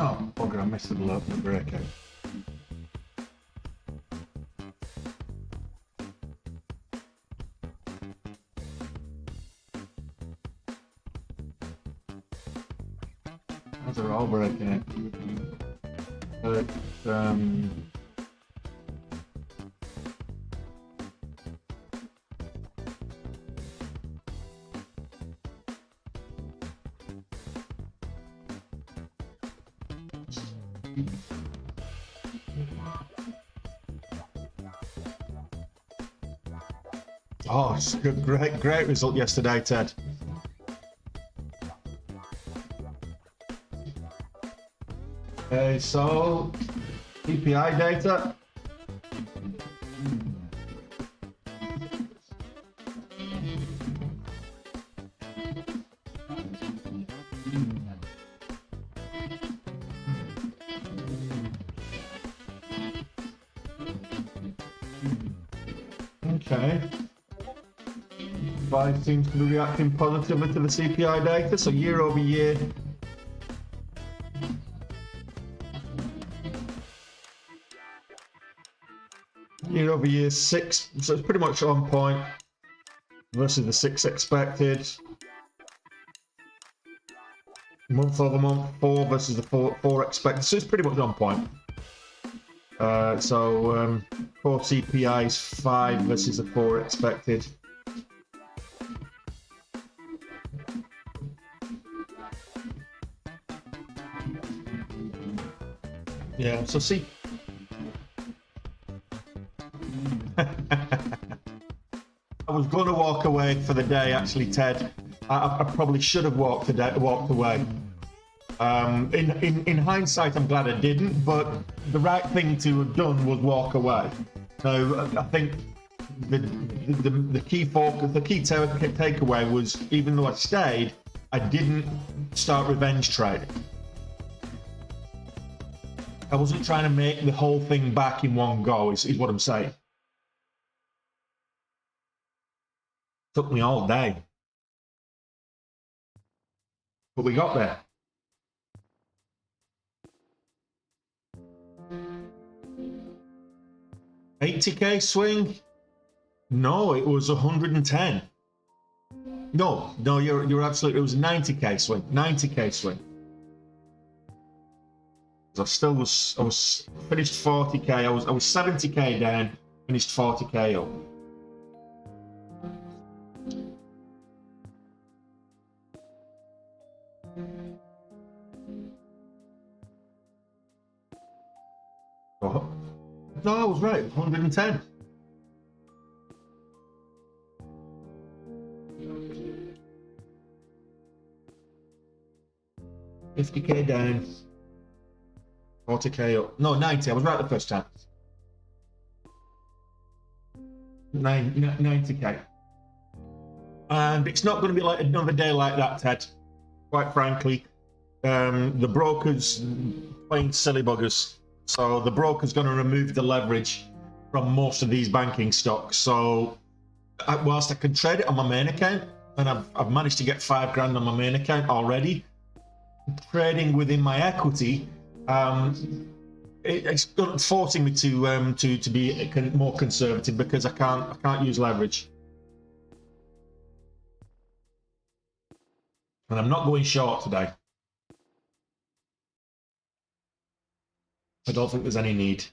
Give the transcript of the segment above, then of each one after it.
Oh, bugger, I missed the load of the breakout. Those are all breaking it. But, oh, it's a great result yesterday, Ted. Okay, so CPI data. Okay. Buy seems to be reacting positively to the CPI data, so year over year. Year over year 6, so it's pretty much on point versus the 6 expected. Month over month 4 versus the 4 expected, so it's pretty much on point. Core CPI is 5 versus the 4 expected. Yeah, so see. I was going to walk away for the day, actually, Ted. I probably should have walked away. In hindsight, I'm glad I didn't, but the right thing to have done was walk away. So I think the key focus, the key takeaway was, even though I stayed, I didn't start revenge trading. I wasn't trying to make the whole thing back in one go, is what I'm saying. Took me all day. But we got there. $80K swing? No, it was 110. No, you're absolutely, it was a 90K swing. 90K swing. I was finished 40K. I was 70K down, finished 40K up. Oh. No, I was right. 110. $50K down. 40K up. No, 90. I was right the first time. 90K. And it's not going to be like another day like that, Ted. Quite frankly, the broker's playing silly buggers. So the broker's going to remove the leverage from most of these banking stocks. So whilst I can trade it on my main account, and I've managed to get $5 grand on my main account already, trading within my equity, it's forcing me to be more conservative because I can't use leverage, and I'm not going short today. I don't think there's any need.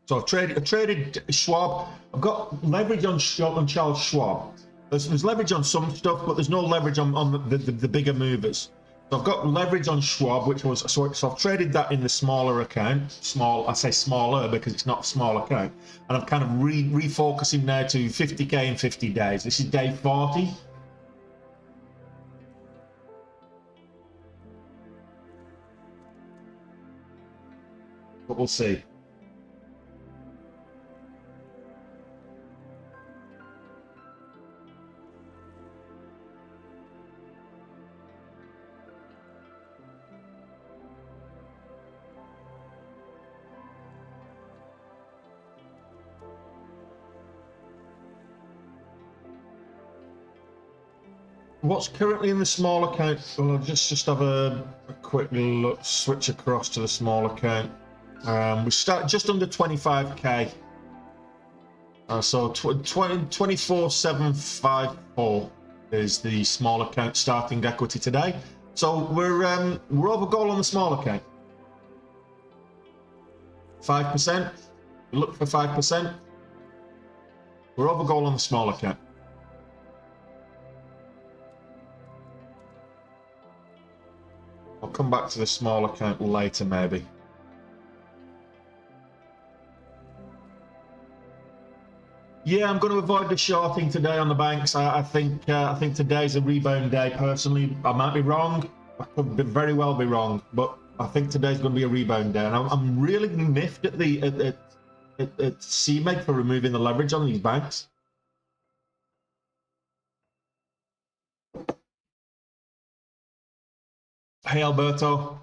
So I've traded Schwab. I've got leverage on Charles Schwab. There's leverage on some stuff, but there's no leverage on the bigger movers. So I've got leverage on Schwab, which was so I've traded that in the smaller account. Small, I say smaller because it's not a small account, and I'm kind of refocusing now to 50k in 50 days. This is day 40. But we'll see. What's currently in the small account? Well, I'll just have a quick look, switch across to the small account. We start just under 25k. So 24,754 is the small account starting equity today. So we're over goal on the small account. 5%. Look for 5%. We're over goal on the small account. I'll come back to the small account later, maybe. Yeah, I'm going to avoid the shorting today on the banks. I think today's a rebound day. Personally, I might be wrong. I could very well be wrong, but I think today's going to be a rebound day, and I'm really miffed at CMEG for removing the leverage on these banks. Hey, Alberto.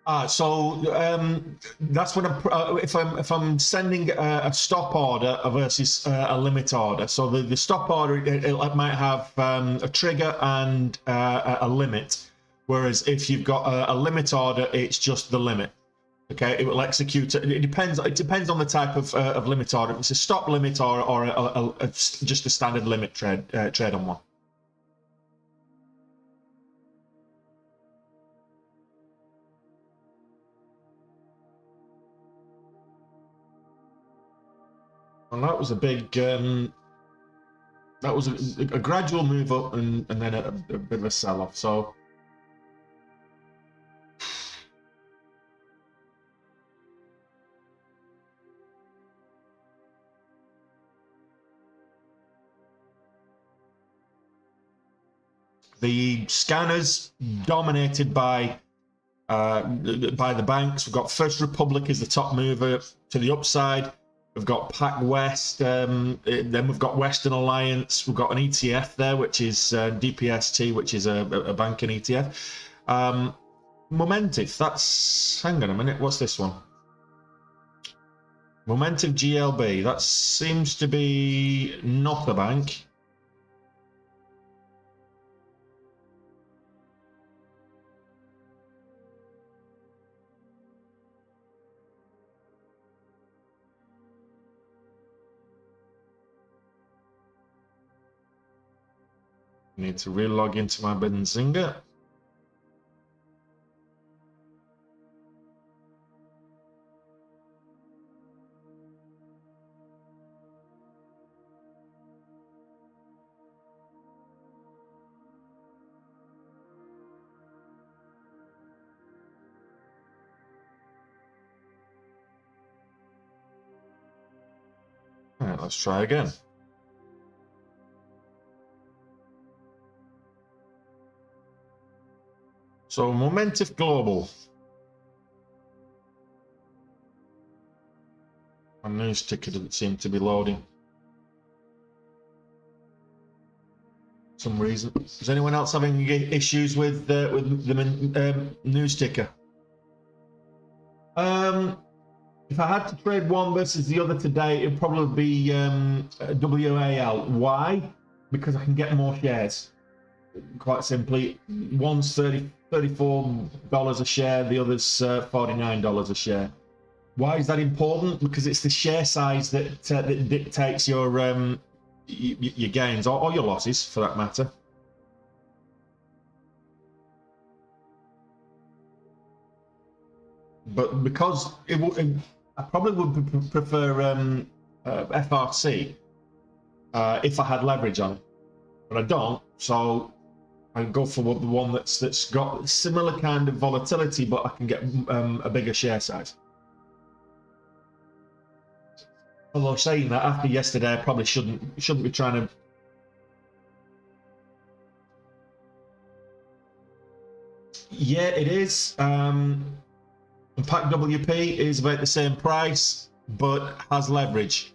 That's when if I'm sending a stop order versus a limit order. So the stop order it might have a trigger and a limit, whereas if you've got a limit order, it's just the limit. Okay, it will execute. It depends. It depends on the type of limit order. If it's a stop limit or just a standard limit trade on one. And that was a big. That was a gradual move up and then a bit of a sell off. So. The scanners dominated by the banks. We've got First Republic as the top mover to the upside. We've got PacWest. Then we've got Western Alliance. We've got an ETF there, which is DPST, which is a banking ETF. Momentive. That's hang on a minute. What's this one? Momentive GLB. That seems to be not a bank. Need to re-log into my Benzinga. All right, let's try again. So Momentive Global. My news ticker doesn't seem to be loading. For some reason. Is anyone else having issues with the news ticker? If I had to trade one versus the other today, it'd probably be WAL. Why? Because I can get more shares. Quite simply, one's $34 a share, the other's $49 a share. Why is that important? Because it's the share size that dictates your gains or your losses, for that matter. but because I probably would prefer FRC if I had leverage on it, but I don't. So I go for the one that's got similar kind of volatility, but I can get a bigger share size. Although saying that, after yesterday, I probably shouldn't be trying to. Yeah, it is. Pack WP is about the same price, but has leverage.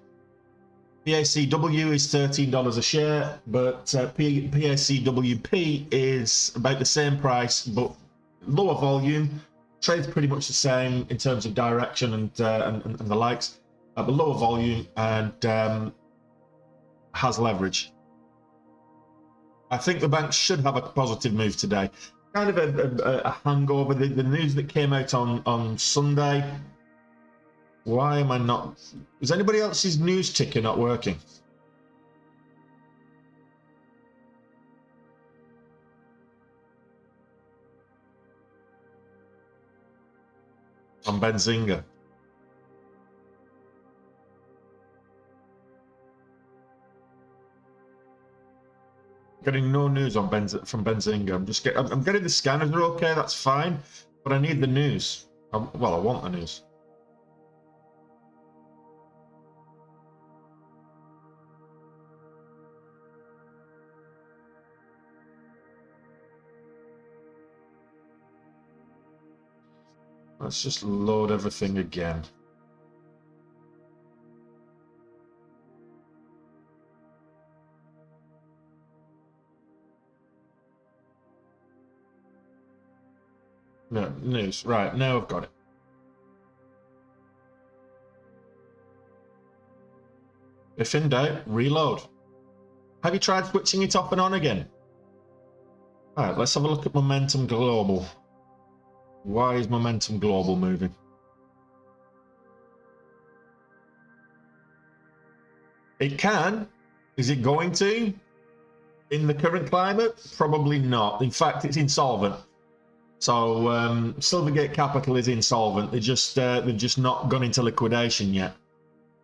PACW is $13 a share, but PACWP is about the same price, but lower volume. Trades pretty much the same in terms of direction and the likes, but lower volume and has leverage. I think the bank should have a positive move today. Kind of a hangover. The news that came out on Sunday. Why am I not? Is anybody else's news ticker not working? On Benzinga. Getting no news on from Benzinga. I'm getting the scanners are okay. That's fine, but I need the news. Well, I want the news. Let's just load everything again. No, news. Right, now I've got it. If in doubt, reload. Have you tried switching it off and on again? All right, let's have a look at Momentum Global. Why is Momentum Global moving? It can. Is it going to? In the current climate? Probably not. In fact, it's insolvent. So Silvergate Capital is insolvent. They've just not gone into liquidation yet.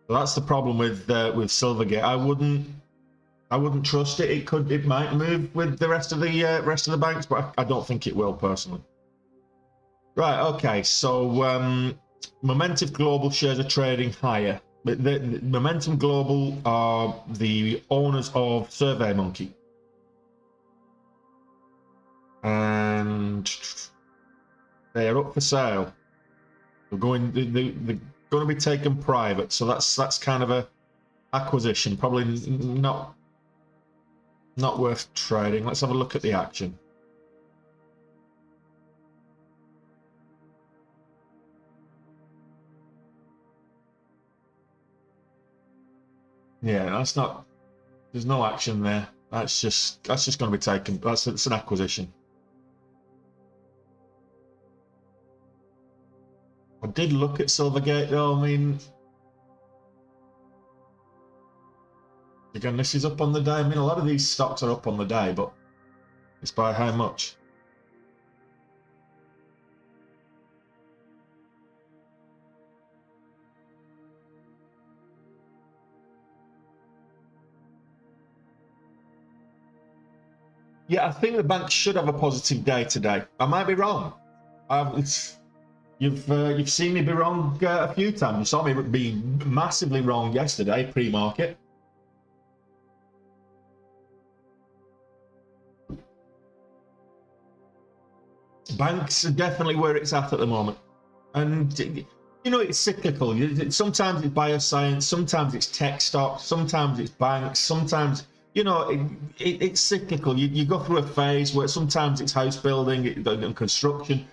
So that's the problem with Silvergate. I wouldn't trust it. It might move with the rest of the banks, but I don't think it will personally. Right. Okay. So Momentum Global shares are trading higher. But the Momentum Global are the owners of SurveyMonkey. And they are up for sale. They're going to be taken private, so that's kind of a acquisition. Probably not worth trading. Let's have a look at the action. Yeah, that's not. There's no action there. That's just going to be taken. It's an acquisition. I did look at Silvergate though. I mean, again, this is up on the day. I mean, a lot of these stocks are up on the day, but it's by how much? Yeah, I think the bank should have a positive day today. I might be wrong. You've seen me be wrong a few times. You saw me be massively wrong yesterday, pre-market. Banks are definitely where it's at the moment. And, you know, it's cyclical. Sometimes it's bioscience, sometimes it's tech stocks, sometimes it's banks, sometimes, you know, it's cyclical. You go through a phase where sometimes it's house building and construction.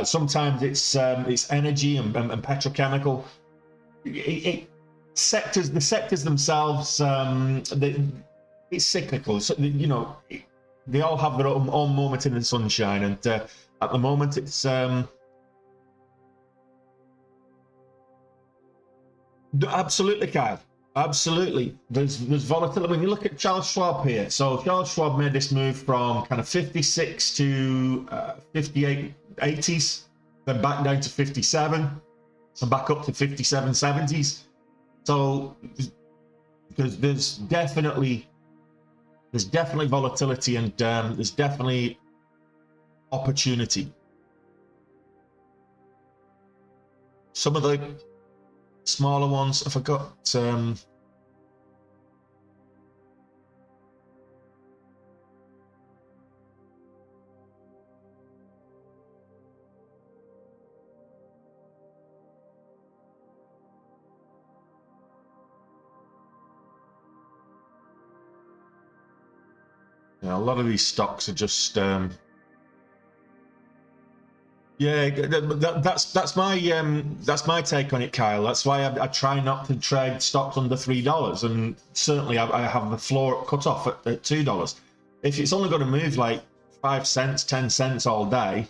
Sometimes it's energy and petrochemical. The sectors themselves, it's cyclical. So, you know, they all have their own moment in the sunshine, and at the moment it's absolutely, Kyle. Absolutely. There's volatility. When you look at Charles Schwab here, so Charles Schwab made this move from kind of 56 to 58 80s. then back down to 57, and back up to 57.70s. So there's definitely volatility, and there's definitely opportunity. Some of the smaller ones, I forgot. Yeah, a lot of these stocks are just yeah, that's my take on it, Kyle. That's why I try not to trade stocks under $3, and certainly I have the floor cut off at $2. If it's only going to move like 5 cents, 10 cents all day,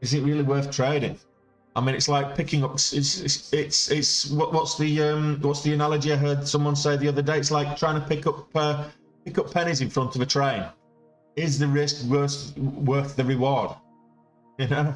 is it really worth trading? I mean, it's like picking up. What's the analogy I heard someone say the other day? It's like trying to pick up pennies in front of a train. Is the risk worth the reward? You know?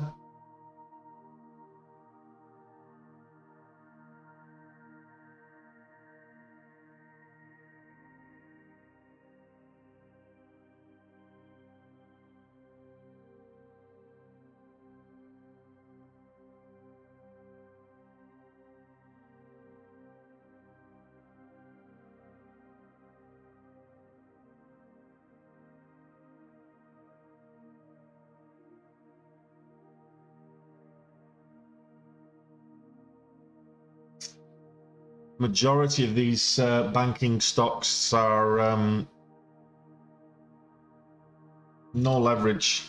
Majority of these banking stocks are no leverage.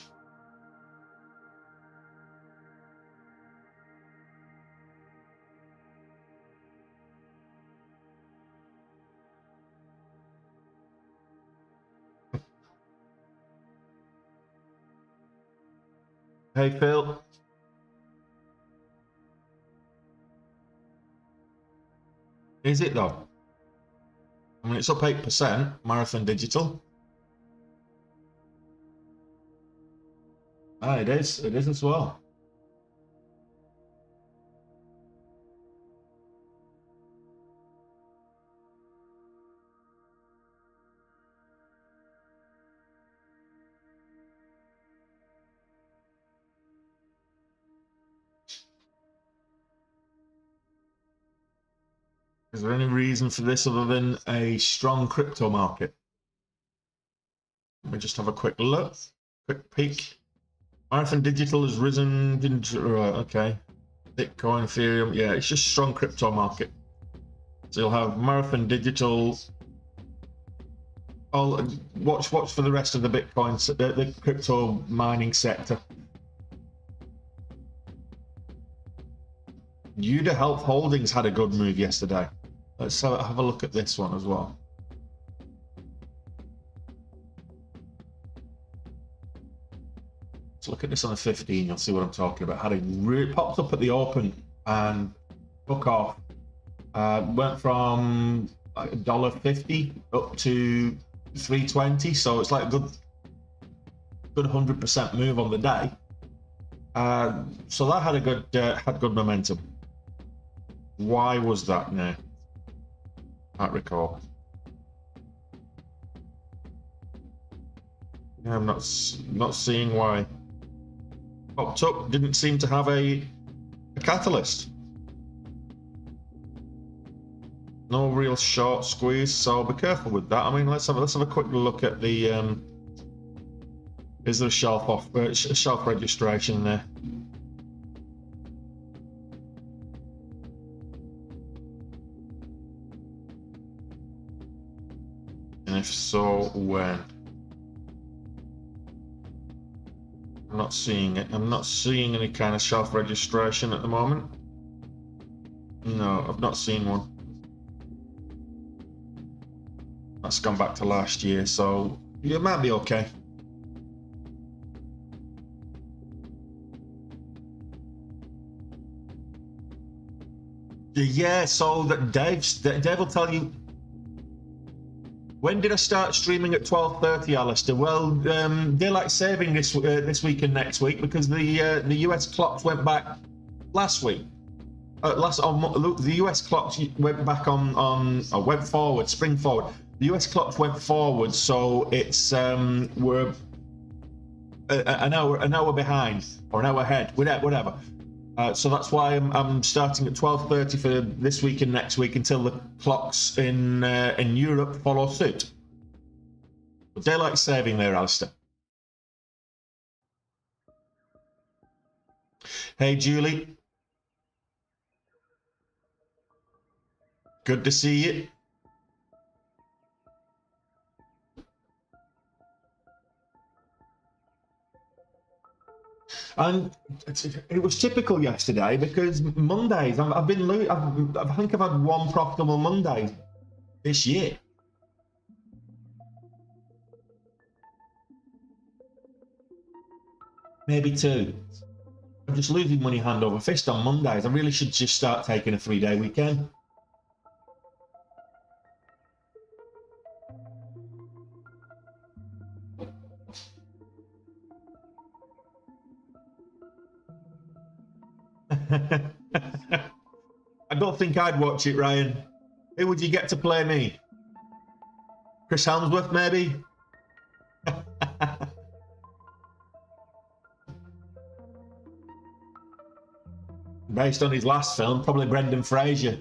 Hey, Phil. Is it though? I mean, it's up 8%, Marathon Digital. Ah, it is as well. Is there any reason for this other than a strong crypto market? Let me just have a quick look, quick peek. Marathon Digital has risen into, okay. Bitcoin, Ethereum, yeah, it's just strong crypto market. So you'll have Marathon Digital. I'll watch for the rest of the Bitcoin, the crypto mining sector. Yuda Health Holdings had a good move yesterday. Let's have a look at this one as well. Let's look at this on the 15. You'll see what I'm talking about. Had it popped up at the open and took off. Went from $1.50 up to $3.20. So it's like a good 100% move on the day. So that had good momentum. Why was that now? Can't recall. Yeah, I'm not seeing why. Popped up, didn't seem to have a catalyst. No real short squeeze, so be careful with that. I mean, let's have a quick look at the. Is there a shelf registration there? And if so, when? I'm not seeing it. I'm not seeing any kind of shelf registration at the moment. No, I've not seen one. That's gone back to last year, so it might be okay. Yeah, so that Dave will tell you. When did I start streaming at 12:30, Alistair? Well, daylight saving this week and next week because the US clocks went back last week. The US clocks went back went forward, spring forward. The US clocks went forward, so it's we're an hour behind or an hour ahead, whatever. So that's why I'm starting at 12:30 for this week and next week until the clocks in Europe follow suit. Daylight saving there, Alistair. Hey, Julie. Good to see you. And it was typical yesterday because Mondays, I think I've had one profitable Monday this year. Maybe two. I'm just losing money hand over fist on Mondays. I really should just start taking a 3-day weekend. I don't think I'd watch it, Ryan. Who would you get to play me? Chris Helmsworth, maybe? Based on his last film, probably Brendan Fraser.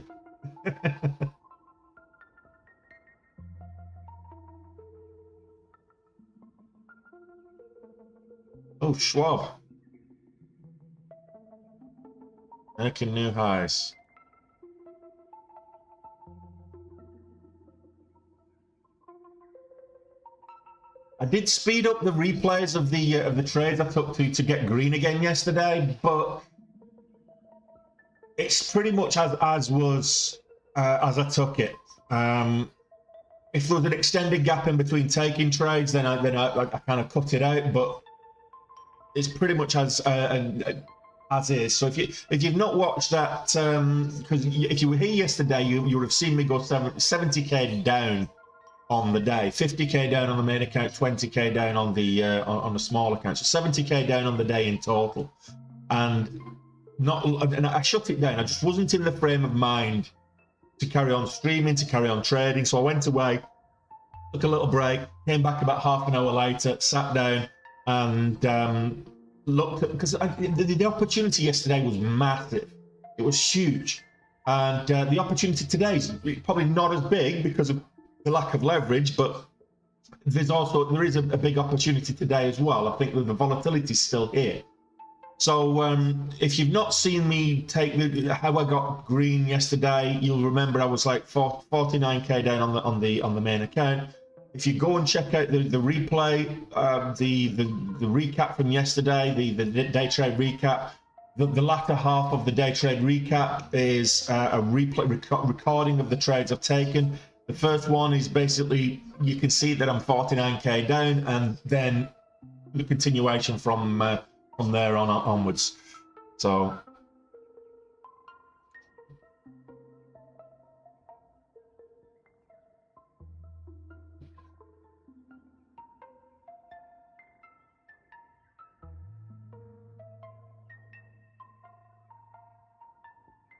Oh, Schwab. Making new highs. I did speed up the replays of the trades I took to get green again yesterday, but it's pretty much as I took it. If there was an extended gap in between taking trades, then I kind of cut it out, but it's pretty much as is. So if you've not watched that, because if you were here yesterday, you would have seen me go 70k down on the day, 50k down on the main account, 20k down on the small account, so 70k down on the day in total, and I shut it down. I just wasn't in the frame of mind to carry on streaming, to carry on trading, so I went away, took a little break, came back about half an hour later, sat down and looked at, because the opportunity yesterday was massive. It was huge, and the opportunity today is probably not as big because of the lack of leverage, but there is a big opportunity today as well. I think that the volatility is still here. So if you've not seen me take how I got green yesterday, you'll remember I was like 49k down on the main account. If you go and check out the replay, the recap from yesterday, the day trade recap, the latter half of the day trade recap is a recording of the trades I've taken. The first one is basically, you can see that I'm 49k down, and then the continuation from there onwards. So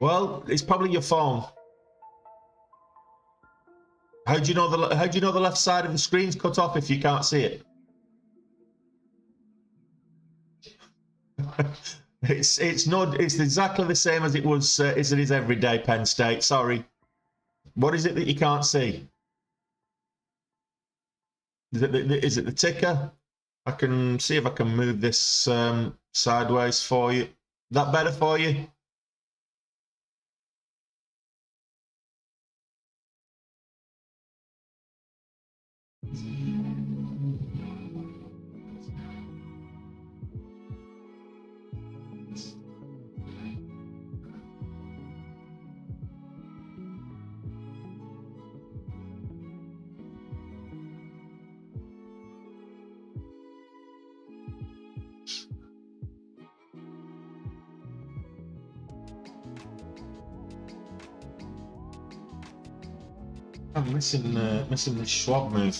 well, it's probably your phone. How do you know the left side of the screen's cut off if you can't see it? It's exactly the same as it was as it is every day, Penn State. Sorry. What is it that you can't see? Is it the ticker? I can see if I can move this sideways for you. That better for you? I'm missing the Schwab move.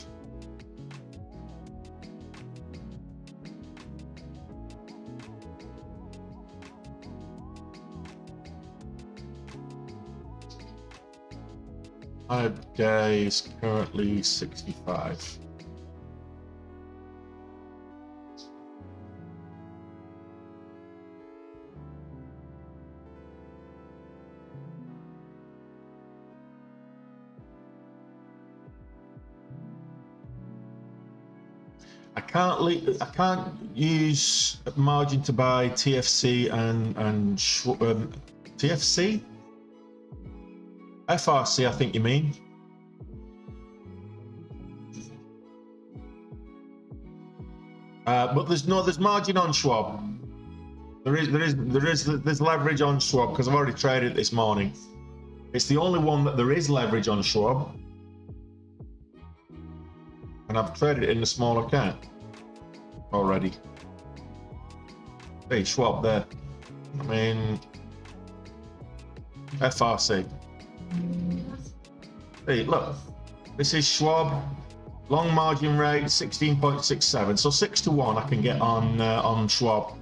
Day is currently 65. I can't use margin to buy TFC and TFC? FRC, I think you mean. But there's margin on Schwab. There's leverage on Schwab because I've already traded it this morning. It's the only one that there is leverage on Schwab, and I've traded it in the small account already. Hey, Schwab there. I mean, FRC. Hey, look, this is Schwab, long margin rate 16.67, so 6-1 I can get on Schwab.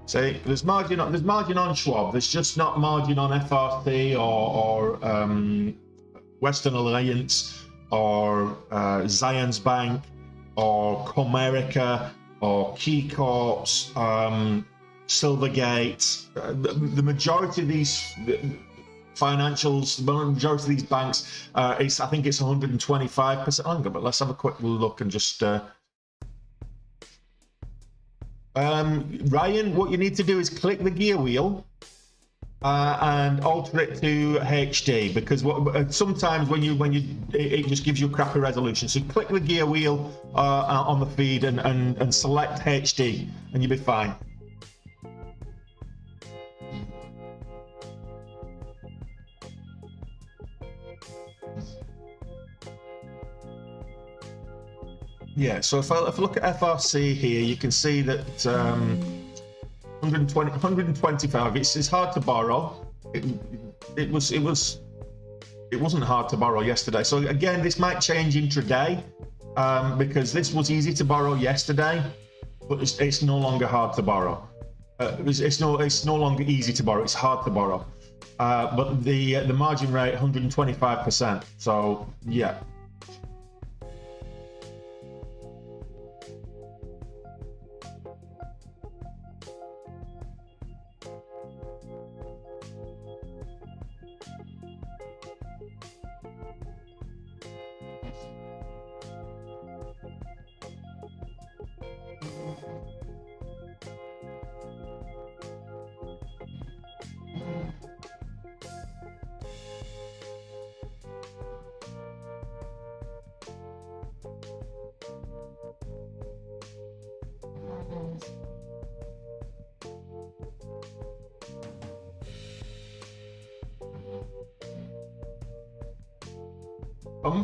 See, there's margin on Schwab. There's just not margin on FRC or Western Alliance or Zions Bank or Comerica or KeyCorps, Silvergate. The majority of these financials, the majority of these banks, I think it's 125%. But let's have a quick look and just. Ryan, what you need to do is click the gear wheel and alter it to HD, because sometimes when it just gives you a crappy resolution. So click the gear wheel on the feed and select HD, and you'll be fine. Yeah, so if I look at FRC here, you can see that 125. It's hard to borrow. It wasn't hard to borrow yesterday. So again, this might change intraday because this was easy to borrow yesterday, but it's no longer hard to borrow. It's no longer easy to borrow. It's hard to borrow. But the margin rate 125%. So yeah.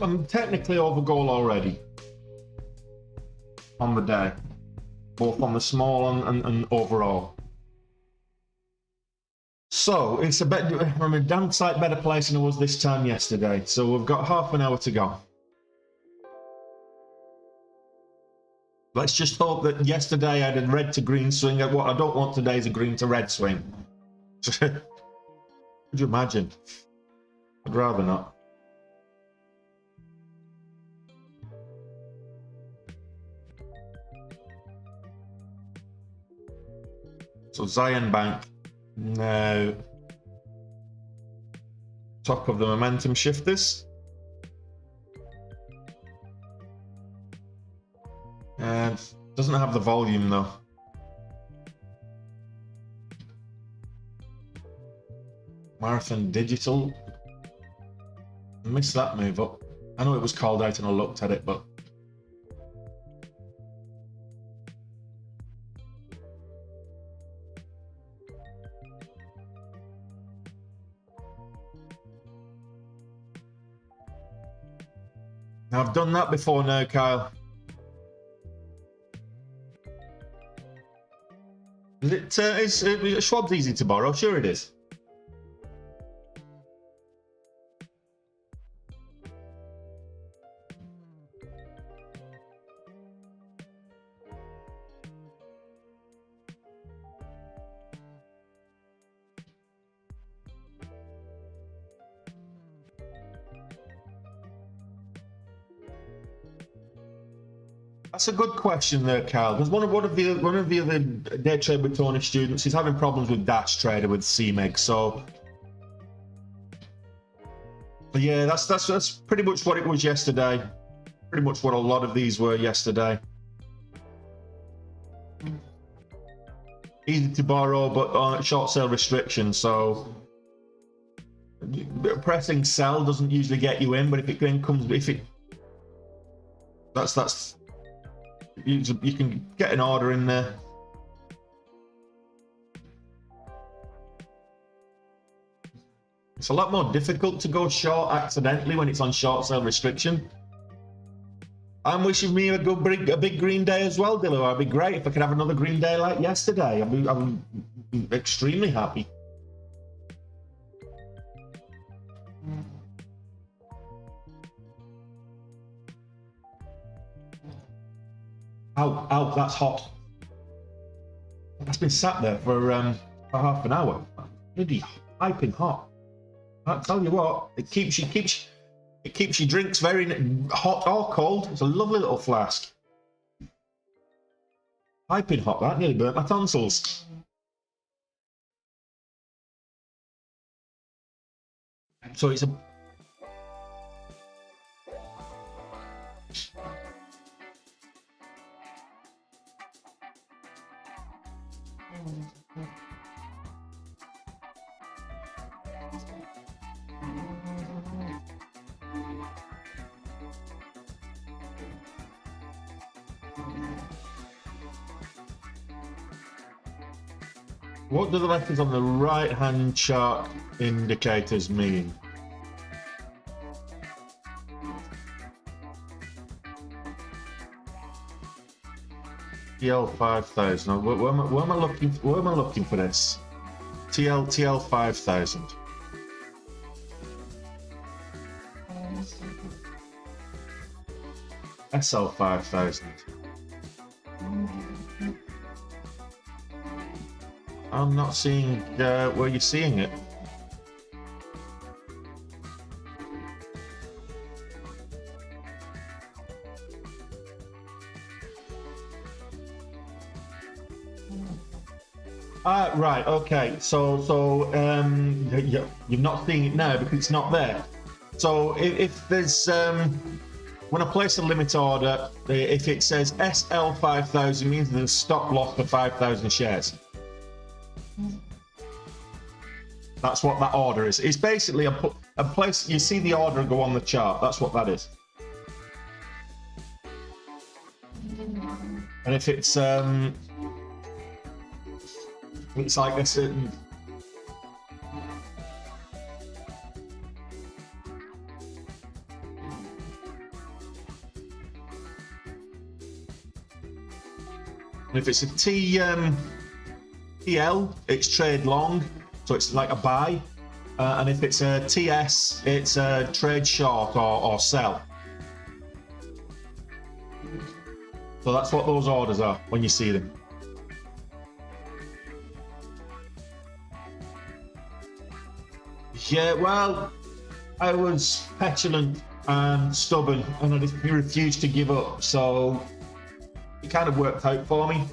I'm technically over goal already on the day, both on the small and overall. So it's I'm a damn sight better place than I was this time yesterday. So we've got half an hour to go. Let's just hope that yesterday I had a red to green swing. What I don't want today is a green to red swing. Could you imagine? I'd rather not. So Zion Bank now top of the momentum shifters. And doesn't have the volume though. Marathon Digital. Missed that move up. I know it was called out and I looked at it, but I've done that before now, Kyle. Is Schwab's easy to borrow? Sure it is. That's a good question there, Carl. Because one of the other day trade with Tony students is having problems with Dash Trader with CMEG. So yeah, that's pretty much what it was yesterday. Pretty much what a lot of these were yesterday. Easy to borrow, but on short sale restriction. So pressing sell doesn't usually get you in, but if it then comes, that's you can get an order in there. It's a lot more difficult to go short accidentally when it's on short sale restriction. I'm wishing me a big green day as well, Dillo. I'd be great if I could have another green day like yesterday. I'm extremely happy. Ow, that's hot. That's been sat there for half an hour. Bloody piping hot. I'll tell you what, it keeps your drinks very hot or cold. It's a lovely little flask. Piping hot, that nearly burnt my tonsils. So it's a... What do the letters on the right-hand chart indicators mean? TL 5000. Where am I looking? Where am I looking for this? TL 5000. SL 5000. I'm not seeing where you're seeing it. Right, okay. So you're not seeing it now because it's not there. So if there's when I place a limit order, if it says SL 5000, means there's a stop loss for 5,000 shares. That's what that order is. It's basically a place. You see the order go on the chart. That's what that is. And if it's like a certain. And if it's a TL, it's trade long, so it's like a buy. And if it's a TS, it's a trade short or sell. So that's what those orders are when you see them. Yeah, well, I was petulant and stubborn, and I just refused to give up. So it kind of worked out for me.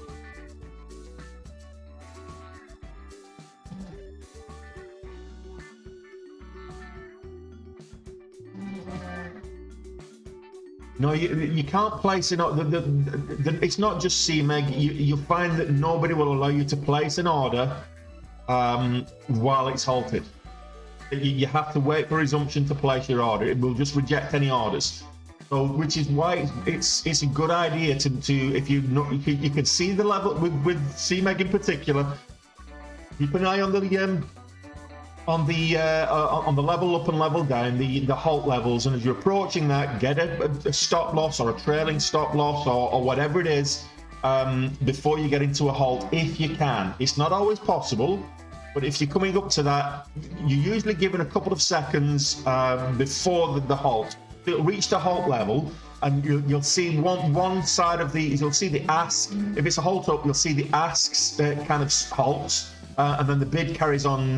No, you can't place it. It's not just CMEG. You find that nobody will allow you to place an order while it's halted. You have to wait for resumption to place your order. It will just reject any orders. So, which is why it's a good idea to if you know, you can see the level with CMEG in particular. Keep an eye on the level up and level down, the halt levels, and as you're approaching that, get a stop loss or a trailing stop loss or whatever it is before you get into a halt, if you can. It's not always possible, but if you're coming up to that, you're usually given a couple of seconds before the halt. It'll reach the halt level, and you'll see one side of you'll see the ask. If it's a halt up, you'll see the asks kind of halts. And then the bid carries on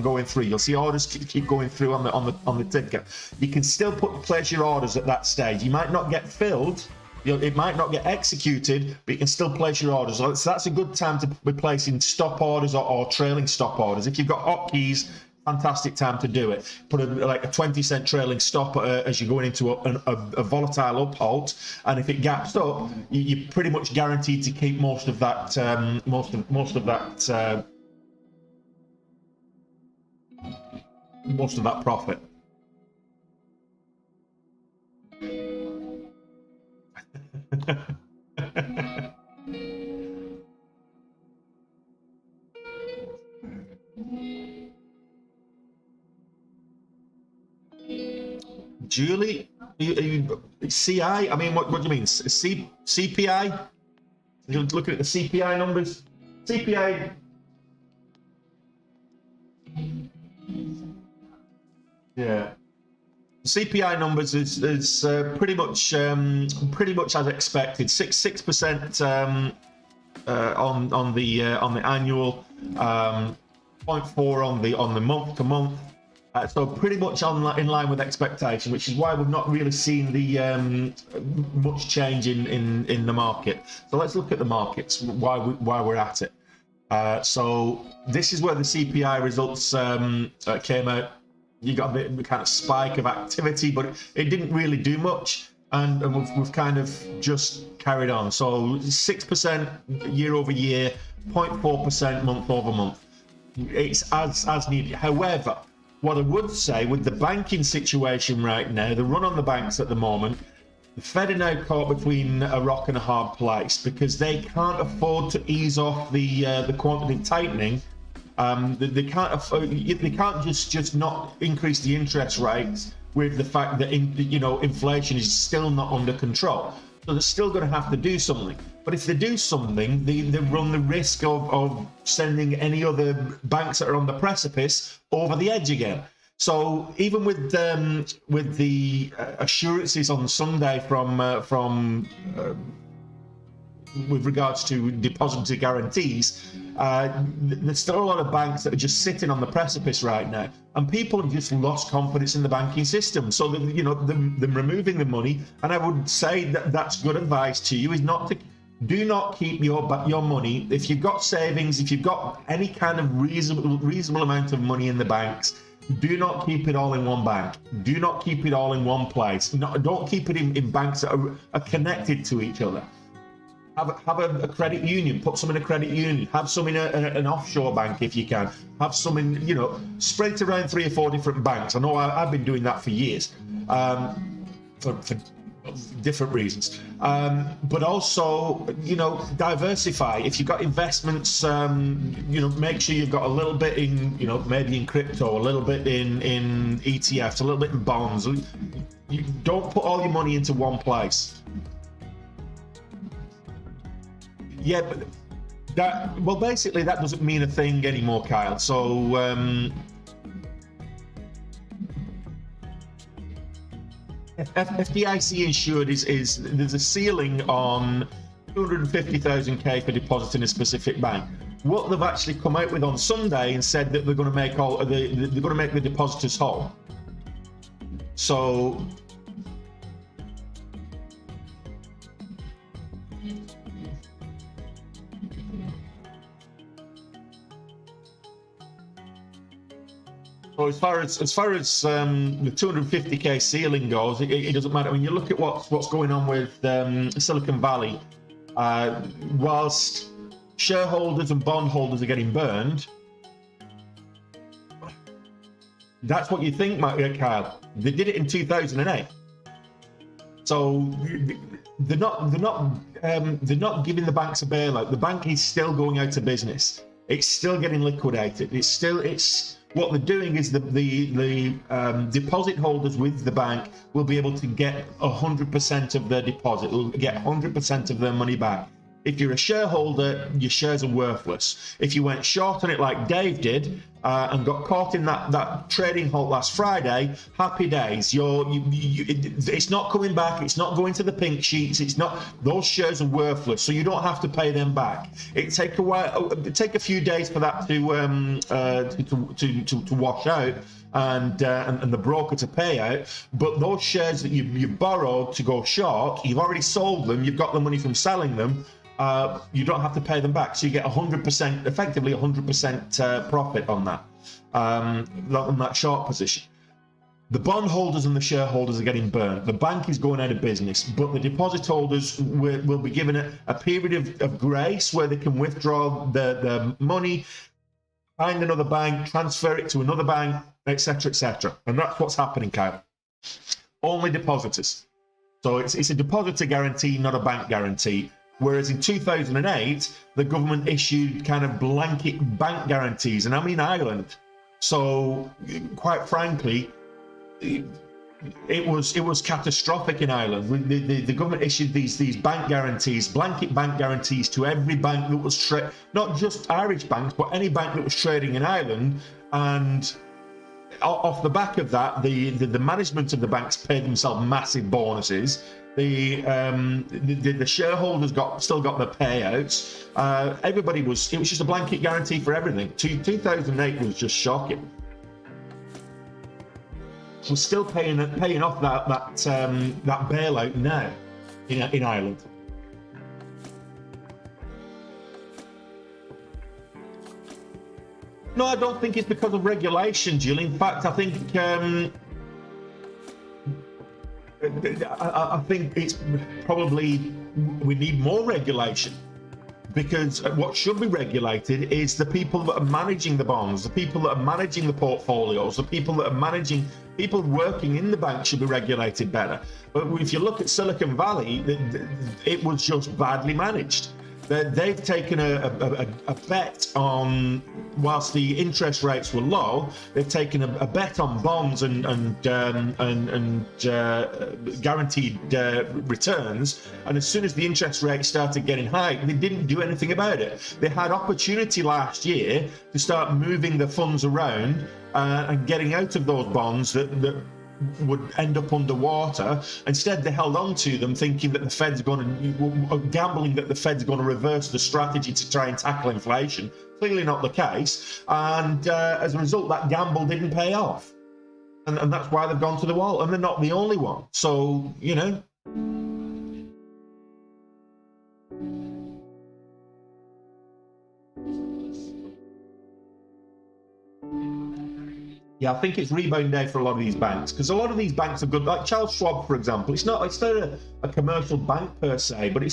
going through. You'll see orders keep going through on the ticker. You can still place your orders at that stage. You might not get filled, it might not get executed, but you can still place your orders. So that's a good time to be placing stop orders or trailing stop orders. If you've got hotkeys, fantastic time to do it. Put like a 20-cent trailing stop as you're going into a volatile uphold, and if it gaps up, you're pretty much guaranteed to keep most of that profit. Julie, CI? I mean, what do you mean? CPI? You're looking at the CPI numbers? CPI. Yeah. CPI numbers is pretty much as expected. 6% on the annual, 0.4 on the month to month. So pretty much in line with expectation, which is why we've not really seen the much change in the market. So let's look at the markets, why we're at it. So this is where the CPI results came out. You got a bit of a kind of spike of activity, but it didn't really do much, and we've kind of just carried on. So 6% year over year, 0.4% month over month. It's as needed. However, what I would say with the banking situation right now, the run on the banks at the moment, the Fed are now caught between a rock and a hard place because they can't afford to ease off the quantitative tightening. They can't just not increase the interest rates with the fact that inflation is still not under control. So they're still going to have to do something. But if they do something, they run the risk of sending any other banks that are on the precipice over the edge again. So even with the assurances on Sunday from with regards to depository guarantees, there's still a lot of banks that are just sitting on the precipice right now, and people have just lost confidence in the banking system. So them removing the money, and I would say that's good advice to you, is do not keep your money. If you've got savings, if you've got any kind of reasonable amount of money in the banks, do not keep it all in one bank. Do not keep it all in one place. Don't keep it in banks that are connected to each other. Have a credit union. Put some in a credit union. Have some in an offshore bank if you can. Have some in, spread it around 3 or 4 different banks. I know I've been doing that for years, for different reasons. But also, diversify. If you've got investments, make sure you've got a little bit in, maybe in crypto, a little bit in ETFs, a little bit in bonds. You don't put all your money into one place. Yeah, but basically that doesn't mean a thing anymore, Kyle. So FDIC insured is there's a ceiling on 250,000 for depositing in a specific bank. What they've actually come out with on Sunday and said that they're going to make the depositors whole. So as far as the 250k ceiling goes, it doesn't matter. When you look at what's going on with Silicon Valley, whilst shareholders and bondholders are getting burned, that's what you think, Kyle. They did it in 2008, so they're not giving the banks a bailout. The bank is still going out of business. It's still getting liquidated. What they're doing is the deposit holders with the bank will be able to get 100% of their deposit, will get 100% of their money back. If you're a shareholder, your shares are worthless. If you went short on it like Dave did, and got caught in that trading halt last Friday, happy days. It's not coming back. It's not going to the pink sheets. It's not. Those shares are worthless, so you don't have to pay them back. It take a while. It take a few days for that to wash out. And the broker to pay out, but those shares that you've borrowed to go short, you've already sold them, you've got the money from selling them, you don't have to pay them back, so you get 100%, effectively 100% profit on that, on that short position. The bondholders and the shareholders are getting burned. The bank is going out of business, but the deposit holders will be given a period of grace where they can withdraw the money, find another bank, transfer it to another bank, etc., etc. And that's what's happening, Kyle. Only depositors. So it's a depositor guarantee, not a bank guarantee. Whereas in 2008, the government issued kind of blanket bank guarantees, and I'm in Ireland. So quite frankly, it was catastrophic in Ireland. The government issued these bank guarantees, blanket bank guarantees to every bank that was not just Irish banks, but any bank that was trading in Ireland. And off the back of that, the management of the banks paid themselves massive bonuses. The shareholders still got their payouts. It was just a blanket guarantee for everything. 2008 was just shocking. We're still paying off that bailout now in Ireland. No, I don't think it's because of regulation, Jill. In fact, I think it's probably we need more regulation, because what should be regulated is the people that are managing the bonds, the people that are managing the portfolios, the people that are managing, people working in the bank should be regulated better. But if you look at Silicon Valley, it was just badly managed. They've taken a bet on, whilst the interest rates were low, they've taken a bet on bonds and guaranteed returns. And as soon as the interest rates started getting high, they didn't do anything about it. They had opportunity last year to start moving the funds around and getting out of those bonds that would end up underwater. Instead, they held on to them, thinking that the Fed's gambling that the Fed's going to reverse the strategy to try and tackle inflation. Clearly not the case, and as a result, that gamble didn't pay off, and that's why they've gone to the wall. And they're not the only one. So Yeah, I think it's rebound day for a lot of these banks, because a lot of these banks are good. Like Charles Schwab, for example, it's not a commercial bank per se, but it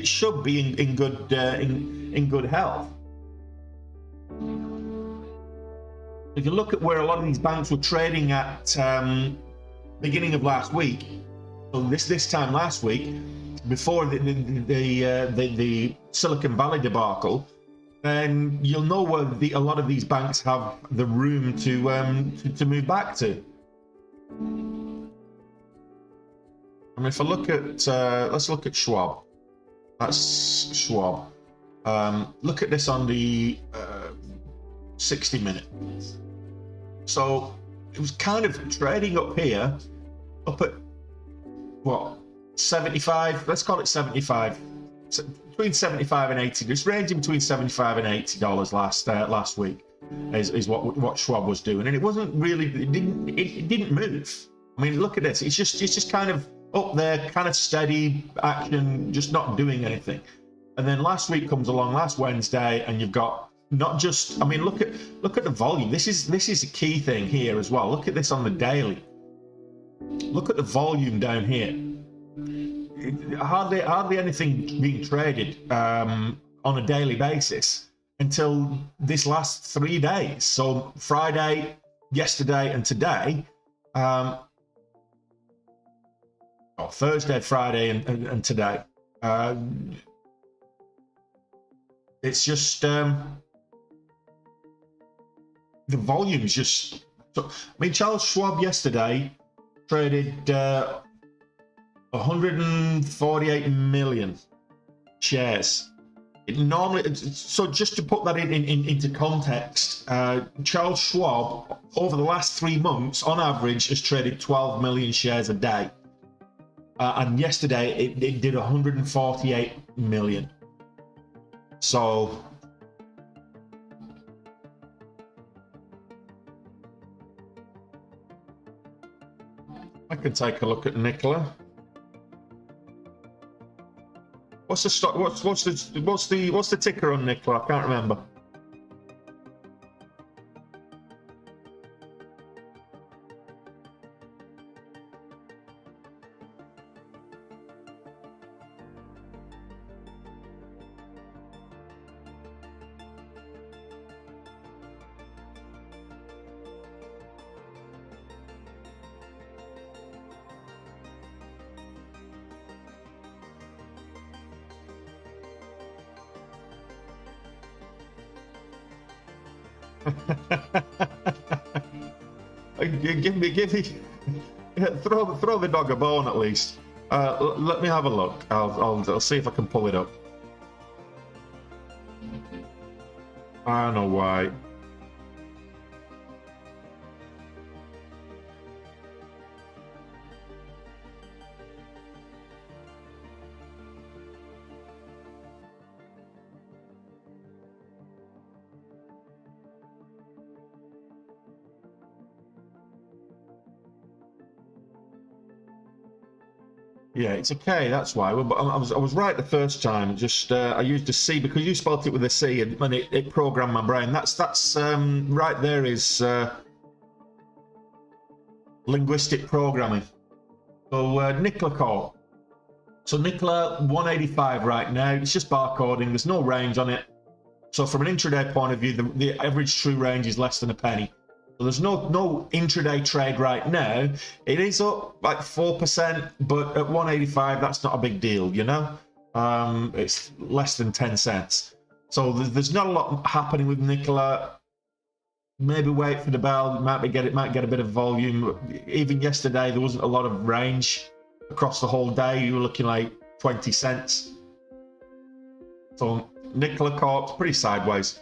should be in good health. If you look at where a lot of these banks were trading at beginning of last week, so this time last week, before the Silicon Valley debacle, then you'll know where a lot of these banks have the room to move back to. I mean, if I look at let's look at Schwab. That's Schwab. Look at this on the 60-minute. So it was kind of trading up here, up at what, 75? Let's call it 75. Between 75 and 80. It's ranging between 75 and $80 last week is what Schwab was doing, and it wasn't really. It didn't move. I mean, look at this. It's just kind of up there, kind of steady action, just not doing anything. And then last week comes along, last Wednesday, and you've got not just. I mean, look at the volume. This is a key thing here as well. Look at this on the daily. Look at the volume down here. Hardly anything being traded on a daily basis until this last 3 days. So Friday, yesterday, and today. Thursday, Friday, and today. It's just the volume's just. I mean, Charles Schwab yesterday traded 148 million shares. It normally, so just to put that into context, Charles Schwab over the last 3 months, on average, has traded 12 million shares a day, and yesterday it did 148 million. So I can take a look at Nikola. What's the stock? What's the ticker on Nikola? I can't remember. give me, throw the dog a bone at least. Let me have a look. I'll see if I can pull it up. I know why. Yeah, it's okay. That's why. But I was right the first time. Just I used a C because you spelled it with a C, and it programmed my brain. That's right there is linguistic programming. So Nikola Corp. So Nikola 185 right now. It's just barcoding. There's no range on it. So from an intraday point of view, the average true range is less than a penny. So there's no intraday trade right now. It is up like 4%, but at 185, that's not a big deal, you know? It's less than 10 cents. So there's not a lot happening with Nikola. Maybe wait for the bell. It might get a bit of volume. Even yesterday, there wasn't a lot of range across the whole day. You were looking like 20 cents. So Nikola Corp's pretty sideways.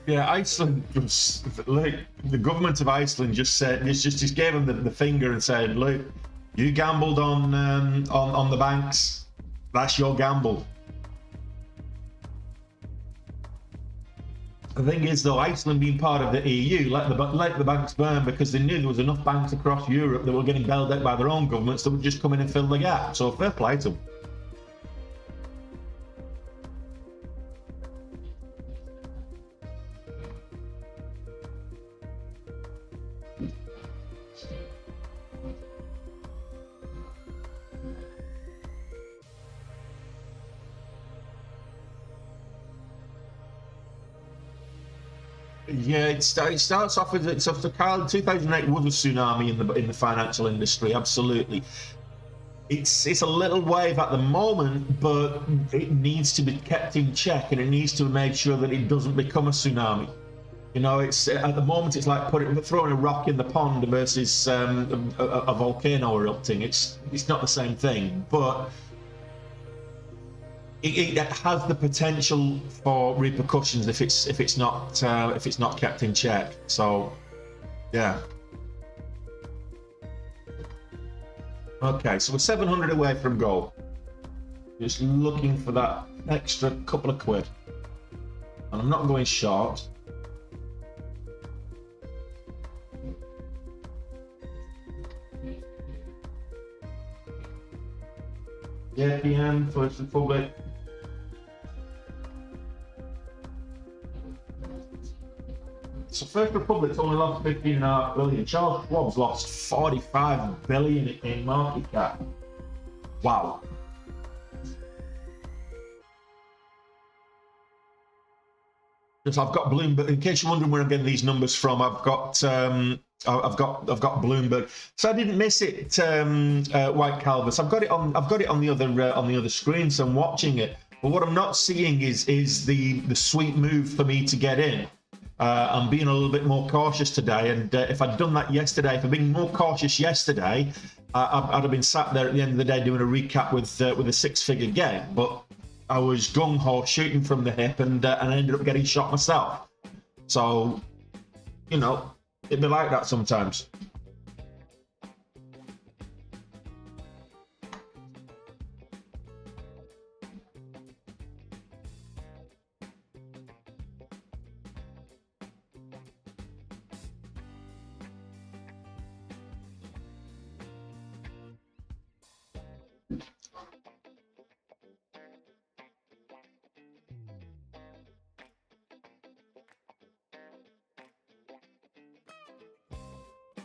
Yeah, Iceland was like the government of Iceland just said just gave them the finger and said, look, you gambled on the banks. That's your gamble. The thing is, though, Iceland being part of the EU let the banks burn because they knew there was enough banks across Europe that were getting bailed out by their own governments that would just come in and fill the gap. So fair play to them. Yeah, it starts off with so Carl, 2008 was a tsunami in the financial industry. Absolutely, it's a little wave at the moment, but it needs to be kept in check, and it needs to make sure that it doesn't become a tsunami. You know, it's at the moment it's like throwing a rock in the pond versus a volcano erupting. It's not the same thing, but it has the potential for repercussions if it's not kept in check. So, yeah. Okay, so we're 700 away from goal. Just looking for that extra couple of quid, and I'm not going short. JPM, First Republic. So First Republic's only lost 15.5 billion. Charles Schwab's lost 45 billion in market cap. Wow. So I've got Bloomberg. In case you're wondering where I'm getting these numbers from, I've got Bloomberg. So I didn't miss it, White Calvus. I've got it on the other screen, so I'm watching it. But what I'm not seeing is the sweet move for me to get in. I'm being a little bit more cautious today, and if I'd done that yesterday, if I'd been more cautious yesterday, I'd have been sat there at the end of the day doing a recap with a six-figure gain. But I was gung-ho shooting from the hip, and I ended up getting shot myself. So, you know, it'd be like that sometimes.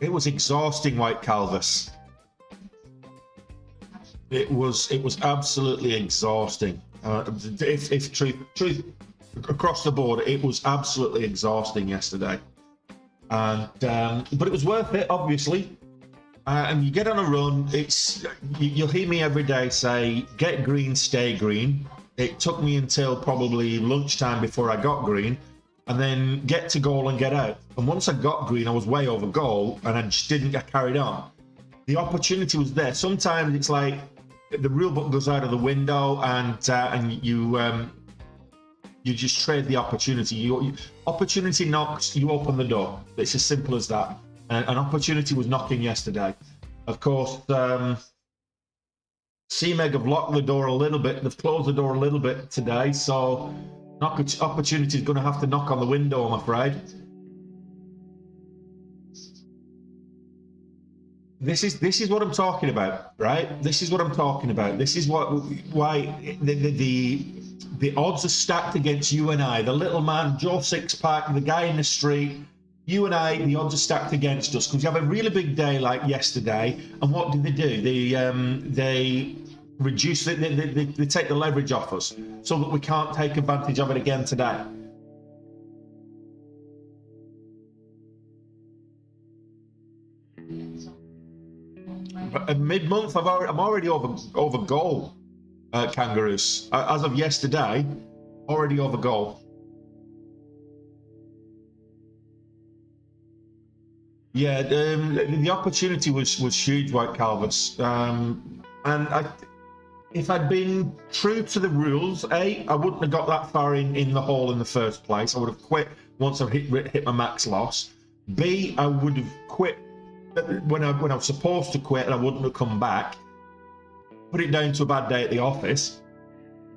It was exhausting, White Calvus. It was absolutely exhausting. If truth across the board, it was absolutely exhausting yesterday. And but it was worth it, obviously. And you get on a run. You'll hear me every day say, "Get green, stay green." It took me until probably lunchtime before I got green. And then get to goal and get out. And once I got green, I was way over goal, and I just didn't get carried on. The opportunity was there. Sometimes it's like the rule book goes out of the window, and you just trade the opportunity. Opportunity knocks, you open the door. It's as simple as that. And an opportunity was knocking yesterday. Of course, CMEG have locked the door a little bit. They've closed the door a little bit today, so opportunity is going to have to knock on the window, I'm afraid. This is what I'm talking about, right? This is what I'm talking about. This is why the odds are stacked against you and I. The little man, Joe Sixpack, the guy in the street. You and I, the odds are stacked against us because you have a really big day like yesterday. And what do? They reduce it. They take the leverage off us so that we can't take advantage of it again today. But at mid-month, I'm already over goal, Kangaroos. As of yesterday, already over goal. Yeah, the opportunity was huge, White Calvus, and if I'd been true to the rules, I wouldn't have got that far in the hole in the first place. I would have quit once I hit my max loss. B, I would have quit when I was supposed to quit, and I wouldn't have come back. Put it down to a bad day at the office.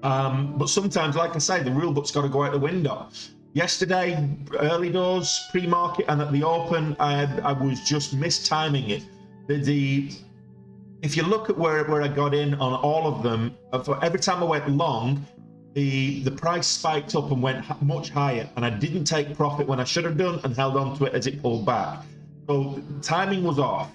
But sometimes, like I say, the rule book's got to go out the window. Yesterday, early doors, pre-market, and at the open, I was just mistiming it. If you look at where I got in on all of them, every time I went long, the price spiked up and went much higher, and I didn't take profit when I should have done and held on to it as it pulled back. So timing was off.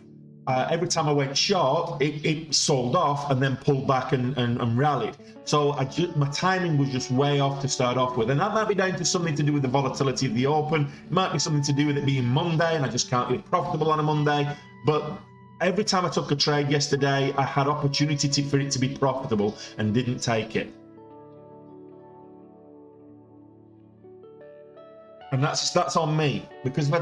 Every time I went short, it sold off and then pulled back and rallied. So my timing was just way off to start off with. And that might be down to something to do with the volatility of the open. It might be something to do with it being Monday and I just can't get profitable on a Monday. But every time I took a trade yesterday, I had opportunity for it to be profitable and didn't take it. And that's on me, because if I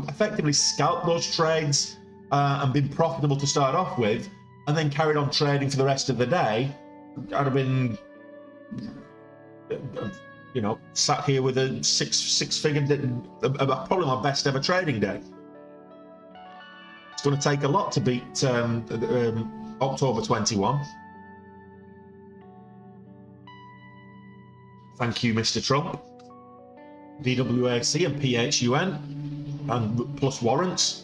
effectively scalped those trades and been profitable to start off with, and then carried on trading for the rest of the day, I'd have been, sat here with a six-figure, probably my best ever trading day. It's going to take a lot to beat October 21. Thank you, Mr. Trump. DWAC and PHUN, and plus warrants.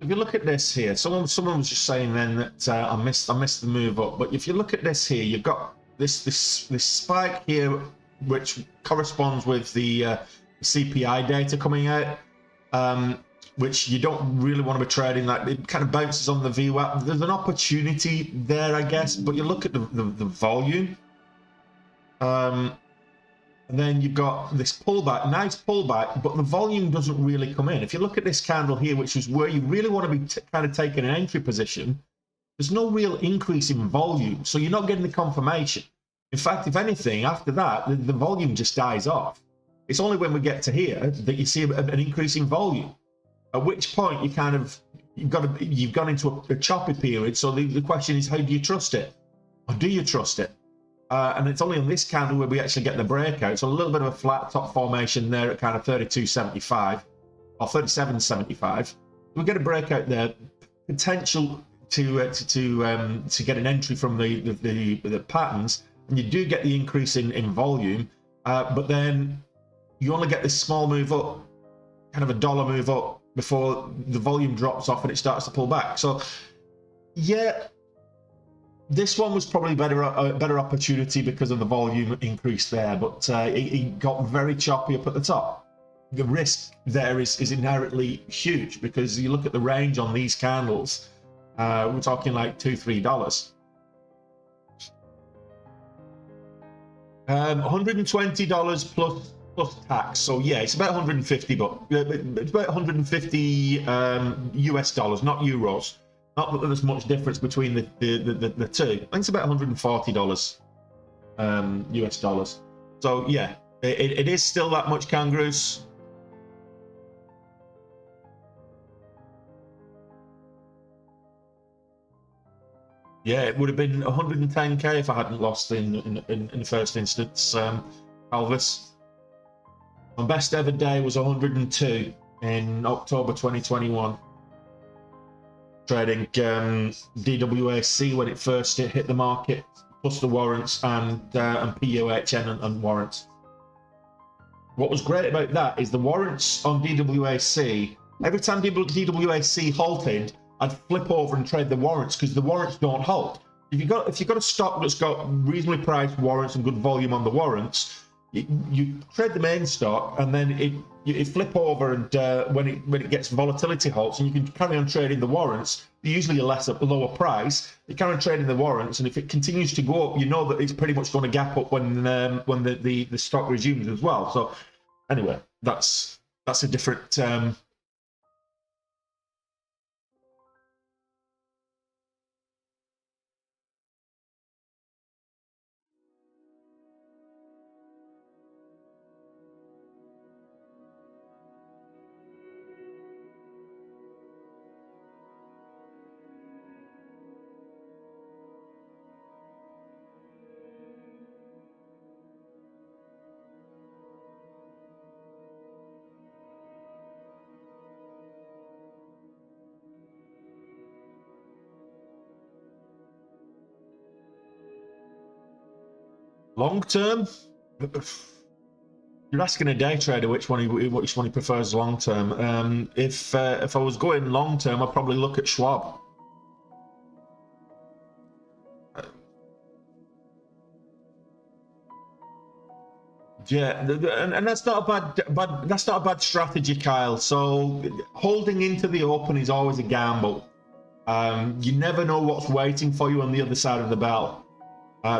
if you look at this here, someone was just saying then that I missed the move up. But if you look at this here, you've got this spike here, which corresponds with the CPI data coming out, which you don't really want to be trading. That it kind of bounces on the VWAP. There's an opportunity there, I guess, but you look at the volume. And then you've got this pullback, nice pullback, but the volume doesn't really come in. If you look at this candle here, which is where you really want to be kind of taking an entry position, there's no real increase in volume, so you're not getting the confirmation. In fact, if anything, after that, the volume just dies off. It's only when we get to here that you see an increase in volume, at which point you've gone into a choppy period. So the question is, how do you trust it? Or do you trust it? And it's only on this candle where we actually get the breakout. So a little bit of a flat top formation there at kind of 32.75 or 37.75. We get a breakout there, potential to get an entry from the patterns, and you do get the increase in volume, but then you only get this small move up, kind of a dollar move up, before the volume drops off and it starts to pull back. So yeah, this one was probably a better opportunity because of the volume increase there, but it got very choppy up at the top. The risk there is inherently huge, because you look at the range on these candles, we're talking like $2-3. $120 plus tax. So yeah, it's about 150, but it's about 150 US dollars, not euros. Not that there's much difference between the two. I think it's about $140 US dollars. So yeah, it is still that much, kangaroos. Yeah, it would have been 110k if I hadn't lost in the first instance, Alvis. My best ever day was 102 in October 2021. Trading DWAC when it first hit the market, plus the warrants and PUHN and warrants. What was great about that is the warrants on DWAC, every time DWAC halted, I'd flip over and trade the warrants, because the warrants don't halt. If you've got a stock that's got reasonably priced warrants and good volume on the warrants, you trade the main stock, and then you flip over, and when it gets volatility halts, and you can carry on trading the warrants. They're usually a lower price. You carry on trading the warrants, and if it continues to go up, you know that it's pretty much going to gap up when the stock resumes as well. So anyway, that's a different. Long term, you're asking a day trader which one he prefers long term. If I was going long term, I'd probably look at Schwab. Yeah, and that's not a bad strategy, Kyle. So holding into the open is always a gamble. You never know what's waiting for you on the other side of the bell.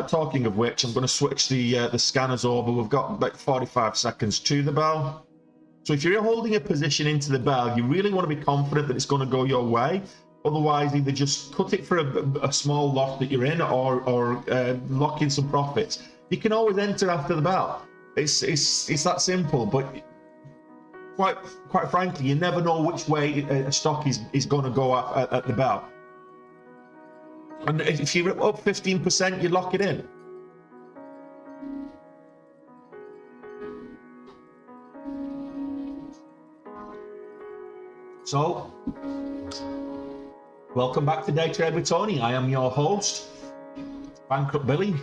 Talking of which, I'm going to switch the scanners over. We've got about 45 seconds to the bell. So if you're holding a position into the bell, you really want to be confident that it's going to go your way. Otherwise, either just cut it for a small loss that you're in, or lock in some profits. You can always enter after the bell. It's that simple. But quite frankly, you never know which way a stock is going to go at the bell. And if you're up 15%, you lock it in. So, welcome back to Day Trade with Tony. I am your host, Bankrupt Billy.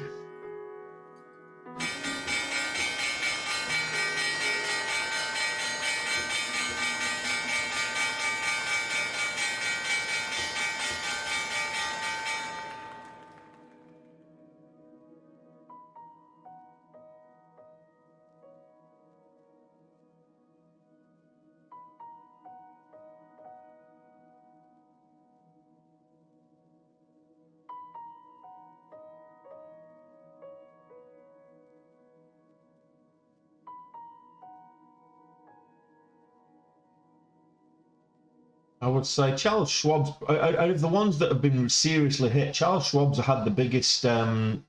I would say Charles Schwab's, out of the ones that have been seriously hit, Charles Schwab's had the biggest, been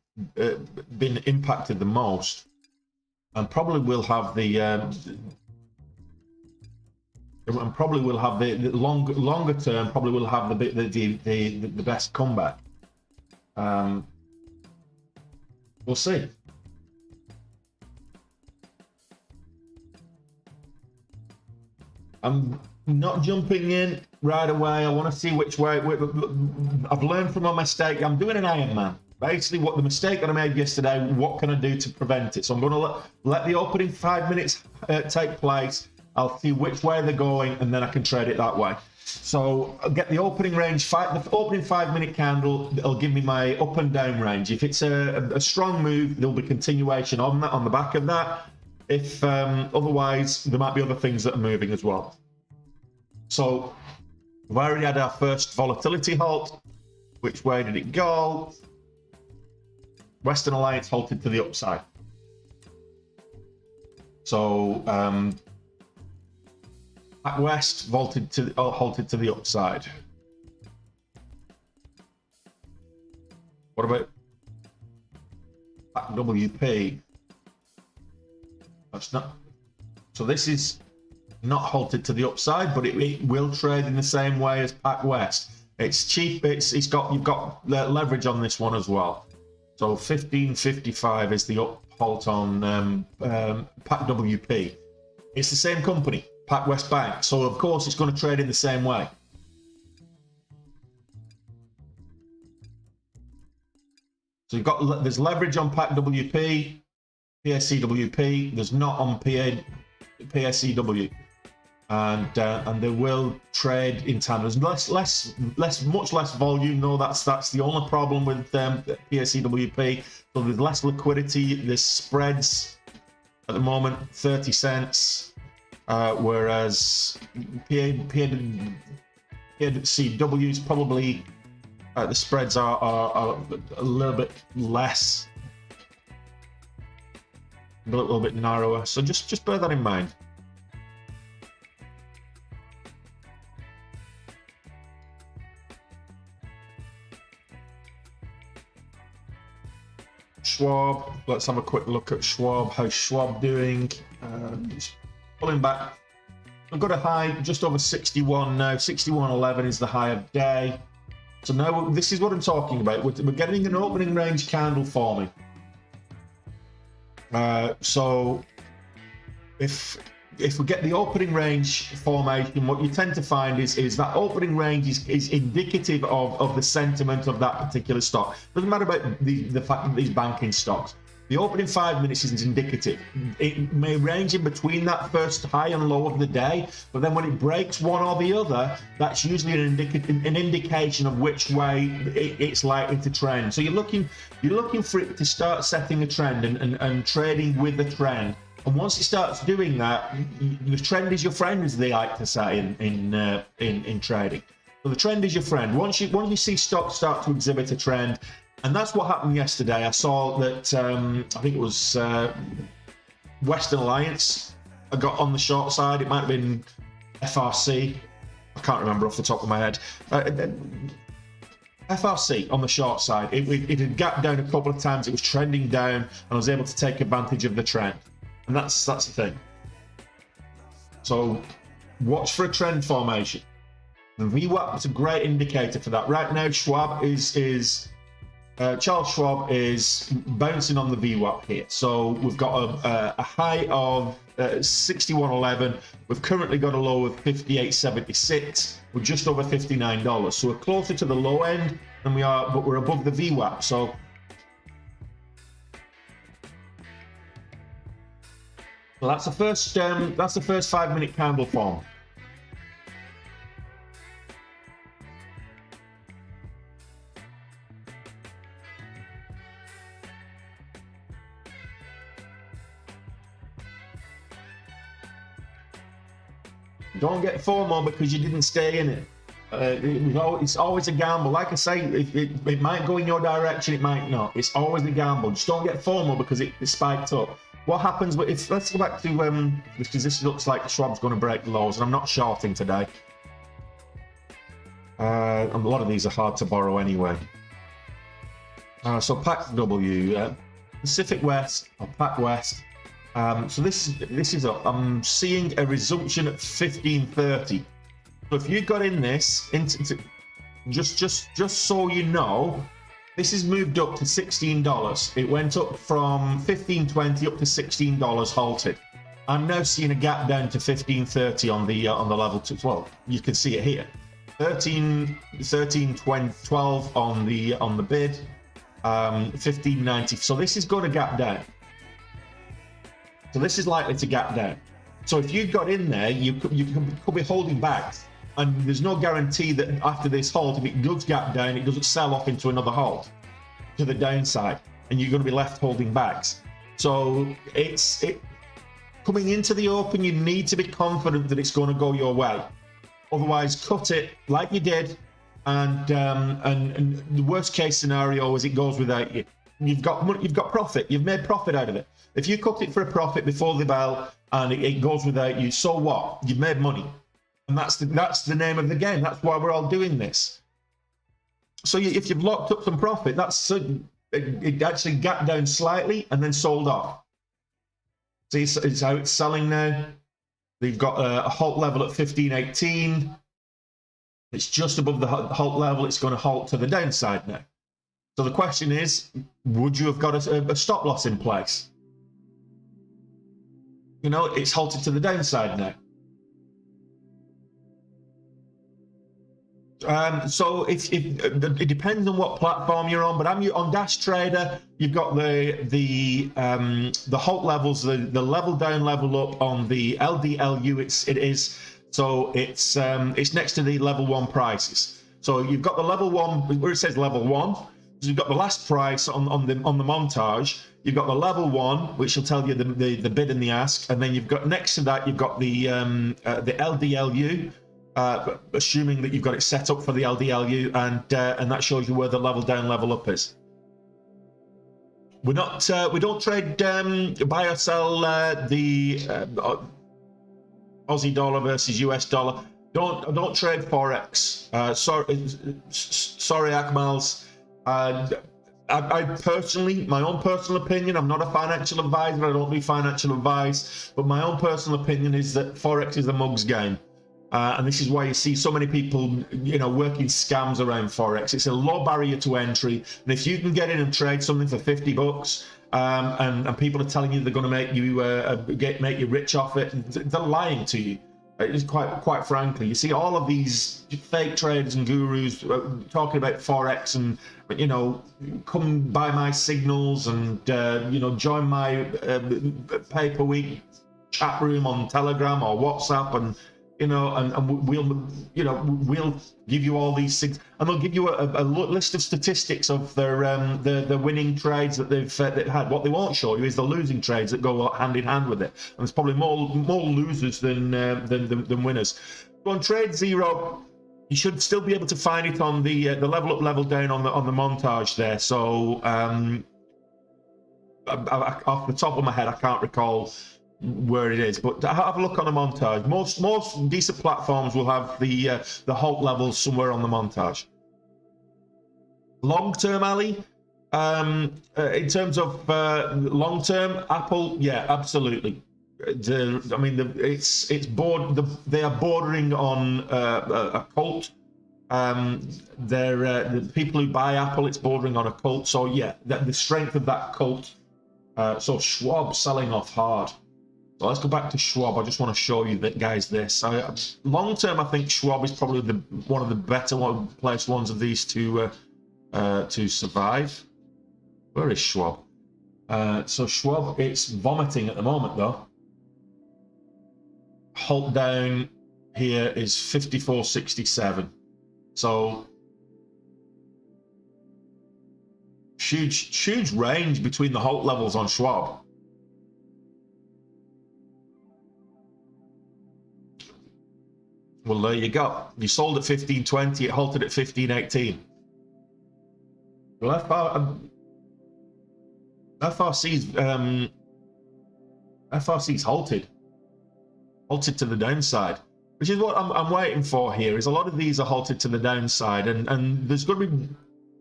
impacted the most, and probably will have the, the longer term, probably will have the best comeback. We'll see. I'm not jumping in right away. I want to see which way. I've learned from my mistake. I'm doing an Ironman. Basically, what the mistake that I made yesterday, what can I do to prevent it? So I'm going to let the opening 5 minutes take place. I'll see which way they're going, and then I can trade it that way. So I'll get the opening range, the opening 5 minute candle. It'll give me my up and down range. If it's a strong move, there'll be continuation on that, on the back of that. If otherwise, there might be other things that are moving as well. So we've already had our first volatility halt. Which way did it go? Western Alliance halted to the upside. So PacWest halted to the upside. What about PacWP? That's not. So this is not halted to the upside, but it will trade in the same way as PacWest. It's cheap. You've got leverage on this one as well. So 1555 is the up halt on PacWP. It's the same company, PacWest Bank. So of course it's going to trade in the same way. So there's leverage on PacWP, PSCWP. There's not on PSCW. And they will trade in tandem. There's much less volume. No, that's the only problem with PSCWP. So there's less liquidity. There's spreads at the moment, 30 cents, whereas PSCW is probably the spreads are a little bit less, a little bit narrower. So just bear that in mind. Schwab, let's have a quick look at Schwab. How's Schwab doing? It's pulling back. I've got a high just over 61 now. 61.11 is the high of day. So now this is what I'm talking about. We're getting an opening range candle forming. So if we get the opening range formation, what you tend to find is that opening range is indicative of the sentiment of that particular stock. Doesn't matter about the fact that these banking stocks. The opening 5 minutes is indicative. It may range in between that first high and low of the day, but then when it breaks one or the other, that's usually an indication of which way it's likely to trend. So you're looking for it to start setting a trend and trading with the trend. And once it starts doing that, the trend is your friend, as they like to say in trading. So the trend is your friend. Once you see stocks start to exhibit a trend, and that's what happened yesterday. I saw that I think it was Western Alliance. I got on the short side. It might have been FRC. I can't remember off the top of my head. FRC on the short side. It had gapped down a couple of times. It was trending down, and I was able to take advantage of the trend. And that's the thing. So watch for a trend formation. The VWAP is a great indicator for that. Right now, Charles Schwab is bouncing on the VWAP here. So we've got a high of 61.11. We've currently got a low of 58.76. We're just over $59. So we're closer to the low end than we are, but we're above the VWAP. So that's the first 5 minute candle form. Don't get FOMO because you didn't stay in it. It's always a gamble. Like I say, it might go in your direction, it might not. It's always a gamble. Just don't get FOMO because it spiked up. What happens if, let's go back to because this looks like Schwab's going to break the lows, and I'm not shorting today. A lot of these are hard to borrow anyway. So Pac W, Pacific West or Pac West. So this is I'm seeing a resumption at 15.30. So if you got in this, just so you know, this has moved up to $16. It went up from $15.20 up to $16 halted. I'm now seeing a gap down to 15.30 on the level 2. Well, you can see it here. 13, 20, 12 on the bid. 15.90. So this is going to gap down. So this is likely to gap down. So if you got in there, you could be holding back, and there's no guarantee that after this halt, if it does gap down, it doesn't sell off into another halt to the downside, and you're going to be left holding backs. So coming into the open, you need to be confident that it's going to go your way. Otherwise, cut it like you did, and the worst case scenario is it goes without you. You've got profit. You've made profit out of it. If you cut it for a profit before the bell and it goes without you, so what? You've made money, and that's the name of the game. That's why we're all doing this. So if you've locked up some profit, it actually gapped down slightly and then sold off. See, it's how it's selling now. They've got a halt level at 15.18. It's just above the halt level. It's going to halt to the downside now. So the question is, would you have got a stop loss in place? You know, it's halted to the downside now. So it depends on what platform you're on, but on Dash Trader. You've got the halt levels, the level down, level up on the LDLU. It is so it's next to the level 1 prices. So you've got the level 1 where it says level 1. So you've got the last price on the montage. You've got the level 1, which will tell you the bid and the ask, and then you've got next to that you've got the LDLU. Assuming that you've got it set up for the LDLU, and that shows you where the level down, level up is. We're not we don't trade buy or sell the Aussie dollar versus US dollar. Don't trade forex. Sorry, Akmals. I personally, my own personal opinion, I'm not a financial advisor. I don't do financial advice, but my own personal opinion is that forex is a mug's game. And this is why you see so many people, working scams around forex. It's a low barrier to entry, and if you can get in and trade something for $50, and people are telling you they're going to make you rich off it, they're lying to you. It's quite frankly, you see all of these fake traders and gurus talking about forex and come buy my signals and join my pay-per-week chat room on Telegram or WhatsApp and. And we'll give you all these things, and they'll give you a list of statistics of their winning trades that they've had. What they won't show you is the losing trades that go hand in hand with it, and there's probably more losers than winners. So on Trade Zero, you should still be able to find it on the level up, level down on the montage there. So off the top of my head, I can't recall where it is, but have a look on the montage. Most decent platforms will have the halt levels somewhere on the montage. Long term, Ali, in terms of long term, Apple, yeah, absolutely. They are bordering on a cult. The people who buy Apple, it's bordering on a cult. So yeah, the strength of that cult. So Schwab selling off hard. So let's go back to Schwab. I just want to show you that, guys, this. Long term, I think Schwab is probably one of the better placed ones of these to survive. Where is Schwab? So Schwab, it's vomiting at the moment, though. Halt down here is 54.67. So huge range between the halt levels on Schwab. Well, there you go. You sold at 15.20, it halted at 15.18. Well, FRC's halted to the downside. which is what I'm waiting for here. Is a lot of these are halted to the downside, and there's going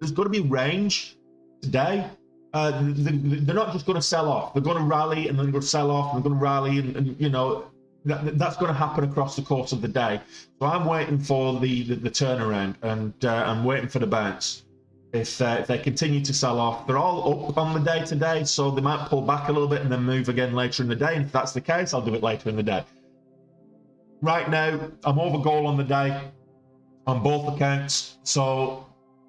to be range today. They're not just going to sell off. They're going to rally and then they're going to sell off, and they're going to rally, and you know that's going to happen across the course of the day. So I'm waiting for the turnaround, and I'm waiting for the bounce. If they continue to sell off, they're all up on the day today, so they might pull back a little bit and then move again later in the day. And if that's the case, I'll do it later in the day. Right now, I'm over goal on the day on both accounts, so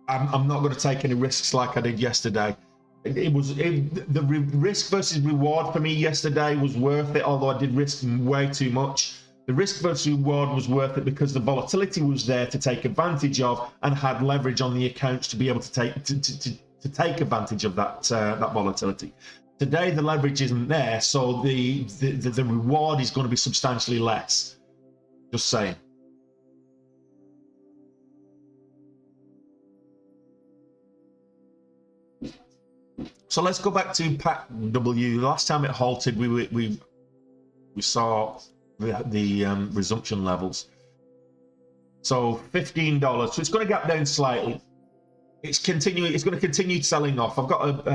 I'm not going to take any risks like I did yesterday. The risk versus reward for me yesterday was worth it, although I did risk way too much. The risk versus reward was worth it because the volatility was there to take advantage of, and had leverage on the accounts to be able to take advantage of that volatility. Today the leverage isn't there, so the reward is going to be substantially less. Just saying. So let's go back to PACW. Last time it halted, we saw the resumption levels. So $15. So it's going to gap down slightly. It's going to continue selling off. I've got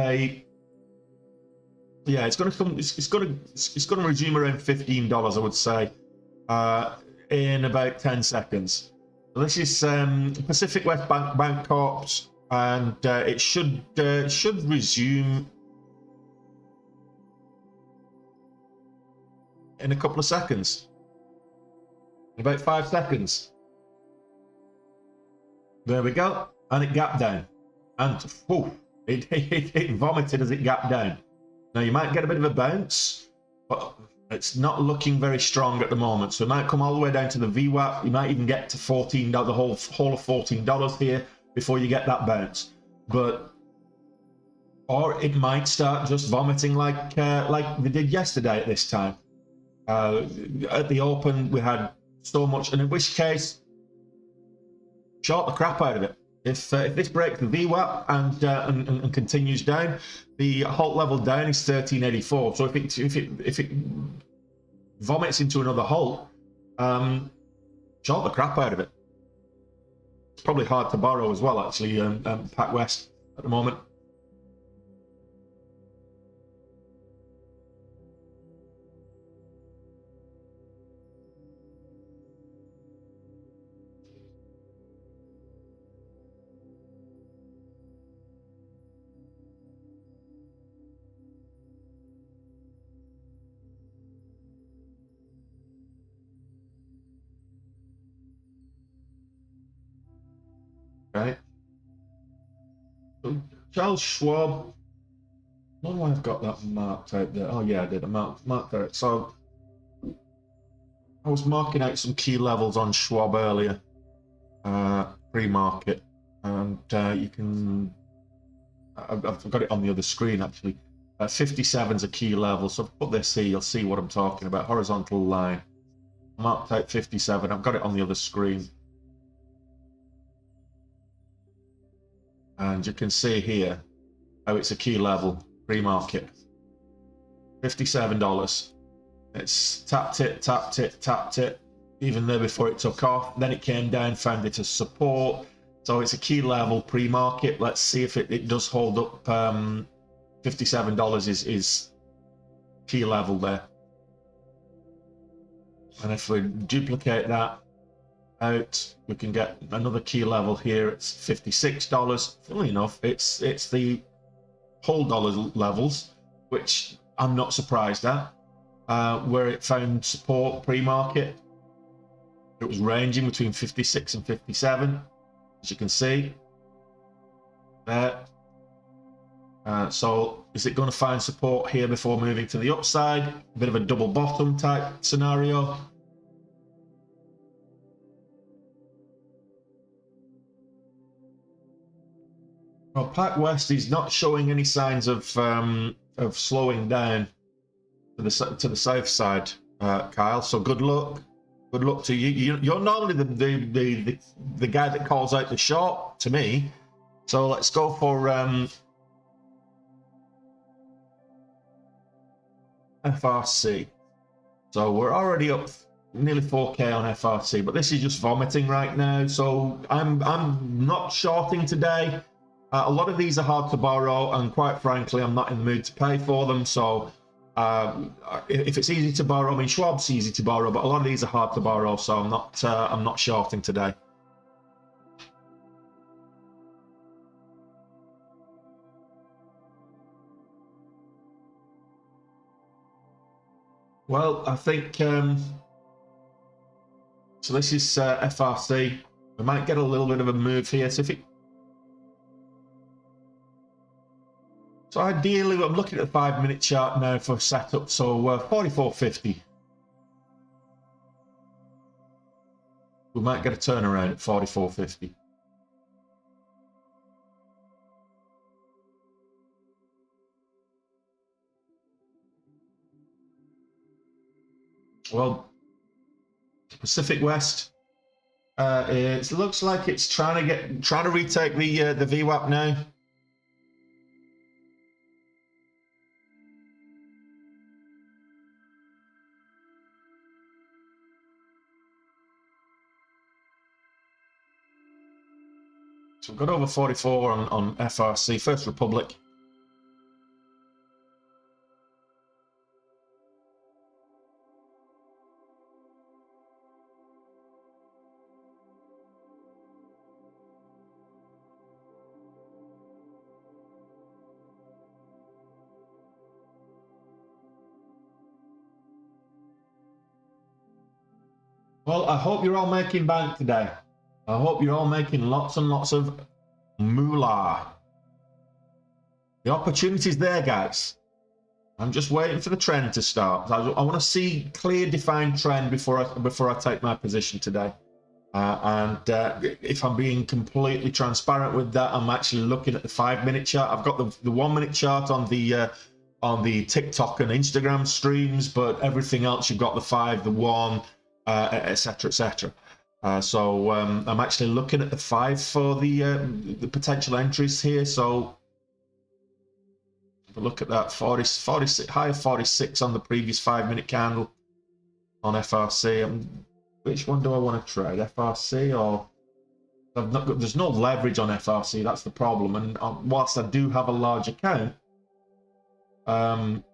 yeah. It's going to resume around $15. I would say in about 10 seconds. So this is Pacific West Bancorp, and it should resume in a couple of seconds, in about 5 seconds. There we go, and it gapped down, and it vomited as it gapped down. Now you might get a bit of a bounce, but it's not looking very strong at the moment. So it might come all the way down to the VWAP. You might even get to $14, the whole of $14 here before you get that bounce. Or it might start just vomiting like they did yesterday at this time. At the open, we had so much, and in which case, short the crap out of it. If this breaks the VWAP and continues down, the halt level down is 1384. So if it vomits into another halt, short the crap out of it. It's probably hard to borrow as well, actually. PacWest at the moment. Right. So Charles Schwab. What do I've got that marked out there? Oh yeah, I did. I marked there. So I was marking out some key levels on Schwab earlier, pre-market, and you can. I've got it on the other screen actually. 57 is a key level. So if I put this here, you'll see what I'm talking about. Horizontal line. I marked out 57. I've got it on the other screen. And you can see here how it's a key level pre-market. $57. It's tapped it, even there before it took off. Then it came down, found it as support. So it's a key level pre-market. Let's see if it does hold up. $57 is key level there. And if we duplicate that out, we can get another key level here. It's $56. Funnily enough, it's the whole dollar levels, which I'm not surprised at, where it found support pre-market. It was ranging between 56 and 57, as you can see there. So is it going to find support here before moving to the upside? A bit of a double bottom type scenario. Well, PacWest is not showing any signs of slowing down to the south side, Kyle. So good luck. Good luck to you. You're normally the guy that calls out the short to me. So let's go for FRC. So we're already up nearly 4K on FRC, but this is just vomiting right now. So I'm not shorting today. A lot of these are hard to borrow, and quite frankly, I'm not in the mood to pay for them. So if it's easy to borrow, I mean, Schwab's easy to borrow, but a lot of these are hard to borrow. So I'm not shorting today. Well, I think so. This is FRC. We might get a little bit of a move here. So so ideally, I'm looking at the 5-minute chart now for setup. So 44.50. We might get a turnaround at 44.50. Well, Pacific West. It looks like it's trying to retake the VWAP now. So we've got over 44 on FRC, First Republic. Well, I hope you're all making bank today. I hope you're all making lots and lots of moolah. The opportunity's there, guys. I'm just waiting for the trend to start. I want to see clear, defined trend before I take my position today. If I'm being completely transparent with that, I'm actually looking at the 5-minute chart. I've got the 1-minute chart on the TikTok and Instagram streams, but everything else you've got the 5, the 1, etc., etc. So I'm actually looking at the 5 for the potential entries here. So if I look at that, 46, high of 46 on the previous 5-minute candle on FRC. Which one do I want to trade? FRC or there's no leverage on FRC. That's the problem. And whilst I do have a large account, I'm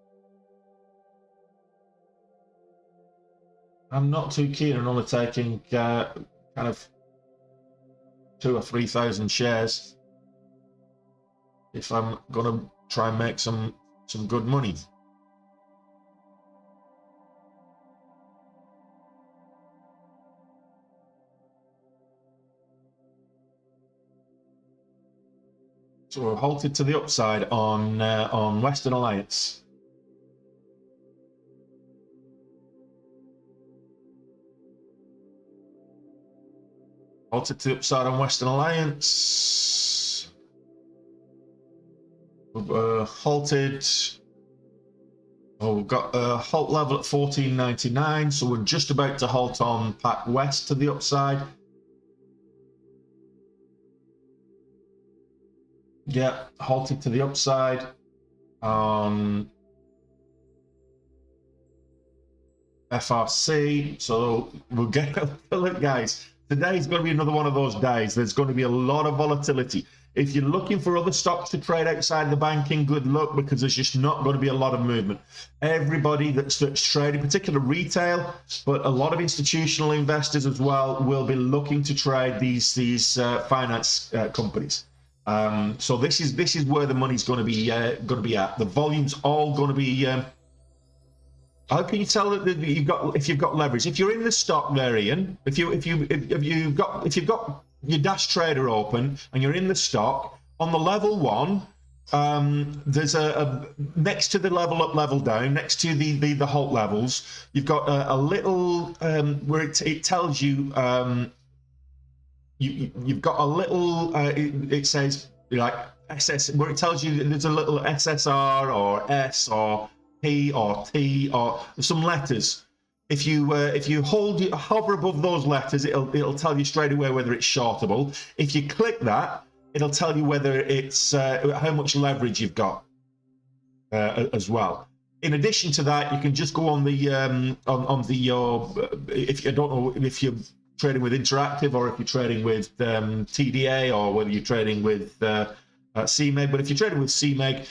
not too keen on only taking kind of 2,000 or 3,000 shares if I'm going to try and make some good money. So we're halted to the upside on Western Alliance. Halted to the upside on Western Alliance. We've halted. Oh, we've got a halt level at 14.99, so we're just about to halt on Pac West to the upside. Yeah, halted to the upside on FRC. So we'll get a look, guys. Today's going to be another one of those days. There's going to be a lot of volatility. If you're looking for other stocks to trade outside the banking, good luck, because there's just not going to be a lot of movement. Everybody that's trading, particularly retail, but a lot of institutional investors as well, will be looking to trade these finance companies. So this is where the money's going to be at. The volume's all going to be. How can you tell that if you've got leverage? If you're in the stock there, Ian, if you've got your dash trader open and you're in the stock on the level 1, there's a next to the level up, level down, next to the halt levels, you've got a little where it tells you. You've got a little. It says like SS, where it tells you that there's a little SSR or S or P or T or some letters. If you hover above those letters, it'll tell you straight away whether it's shortable. If you click that, it'll tell you whether it's how much leverage you've got as well. in addition to that, you can just go on the if you don't know if you're trading with Interactive or if you're trading with TDA or whether you're trading with CMEG. But if you're trading with CMEG,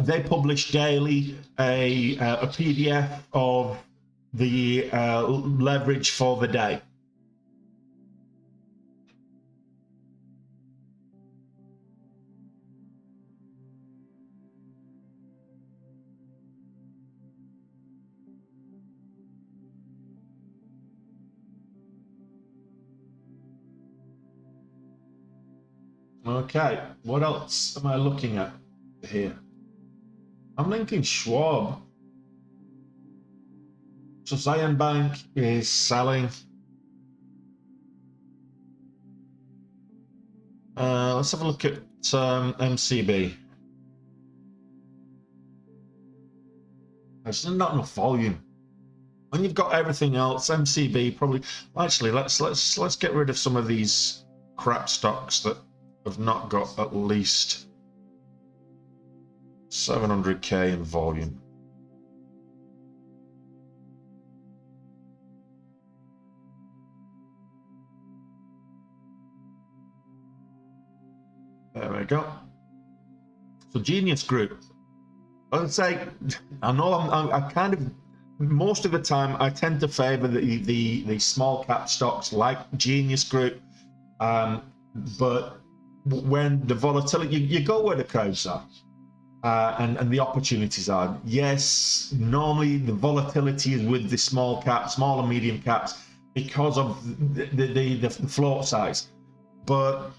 they publish daily a PDF of the leverage for the day. Okay, what else am I looking at here? I'm linking Schwab. So Zion Bank is selling. Let's have a look at MCB. There's not enough volume. When you've got everything else, MCB probably. Actually, let's get rid of some of these crap stocks that have not got at least 700k in volume. There we go. So Genius Group. I would say, I know I kind of, most of the time I tend to favor the small cap stocks like Genius Group, but when the volatility, you go where the crowds are, and the opportunities are. Yes, normally the volatility is with the small caps, small and medium caps, because of the float size. But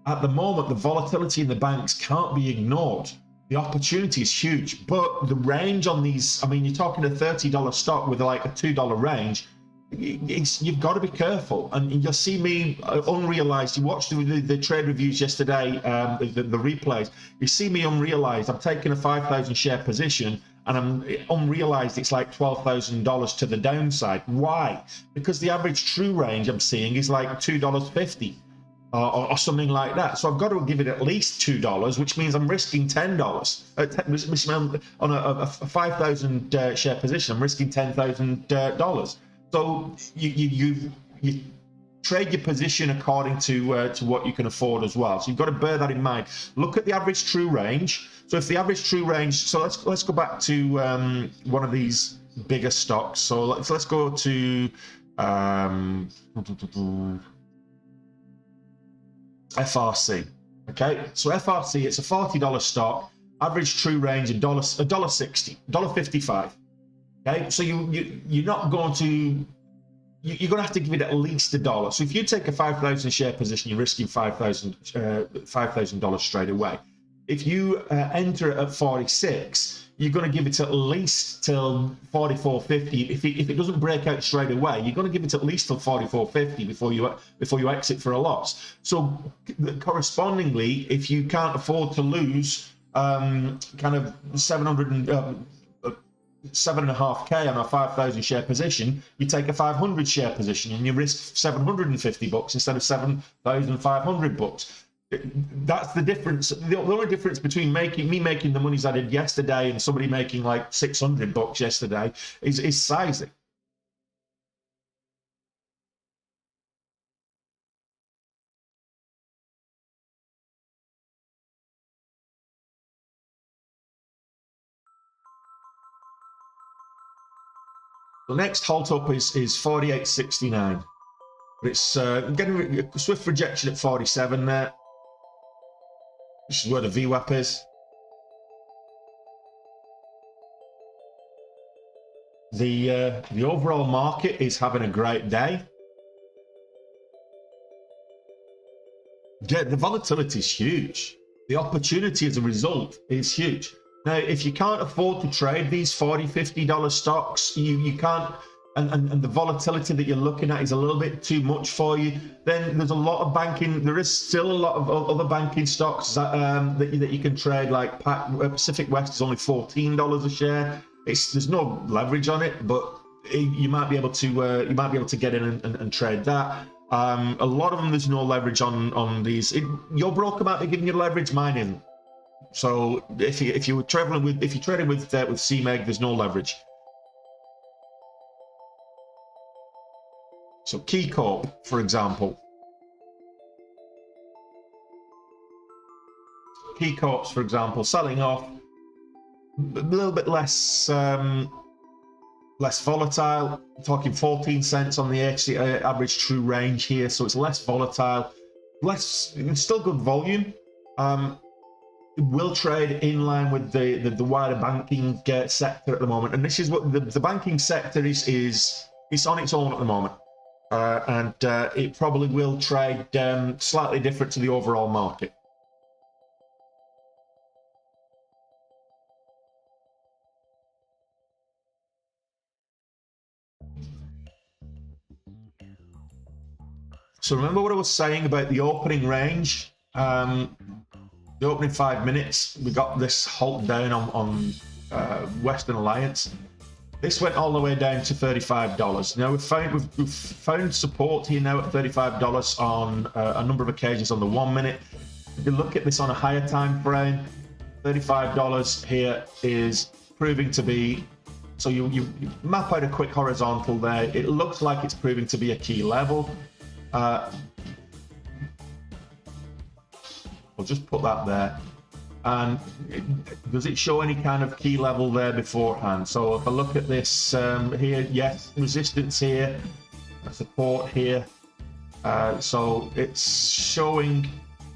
at the moment, the volatility in the banks can't be ignored. The opportunity is huge, but the range on these, I mean, you're talking a $30 stock with like a $2 range. You've got to be careful, and you'll see me unrealized. You watched the trade reviews yesterday, the replays. You see me unrealized. I'm taking a 5,000 share position, and I'm unrealized. It's like $12,000 to the downside. Why? Because the average true range I'm seeing is like $2.50 or something like that. So I've got to give it at least $2, which means I'm risking $10. On a 5,000 share position, I'm risking $10,000. So you trade your position according to what you can afford as well. So you've got to bear that in mind. Look at the average true range. So if the average true range, so let's go back to one of these bigger stocks. So let's go to FRC. Okay, so FRC, it's a $40 stock. Average true range $1.60, $1.55. Okay, so you're not going to, you're going to have to give it at least $1. So if you take a 5,000 share position, you're risking $5,000 straight away. If you enter it at 46, you're going to give it at least till 44.50. If it doesn't break out straight away, you're going to give it at least till 44.50 before you exit for a loss. So correspondingly, if you can't afford to lose kind of 7.5k on a 5,000 share position, you take a 500 share position and you risk $750 instead of $7,500. That's the difference. The only difference between me making the monies I did yesterday and somebody making like $600 yesterday is sizing. The next halt up is 48.69, but it's getting a swift rejection at 47 there. This is where the VWAP is. The overall market is having a great day. The volatility is huge. The opportunity as a result is huge. Now, if you can't afford to trade these $40, $50 stocks, you can't, and the volatility that you're looking at is a little bit too much for you, then there's a lot of banking. There is still a lot of other banking stocks that you can trade, like Pacific West is only $14 a share. There's no leverage on it, but you might be able to get in and trade that. A lot of them, there's no leverage on these. Your broker might be giving you leverage, mine isn't. So if you're trading with CMEG, there's no leverage. So KeyCorp, for example. KeyCorps, for example, selling off a little bit less less volatile. I'm talking 14 cents on the average true range here, so it's less volatile, it's still good volume. It will trade in line with the wider banking sector at the moment, and this is what the banking sector is on its own at the moment, and it probably will trade slightly different to the overall market. So remember what I was saying about the opening range? The opening 5 minutes, we got this halt down on Western Alliance. This went all the way down to $35. Now we've found support here now at $35 on a number of occasions on the 1 minute. If you look at this on a higher time frame, $35 here is proving to be. So you map out a quick horizontal there. It looks like it's proving to be a key level. We'll just put that there. And does it show any kind of key level there beforehand? So if I look at this here, yes, resistance here, support here. So it's showing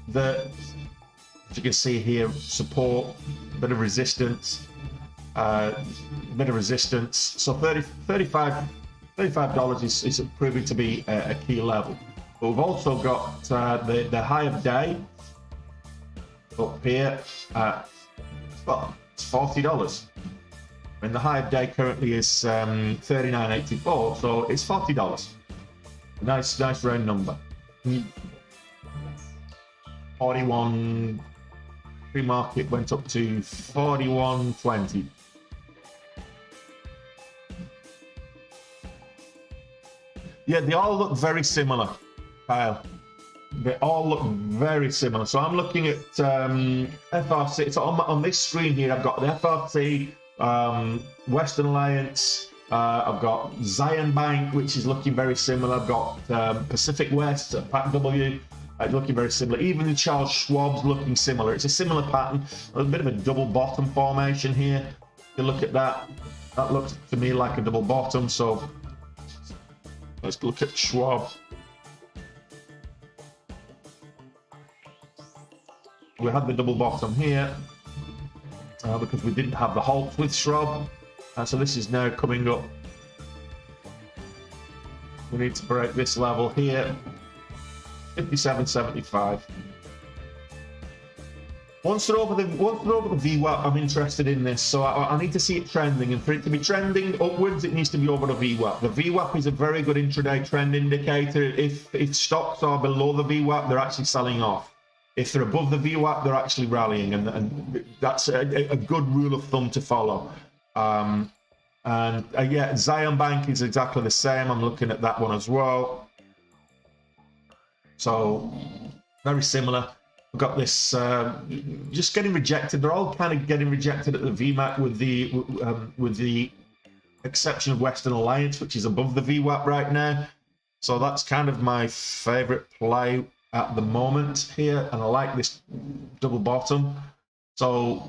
that, as you can see here, support, bit of resistance, So $35 is proving to be a key level. But we've also got the high of day up here at, well, it's $40. And the high of day currently is $39.84, so it's $40. Nice round number. 41 pre-market went up to 41.20. Yeah, they all look very similar, Kyle. They all look very similar. So I'm looking at FRC. So on this screen here, I've got the FRC, Western Alliance. I've got Zion Bank, which is looking very similar. I've got Pacific West, PACW, looking very similar. Even the Charles Schwab's looking similar. It's a similar pattern. A bit of a double bottom formation here. If you look at that, that looks to me like a double bottom. So let's look at Schwab. We had the double bottom here because we didn't have the halt with Schwab. So this is now coming up. We need to break this level here, 57.75. Once they're over the VWAP, I'm interested in this. So I need to see it trending, and for it to be trending upwards, it needs to be over the VWAP. The VWAP is a very good intraday trend indicator. If stocks are below the VWAP, they're actually selling off. If they're above the VWAP, they're actually rallying, and that's a good rule of thumb to follow. Yeah, Zion Bank is exactly the same. I'm looking at that one as well. So very similar. We've got this just getting rejected. They're all kind of getting rejected at the VMAC with the exception of Western Alliance, which is above the VWAP right now. So that's kind of my favorite play at the moment here, and I like this double bottom. So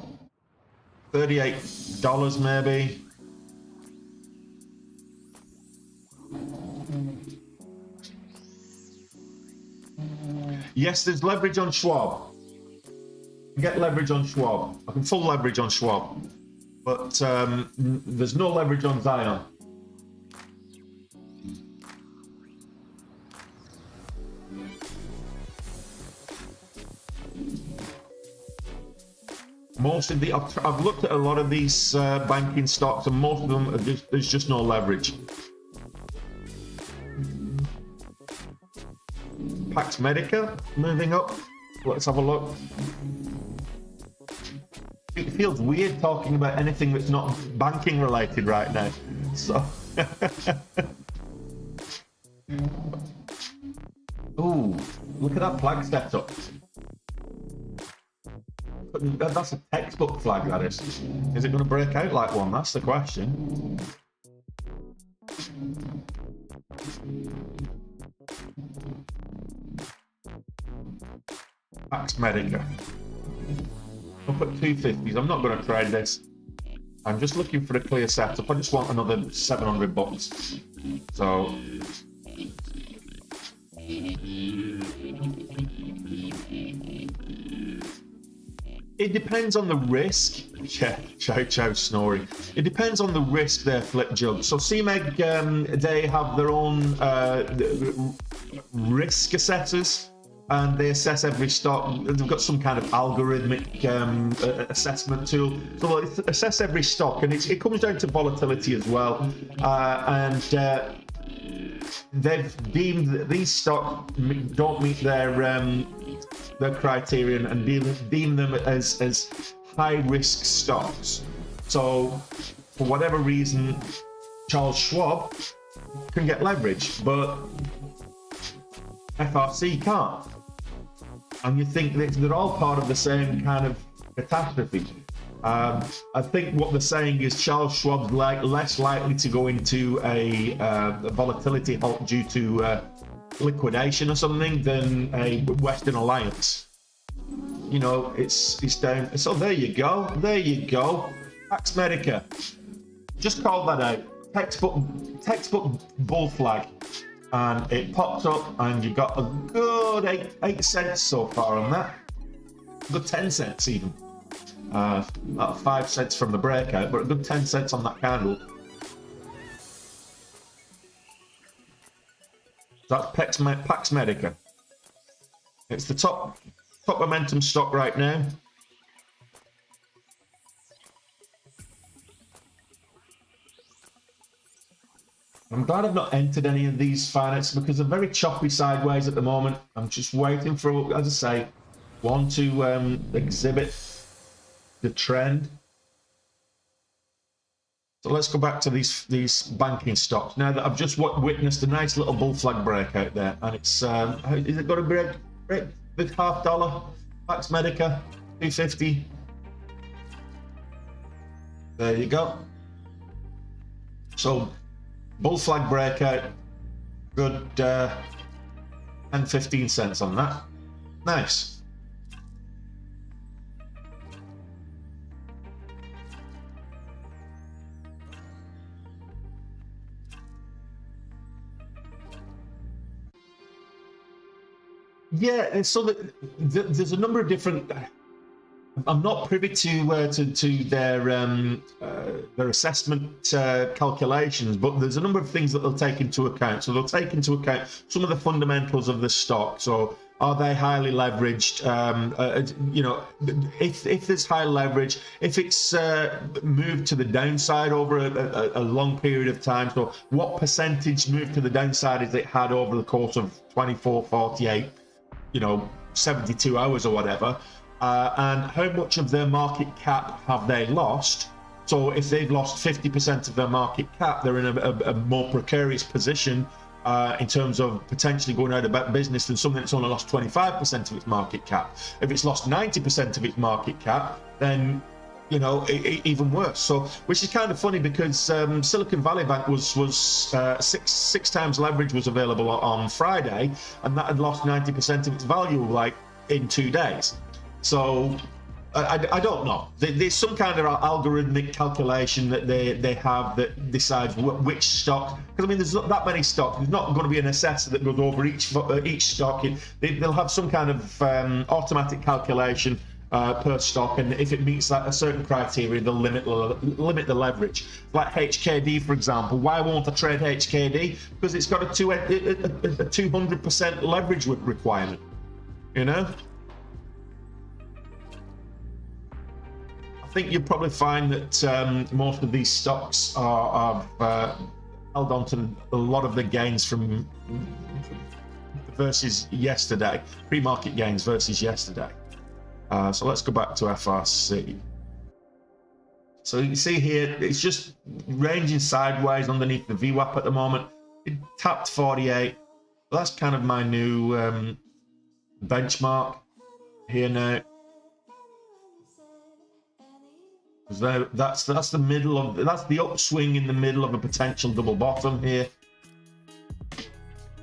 $38 maybe. Yes, there's leverage on Schwab. Get leverage on Schwab. I can full leverage on Schwab, but there's no leverage on Zion. Most of the I've looked at a lot of these banking stocks, and most of them there's just no leverage. Pax Medica moving up. Let's have a look. It feels weird talking about anything that's not banking related right now. So, ooh, look at that flag setup. That's a textbook flag, that is. Is it going to break out like one? That's the question. Pax Medica. Up at 250s. I'm not going to trade this. I'm just looking for a clear setup. I just want another 700 bucks. So it depends on the risk. Yeah, Chow snoring. It depends on the risk there, Flip Jug. So CMEG, they have their own risk assessors, and they assess every stock. They've got some kind of algorithmic assessment tool. So they assess every stock, and it comes down to volatility as well. They've deemed that these stocks don't meet their criterion and deem them as high risk stocks. So for whatever reason, Charles Schwab can get leverage, but FRC can't. And you think that they're all part of the same kind of catastrophe. I think what they're saying is Charles Schwab's less likely to go into a volatility halt due to liquidation or something than a Western Alliance. You know, it's down. So there you go. There you go. Pax Medica. Just called that out. Textbook bull flag. And it popped up, and you got a good 8 cents so far on that. A good 10 cents even. About 5 cents from the breakout, but a good 10 cents on that candle. That's Pax Medica. It's the top momentum stock right now. I'm glad I've not entered any of these finance because they're very choppy sideways at the moment. I'm just waiting for, as I say, one to exhibit the trend. So let's go back to these banking stocks now that I've just witnessed a nice little bull flag breakout there, and it's is it got a break with $0.50? Pax Medica 250. There you go. So bull flag breakout, good 10-15 cents on that. Nice. Yeah, so there's a number of different. I'm not privy to their assessment calculations, but there's a number of things that they'll take into account. So they'll take into account some of the fundamentals of the stock. So are they highly leveraged? You know, if there's high leverage, if it's moved to the downside over a long period of time. So what percentage move to the downside has it had over the course of 24, 48, 72 hours or whatever? And how much of their market cap have they lost? So if they've lost 50% of their market cap, they're in a more precarious position in terms of potentially going out of business than something that's only lost 25% of its market cap. If it's lost 90% of its market cap, then even worse. So, which is kind of funny because Silicon Valley Bank was six times leverage was available on Friday, and that had lost 90% of its value like in 2 days. So I don't know. There's some kind of algorithmic calculation that they have that decides which stock. Because I mean, there's not that many stocks. There's not going to be an assessor that goes over each stock. They'll have some kind of automatic calculation per stock, and if it meets a certain criteria, they'll limit the leverage. Like HKD, for example. Why won't I trade HKD? Because it's got a 200% leverage requirement. I think you'll probably find that most of these stocks are held on to a lot of the gains from versus yesterday, pre-market gains versus yesterday. So let's go back to FRC. So you see here, it's just ranging sideways underneath the VWAP at the moment. It tapped 48. That's kind of my new benchmark here now. That's the middle of, that's the upswing in the middle of a potential double bottom here.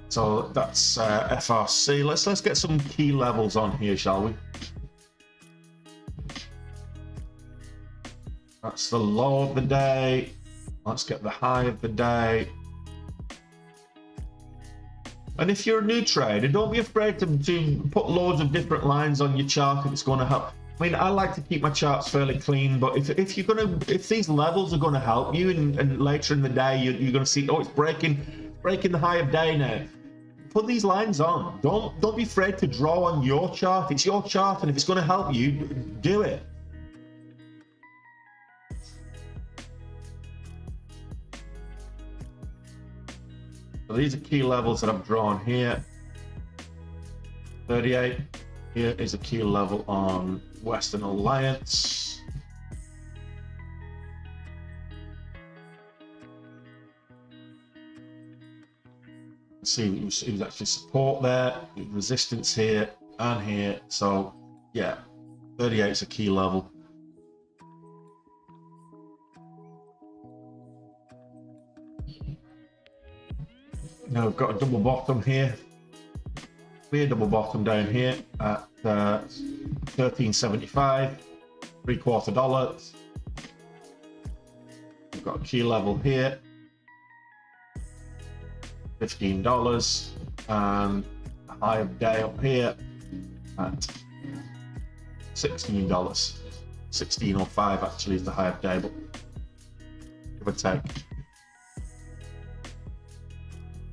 So that's FRC. Let's get some key levels on here, shall we? That's the low of the day. Let's get the high of the day. And if you're a new trader, don't be afraid to put loads of different lines on your chart if it's going to help. I mean, I like to keep my charts fairly clean, but if these levels are going to help you, and later in the day you're going to see, oh, it's breaking the high of day now. Put these lines on. Don't be afraid to draw on your chart. It's your chart, and if it's going to help you, do it. So these are key levels that I've drawn here. 38. Here is a key level on Western Alliance. See, it was actually support there, resistance here and here. So yeah, 38 is a key level. Now we've got a double bottom here, clear double bottom down here at 13.75, $0.75. We've got a key level here, $15, and a high of day up here at $16. 16.05 actually is the high of day, but give or take.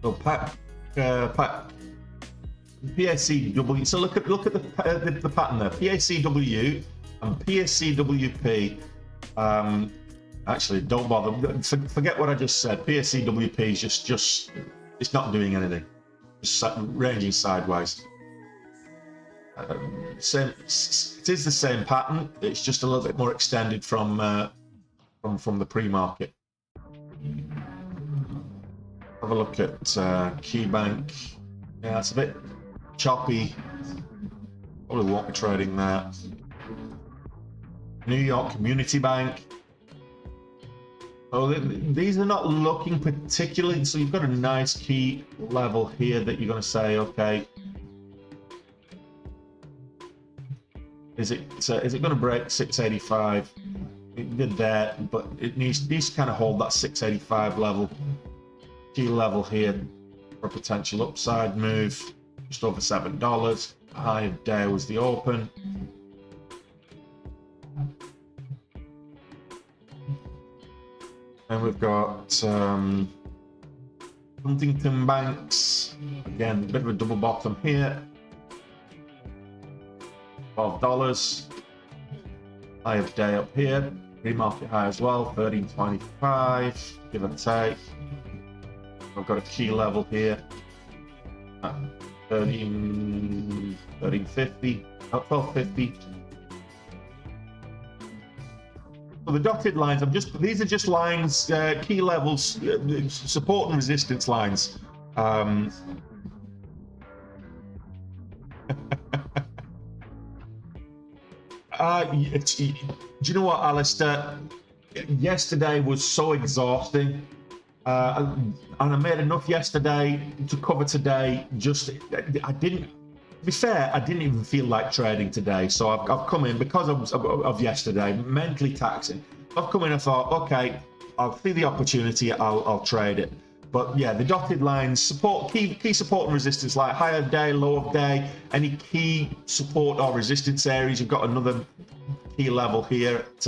So PACW. So look at the pattern there. PACW and PACWP. Actually, don't bother. Forget what I just said. PACWP is just it's not doing anything. Just ranging sideways. It is the same pattern. It's just a little bit more extended from the pre-market. Have a look at KeyBank. Yeah, it's a bit choppy. Probably won't be trading that. New York Community Bank. Oh, these are not looking particularly. So you've got a nice key level here that you're going to say, okay, is it going to break 685? It did that, but it needs to kind of hold that 685 level. Key level here for a potential upside move, just over $7. High of day was the open. And we've got Huntington Banks, again, a bit of a double bottom here. $12. High of day up here, pre-market high as well, 13.25, give or take. I've got a key level here at 13.50, 12.50. So the dotted lines, these are just lines, key levels, support and resistance lines. Do you know what, Alistair? Yesterday was so exhausting. And I made enough yesterday to cover today. I didn't, to be fair, I didn't even feel like trading today. So I've come in because of yesterday, mentally taxing. I've come in and thought, okay, I'll see the opportunity, I'll trade it. But yeah, the dotted lines, support, key support and resistance, like high of day, low of day, any key support or resistance areas. You've got another key level here at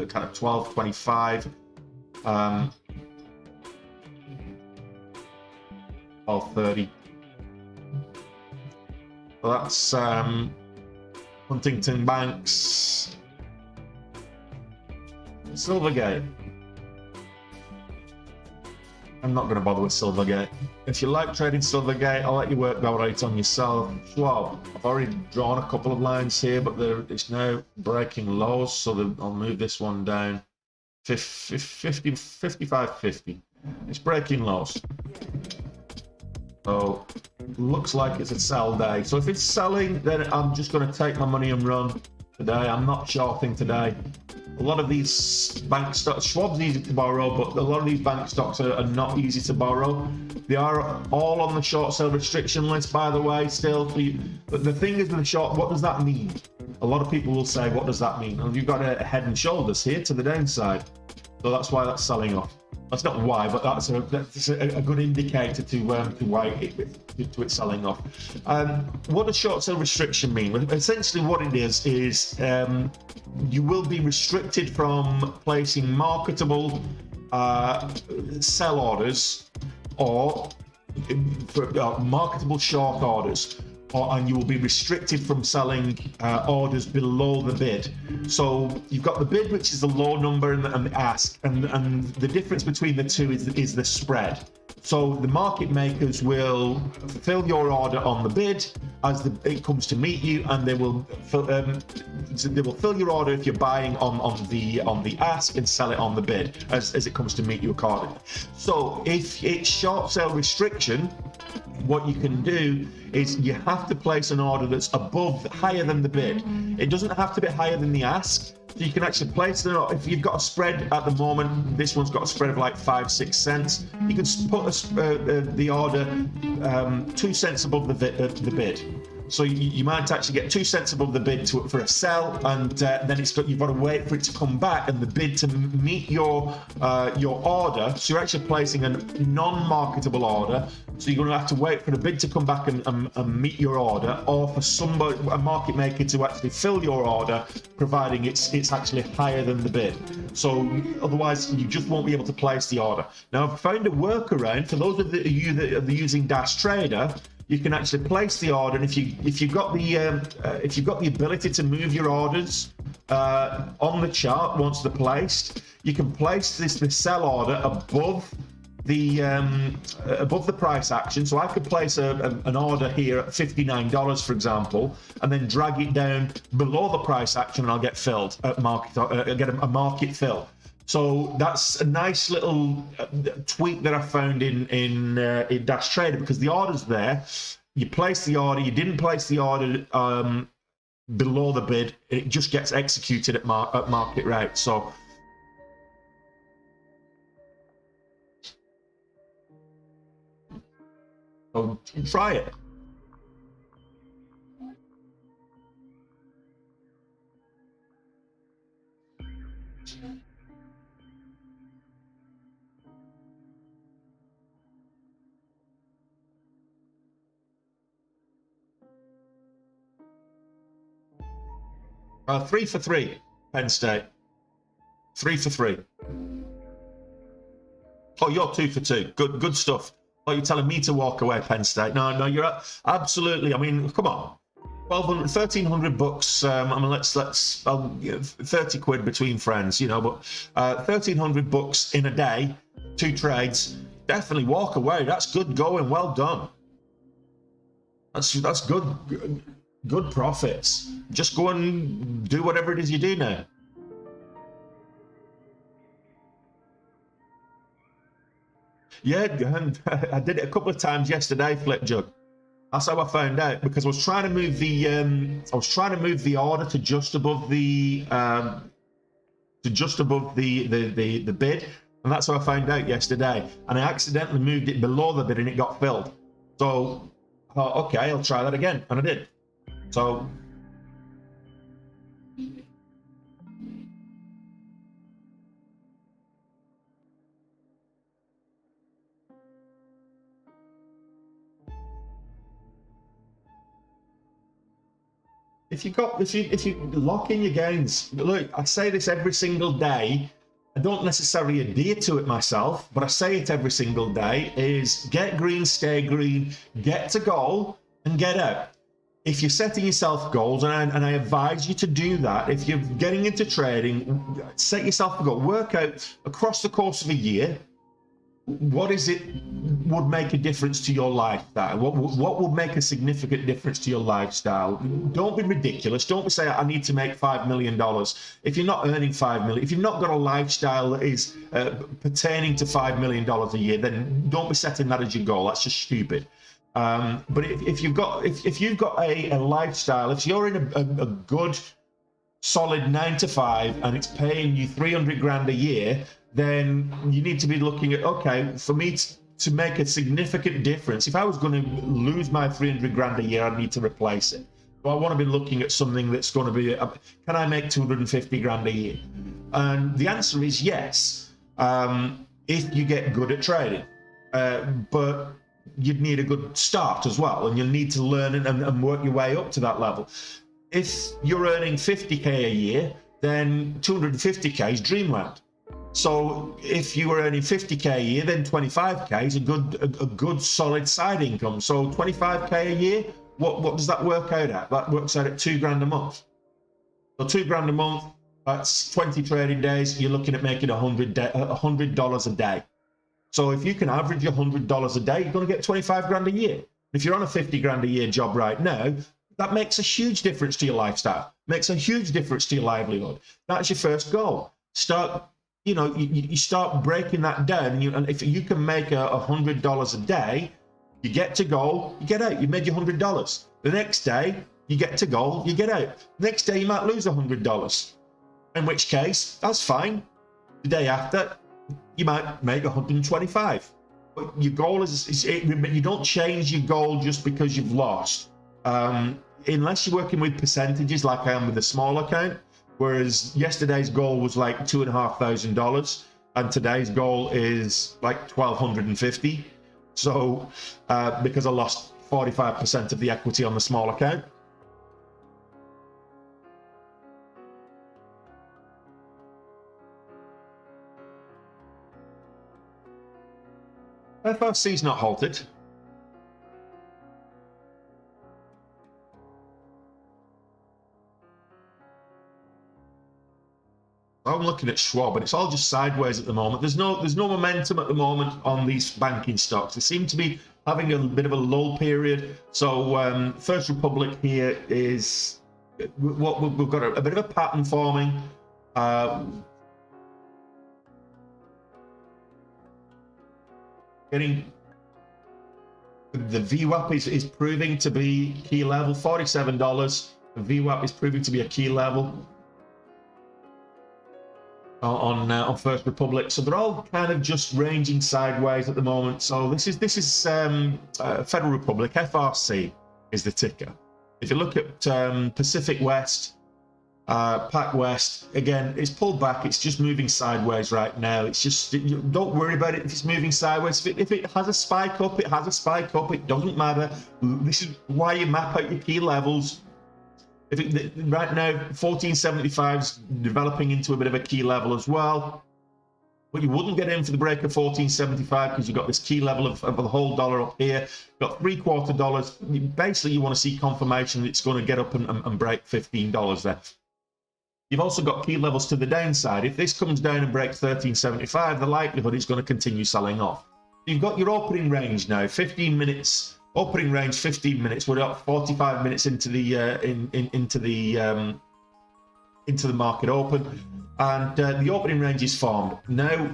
kind of 12.25. 12.30. So that's Huntington Banks. Silvergate. I'm not going to bother with Silvergate. If you like trading Silvergate, I'll let you work that right on yourself. Schwab. I've already drawn a couple of lines here, but it's now breaking lows, so I'll move this one down. 55.50. It's breaking lows. So looks like it's a sell day. So if it's selling, then I'm just going to take my money and run. today. I'm not shorting today. A lot of these bank stocks, Schwab's easy to borrow, but a lot of these bank stocks are not easy to borrow. They are all on the short sale restriction list, by the way, still. But the thing is with the short, what does that mean? A lot of people will say, what does that mean? And you've got a head and shoulders here to the downside. So that's why that's selling off. That's not why, but that's a good indicator to why it's selling off. What does short sale restriction mean? Essentially, what it is you will be restricted from placing marketable sell orders or marketable short orders. And you will be restricted from selling orders below the bid. So you've got the bid, which is the low number, and the ask, and the difference between the two is the spread. So the market makers will fill your order on the bid as it comes to meet you, and they will fill your order if you're buying on the ask and sell it on the bid as it comes to meet you accordingly. So if it's short sale restriction, what you can do is you have to place an order that's higher than the bid. It doesn't have to be higher than the ask. So you can actually place it. If you've got a spread at the moment, this one's got a spread of like 5-6 cents. You can put the order 2 cents above the bid. So you might actually get 2 cents above the bid for a sell, and then you've got to wait for it to come back and the bid to meet your order. So you're actually placing a non-marketable order. So you're going to have to wait for the bid to come back and meet your order, or for a market maker to actually fill your order, providing it's actually higher than the bid. So otherwise, you just won't be able to place the order. Now, I've found a workaround for those of you that are using Dash Trader. You can actually place the order, and if you've got the ability to move your orders on the chart once they're placed, you can place the sell order above the price action. So I could place an order here at $59, for example, and then drag it down below the price action, and I'll get filled at market. Get a market fill. So that's a nice little tweak that I found in Dash Trader, because the order's there. You place the order, you didn't place the order below the bid, it just gets executed at market rate. So try it. Three for three, Penn State. 3 for 3. Oh, you're 2 for 2. Good stuff. Oh, you're telling me to walk away, Penn State? No, you're absolutely. I mean, come on. 1,300 bucks. I mean, let's 30 quid between friends, you know. But 1,300 bucks in a day, 2 trades. Definitely walk away. That's good going. Well done. That's good profits. Just go and do whatever it is you do now. Yeah, and I did it a couple of times yesterday, Flip Jug. That's how I found out, because I was trying to move the order to just above the bid, and that's how I found out yesterday. And I accidentally moved it below the bid, and it got filled. So I thought, okay, I'll try that again, and I did. So if you lock in your gains, look, I say this every single day. I don't necessarily adhere to it myself, but I say it every single day, is get green, stay green, get to goal, and get out. If you're setting yourself goals, and I advise you to do that, if you're getting into trading, set yourself a goal. Work out across the course of a year, what is it would make a difference to your lifestyle? What would make a significant difference to your lifestyle? Don't be ridiculous. Don't say, I need to make $5 million. If you're not earning $5 million, if you've not got a lifestyle that is pertaining to $5 million a year, then don't be setting that as your goal. That's just stupid. But if you've got a lifestyle, if you're in a good solid 9 to 5 and it's paying you 300 grand a year, then you need to be looking at, okay, for me to make a significant difference, if I was going to lose my 300 grand a year, I'd need to replace it. So I want to be looking at something that's going to be, can I make 250 grand a year? And the answer is yes, if you get good at trading. But you'd need a good start as well, and you'll need to learn and work your way up to that level. If you're earning 50k a year, then 250k is dreamland. So if you were earning 50k a year, then 25k is a good solid side income. So 25k a year, what does that work out at? That works out at 2 grand a month. So 2 grand a month, that's 20 trading days. You're looking at making $100 a day. So if you can average $100 a day, you're going to get 25 grand a year. If you're on a 50 grand a year job right now, that makes a huge difference to your lifestyle, makes a huge difference to your livelihood. That's your first goal. Start, you start breaking that down, and if you can make $100 a day, you get to goal, you get out, you made your $100. The next day, you get to goal, you get out. The next day, you might lose $100, in which case, that's fine. The day after, you might make 125. But your goal is you don't change your goal just because you've lost. Unless you're working with percentages like I am with the small account, whereas yesterday's goal was like $2,500 and today's goal is like $1,250. So because I lost 45% of the equity on the small account. FRC's not halted. I'm looking at Schwab, and it's all just sideways at the moment. There's no momentum at the moment on these banking stocks. They seem to be having a bit of a lull period. So First Republic here is what we've got a bit of a pattern forming. Getting the VWAP is proving to be key level, $47. The VWAP is proving to be a key level on First Republic. So they're all kind of just ranging sideways at the moment. So this is Federal Republic. FRC is the ticker. If you look at Pacific West, Pac West, again, it's pulled back. It's just moving sideways right now. It's just, don't worry about it if it's moving sideways. If it has a spike up, it has a spike up. It doesn't matter. This is why you map out your key levels. Right now, 1475 is developing into a bit of a key level as well. But you wouldn't get in for the break of 1475 because you've got this key level of the whole dollar up here. You've got $0.75. Basically, you want to see confirmation that it's going to get up and break $15 there. You've also got key levels to the downside. If this comes down and breaks 1375, the likelihood is going to continue selling off. You've got your opening range now, 15 minutes. Opening range 15 minutes. We're up 45 minutes into the market open, and the opening range is formed. Now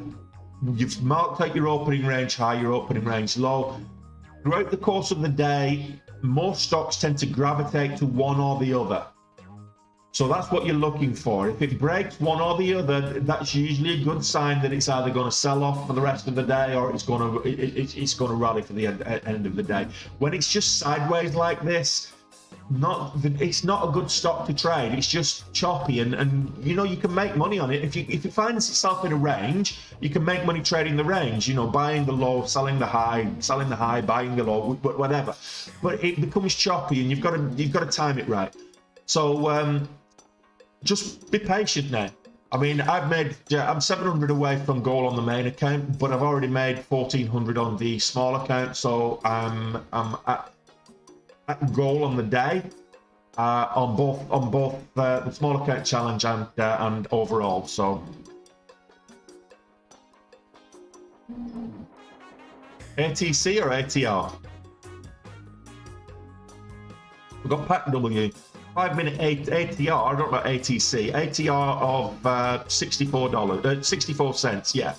you've marked out your opening range high, your opening range low. Throughout the course of the day, most stocks tend to gravitate to one or the other. So that's what you're looking for. If it breaks one or the other, that's usually a good sign that it's either going to sell off for the rest of the day or it's going to rally for the end of the day. When it's just sideways like this, it's not a good stock to trade. It's just choppy, and you can make money on it if it finds itself in a range. You can make money trading the range. Buying the low, selling the high, buying the low, whatever. But it becomes choppy, and you've got to time it right. So just be patient now. I mean, I'm 700 away from goal on the main account, but I've already made 1400 on the small account, so I'm at goal on the day on both the small account challenge and overall. So ATC or ATR? We've got Pac W. 5-minute ATR, I don't know ATC. ATR of 64 cents. Yeah,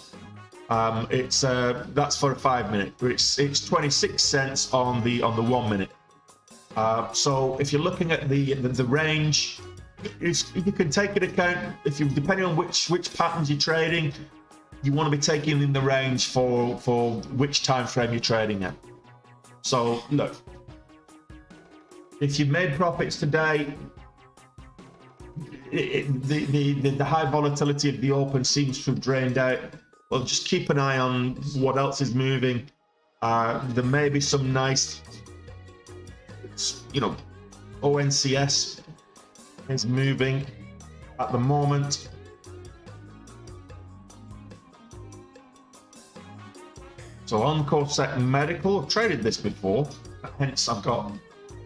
that's for a 5-minute. It's 26 cents on the 1 minute. So if you're looking at the range, you can take into account if you, depending on which patterns you're trading, you want to be taking in the range for which time frame you're trading at. So look, if you made profits today, the high volatility of the open seems to have drained out. Well, just keep an eye on what else is moving. There may be some nice, ONCS is moving at the moment. So OncoSec Medical, I've traded this before, hence I've got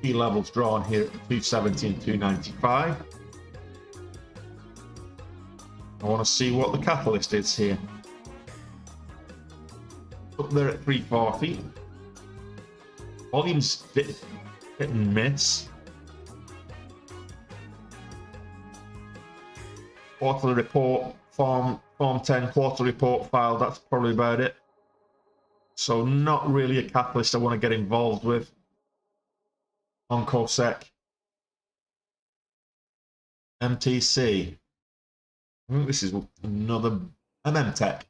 key levels drawn here at 270 and 295. I want to see what the catalyst is here. Up there at 340. Volumes hit and miss. Quarterly report, Form 10 quarterly report file, that's probably about it. So not really a catalyst I want to get involved with. OncoSec. MTC. I think this is another MMTech.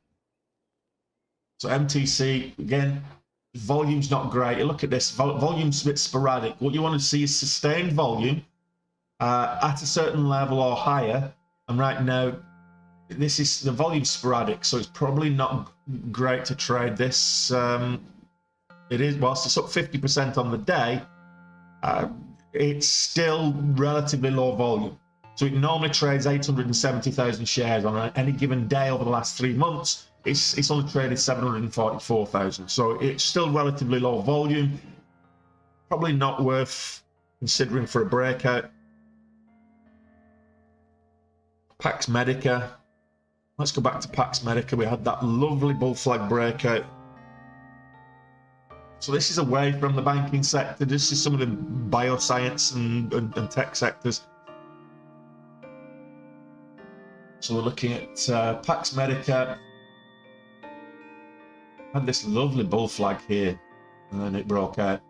So MTC, again, volume's not great. You look at this, volume's a bit sporadic. What you want to see is sustained volume at a certain level or higher. And right now, this is the volume sporadic, so it's probably not great to trade this. It is, whilst it's up 50% on the day, it's still relatively low volume. So it normally trades 870,000 shares on any given day over the last 3 months. It's only traded 744,000. So it's still relatively low volume. Probably not worth considering for a breakout. Pax Medica. Let's go back to Pax Medica. We had that lovely bull flag breakout. So this is away from the banking sector. This is some of the bioscience and tech sectors. So we're looking at Pax Medica. Had this lovely bull flag here, and then it broke out.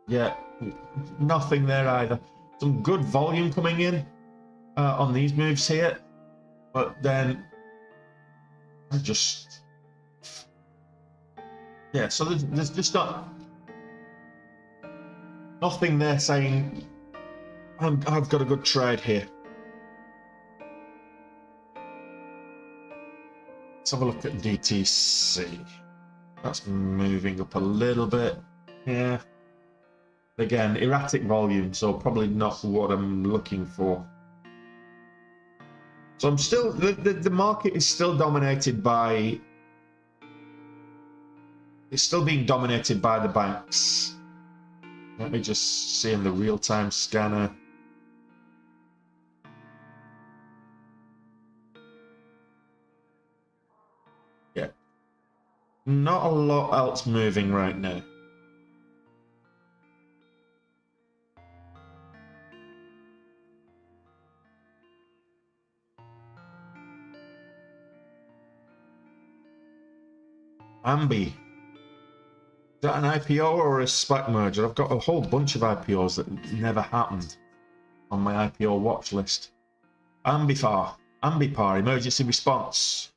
Yeah, nothing there either. Some good volume coming in on these moves here, but then just, yeah, so there's just nothing there saying I've got a good trade here. Let's have a look at DTC. That's moving up a little bit. Yeah. Again, erratic volume, so probably not what I'm looking for. So I'm still, the market is still dominated by, it's still being dominated by the banks. Let me just see in the real-time scanner. Yeah. Not a lot else moving right now. Ambi. Is that an IPO or a SPAC merger? I've got a whole bunch of IPOs that never happened on my IPO watch list. Ambipar, emergency response.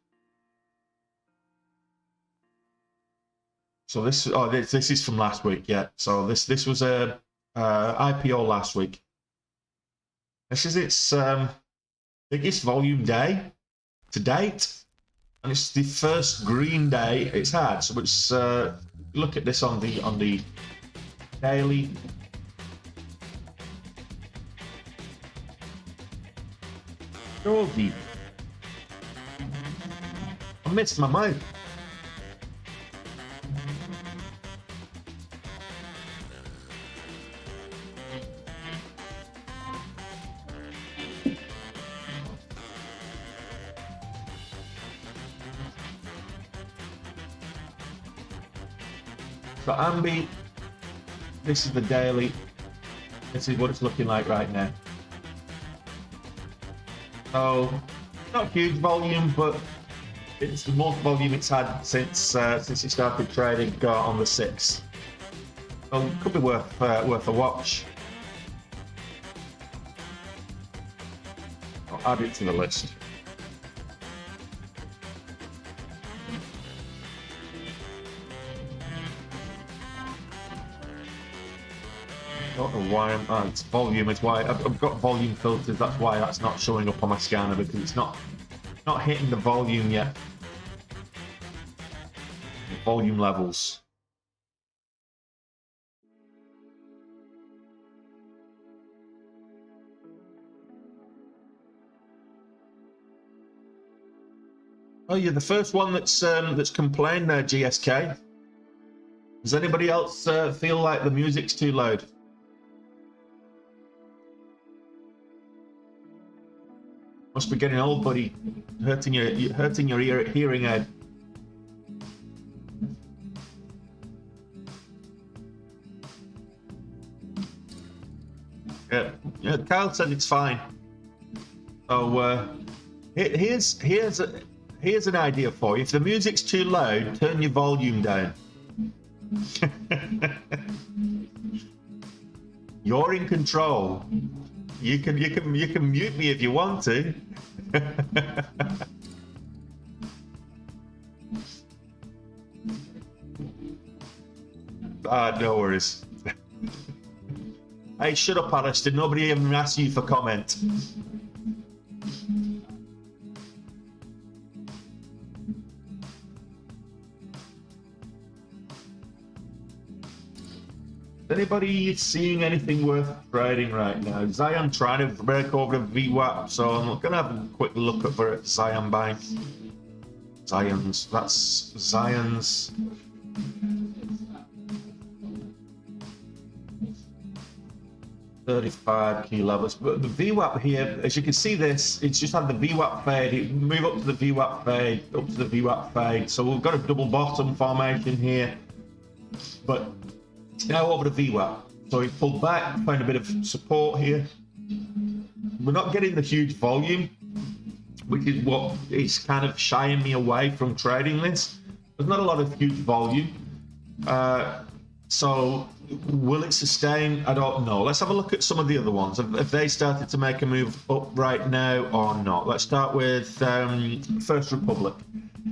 So this is from last week, yeah. So this was a IPO last week. This is its biggest volume day to date. And it's the first green day it's had. So it's look at this on the daily. Oh, deep. I missed my mind. So Ambi, this is the daily. This is what it's looking like right now. So not huge volume, but it's the most volume it's had since it started trading on the 6th. So it could be worth a watch. I'll add it to the list. I don't know why it's volume. It's why I've got volume filters. That's why that's not showing up on my scanner, because it's not hitting the volume yet. The volume levels. Oh, you're the first one that's complained there, GSK. Does anybody else feel like the music's too loud? Must be getting old, buddy. Hurting your hearing aid. Yeah, Kyle said it's fine. So here's an idea for you. If the music's too loud, turn your volume down. You're in control. You can mute me if you want to. No worries. Hey, shut up, Alistair. Nobody even asked you for comment. Anybody seeing anything worth trading right now? Zion trying to break over the VWAP, so I'm gonna have a quick look at Zion Bank. Zion's, that's Zion's. $35 key levels, but the VWAP here, as you can see, it's just had the VWAP fade. It move up to the VWAP fade, up to the VWAP fade. So we've got a double bottom formation here, but it's now over the VWAP. So it pulled back, found a bit of support here. We're not getting the huge volume, which is what is kind of shying me away from trading this. There's not a lot of huge volume. So will it sustain? I don't know. Let's have a look at some of the other ones. Have they started to make a move up right now or not? Let's start with First Republic.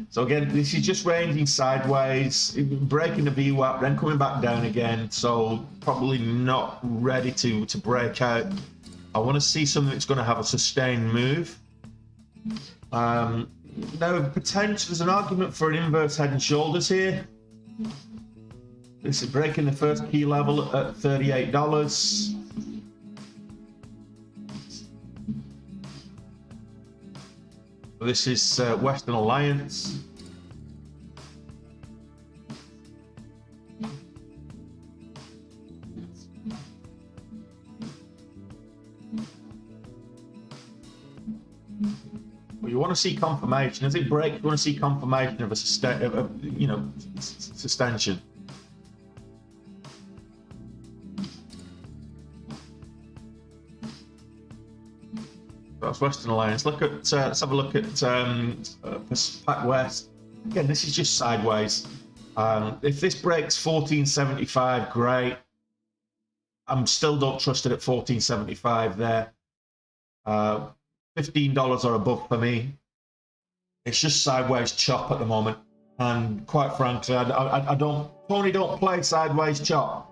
So again, this is just ranging sideways, breaking the VWAP, then coming back down again. So probably not ready to break out. I want to see something that's going to have a sustained move. Now, potentially, there's an argument for an inverse head and shoulders here. This is breaking the first key level at $38. This is Western Alliance. Well, you want to see confirmation. As it breaks, you want to see confirmation of a suspension. That's Western Alliance. Let's have a look at Pac West. Again, this is just sideways. If this breaks 1475, great. I'm still don't trust it at 1475 there. $15 or above for me. It's just sideways chop at the moment, and quite frankly, I don't play sideways chop.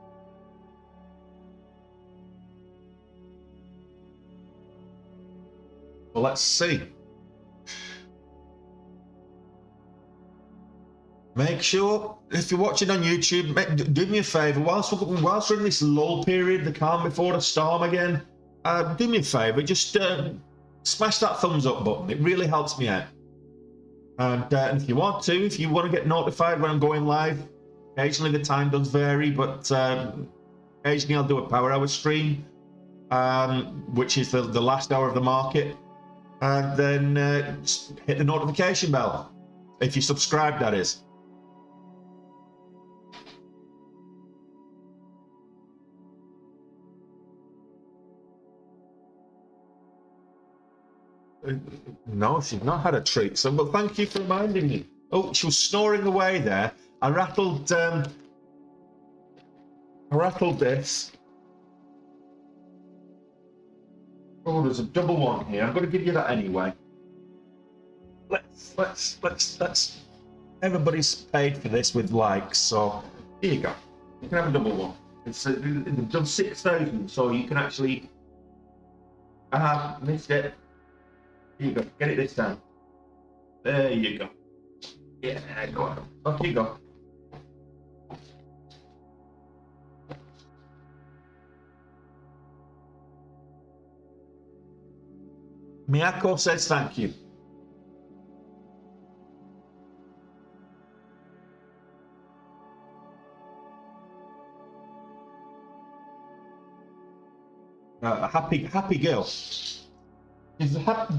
Well, let's see. Make sure, if you're watching on YouTube, do me a favour. Whilst we're in this lull period, the calm before the storm again, do me a favour. Just smash that thumbs up button. It really helps me out. And if you want to get notified when I'm going live, occasionally the time does vary, but occasionally I'll do a power hour stream, which is the last hour of the market. And then hit the notification bell if you subscribe, that is. No, she's not had a treat. So, well, thank you for reminding me. Oh, she was snoring away there. I rattled I rattled this. Oh, there's a double one here. I'm going to give you that anyway. Let's. Everybody's paid for this with likes, so here you go. You can have a double one. They've done 6,000, so you can actually. Missed it. Here you go. Get it this time. There you go. Yeah, go on. Off you go. Miyako says thank you. A happy girl. She's a happy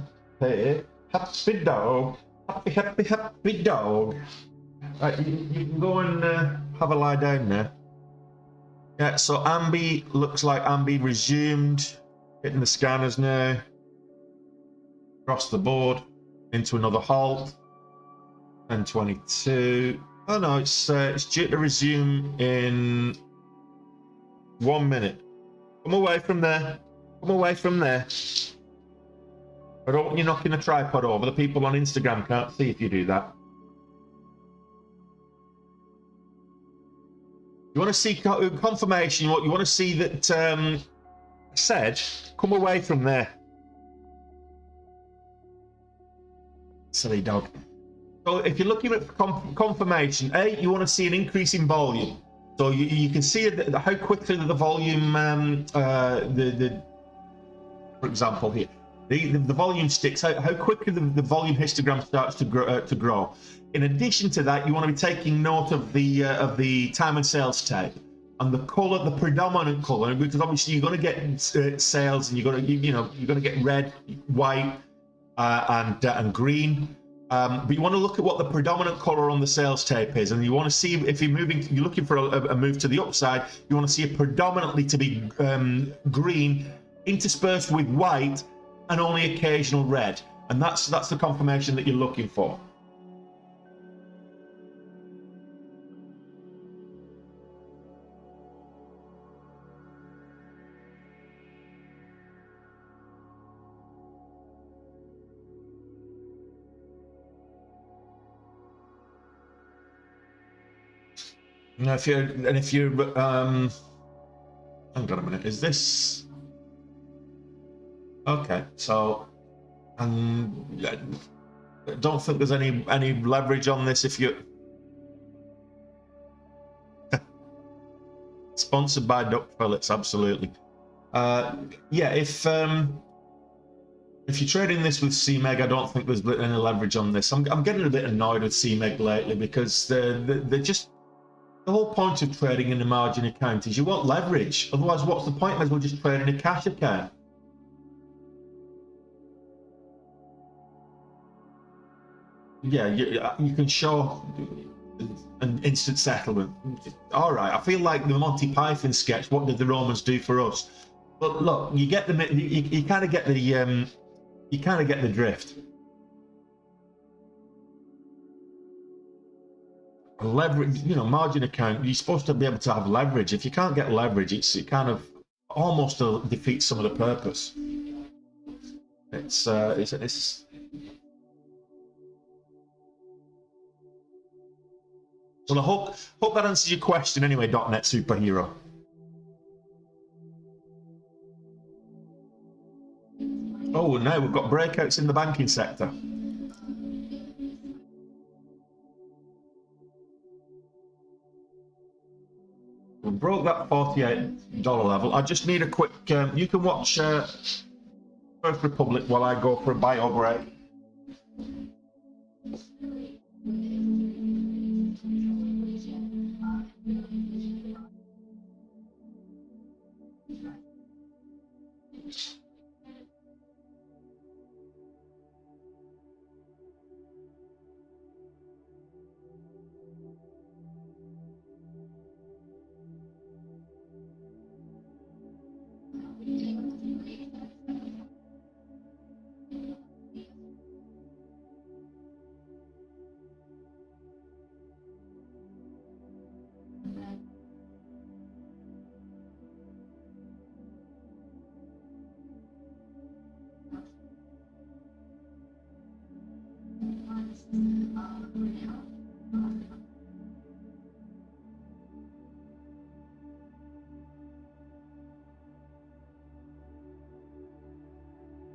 dog. Happy dog. Right, you can go and have a lie down there. Yeah, so Ambi, looks like Ambi resumed, hitting the scanners now. Across the board, into another halt. 10:22. Oh no, it's due to resume in 1 minute. Come away from there. Come away from there. I don't want you knocking a tripod over. The people on Instagram can't see if you do that. You want to see confirmation, what you want to see that said, come away from there. Silly dog. So if you're looking at confirmation, you want to see an increase in volume. So you can see how quickly the volume, for example here, the volume sticks, how quickly the volume histogram starts to grow. In addition to that, you want to be taking note of the time and sales tape and the color, the predominant color, because obviously you're going to get sales, and you're going to get red, white, and green. But you want to look at what the predominant color on the sales tape is, and you want to see if you're looking for a move to the upside. You want to see it predominantly to be green, interspersed with white, and only occasional red, and that's the confirmation that you're looking for. Now, if you're hang on a minute, is this okay? So, I don't think there's any leverage on this. If you sponsored by Duck Fillets, absolutely. Yeah, if you're trading this with CMEG, I don't think there's any leverage on this. I'm getting a bit annoyed with CMEG lately because they're just. The whole point of trading in a margin account is you want leverage. Otherwise, what's the point? Might as well just trade in a cash account. Yeah, you can show an instant settlement. All right, I feel like the Monty Python sketch. What did the Romans do for us? But look, you get you kind of get the drift. Leverage, margin account, you're supposed to be able to have leverage. If you can't get leverage, it kind of almost defeats some of the purpose. It's well, I hope that answers your question anyway, .NET Superhero. Oh, now we've got breakouts in the banking sector. We broke that $48 level. I just need a quick. You can watch First Republic while I go for a bio break.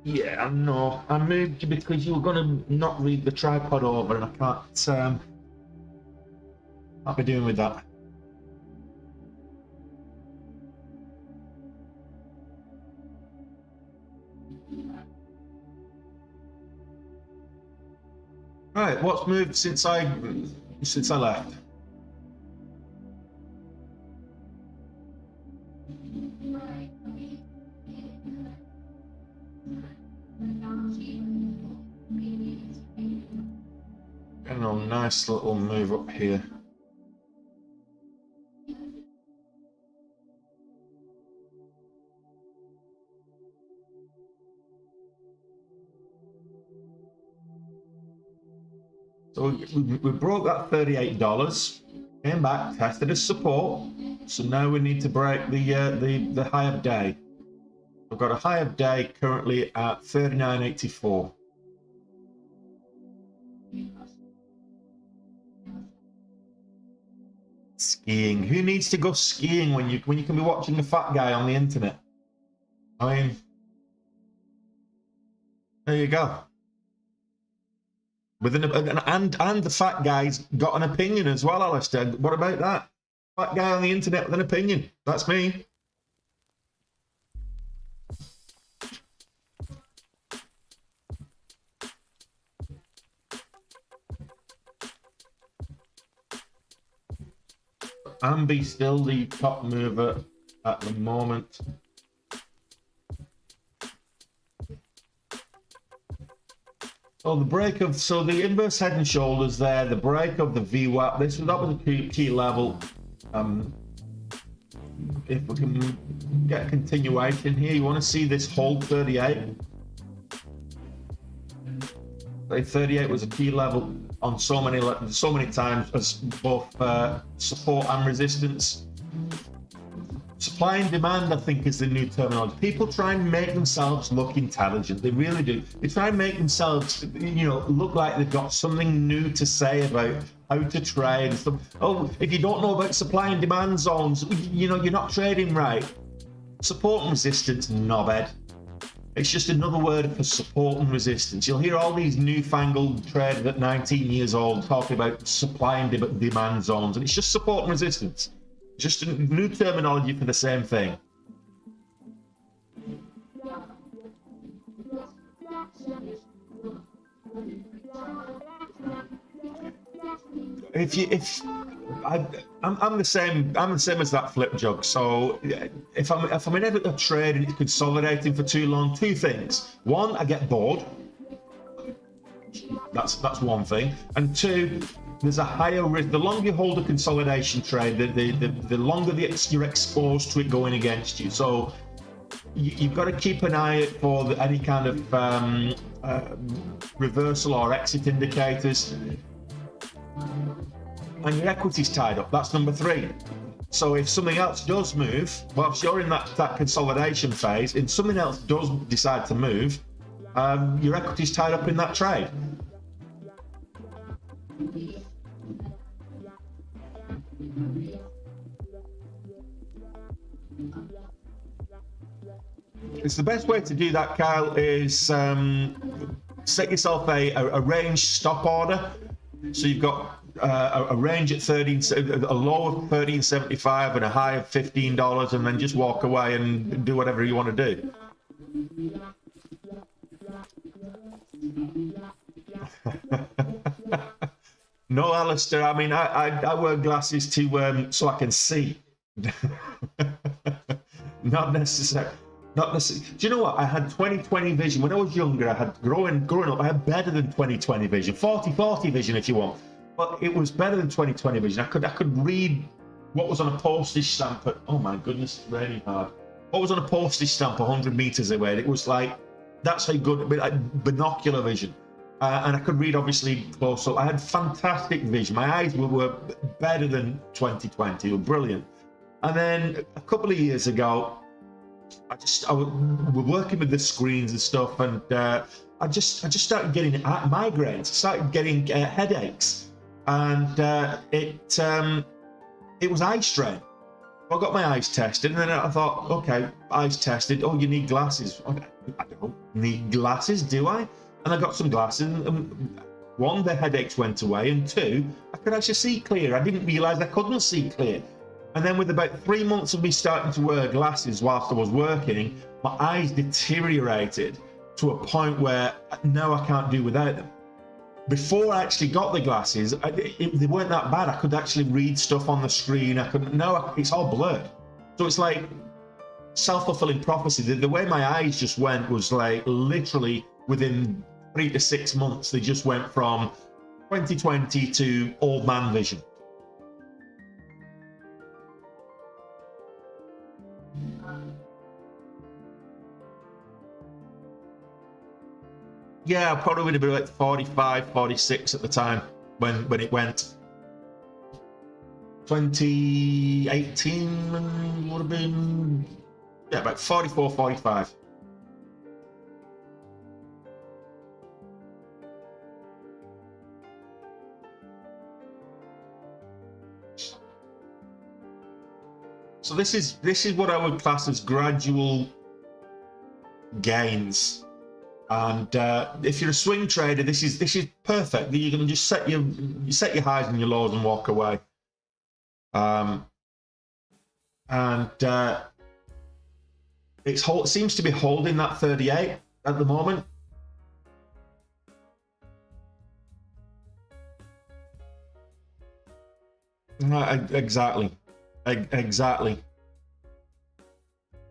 Yeah, I know. I moved you because you were going to not read the tripod over, and I can't be doing with that. Right, what's moved since I left? Getting a nice little move up here. So we broke that $38, came back, tested as support. So now we need to break the high of day. We've got a high of day currently at 39.84. Skiing. Who needs to go skiing when you can be watching a fat guy on the internet? I mean, there you go. With and the fat guy's got an opinion as well, Alistair. What about that? Fat guy on the internet with an opinion. That's me. Ambi still the top mover at the moment. So the inverse head and shoulders there, the break of the VWAP, that was a key level. If we can get a continuation here, you want to see this hold 38. 38 was a key level on so many times as both support and resistance. Supply and demand, I think, is the new terminology. People try and make themselves look intelligent. They really do. They try and make themselves, look like they've got something new to say about how to trade and stuff. Oh, if you don't know about supply and demand zones, you're not trading right. Support and resistance, knobhead. It's just another word for support and resistance. You'll hear all these newfangled traders at 19 years old talking about supply and demand zones, and it's just support and resistance. Just a new terminology for the same thing. I'm the same as that flip jug. So if I'm in a trade and it's consolidating for too long, two things. One, I get bored. That's one thing. And two, there's a higher risk. The longer you hold a consolidation trade, the longer you're exposed to it going against you. So you've got to keep an eye out for any kind of reversal or exit indicators. And your equity's tied up. That's number three. So if something else does move, whilst you're in that consolidation phase, and something else does decide to move, your equity's tied up in that trade. It's the best way to do that, Kyle, is set yourself a range stop order. So you've got a range at a low of $13.75 and a high of $15, and then just walk away and do whatever you want to do. No, Alistair. I mean, I wear glasses to so I can see. Not necessarily. Do you know what? I had 20/20 vision when I was younger. I had growing up. I had better than 20/20 vision, 40/40 vision, if you want. But it was better than 20/20 vision. I could read what was on a postage stamp. Oh my goodness, it's raining hard. What was on a postage stamp 100 meters away? It was like, that's how good, like binocular vision. And I could read obviously close up. I had fantastic vision. My eyes were better than 20/20. They were brilliant. And then a couple of years ago, we're working with the screens and stuff, and I just started getting migraines. I started getting headaches, and it was eye strain. I got my eyes tested, and then I thought, okay, eyes tested. Oh, you need glasses. I don't need glasses, do I? And I got some glasses, and one, the headaches went away, and two, I could actually see clear. I didn't realise I couldn't see clear. And then with about 3 months of me starting to wear glasses whilst I was working, my eyes deteriorated to a point where now I can't do without them. Before I actually got the glasses, they weren't that bad. I could actually read stuff on the screen. It's all blurred. So it's like self-fulfilling prophecy. The way my eyes just went was like literally within 3 to 6 months, they just went from 2020 to old man vision. Yeah, I probably would have been like 45, 46 at the time when it went. 2018 would have been, yeah, about 44, 45. So this is what I would class as gradual gains. And if you're a swing trader, this is perfect. You're going to just set your highs and your lows and walk away. It seems to be holding that 38 at the moment. Exactly.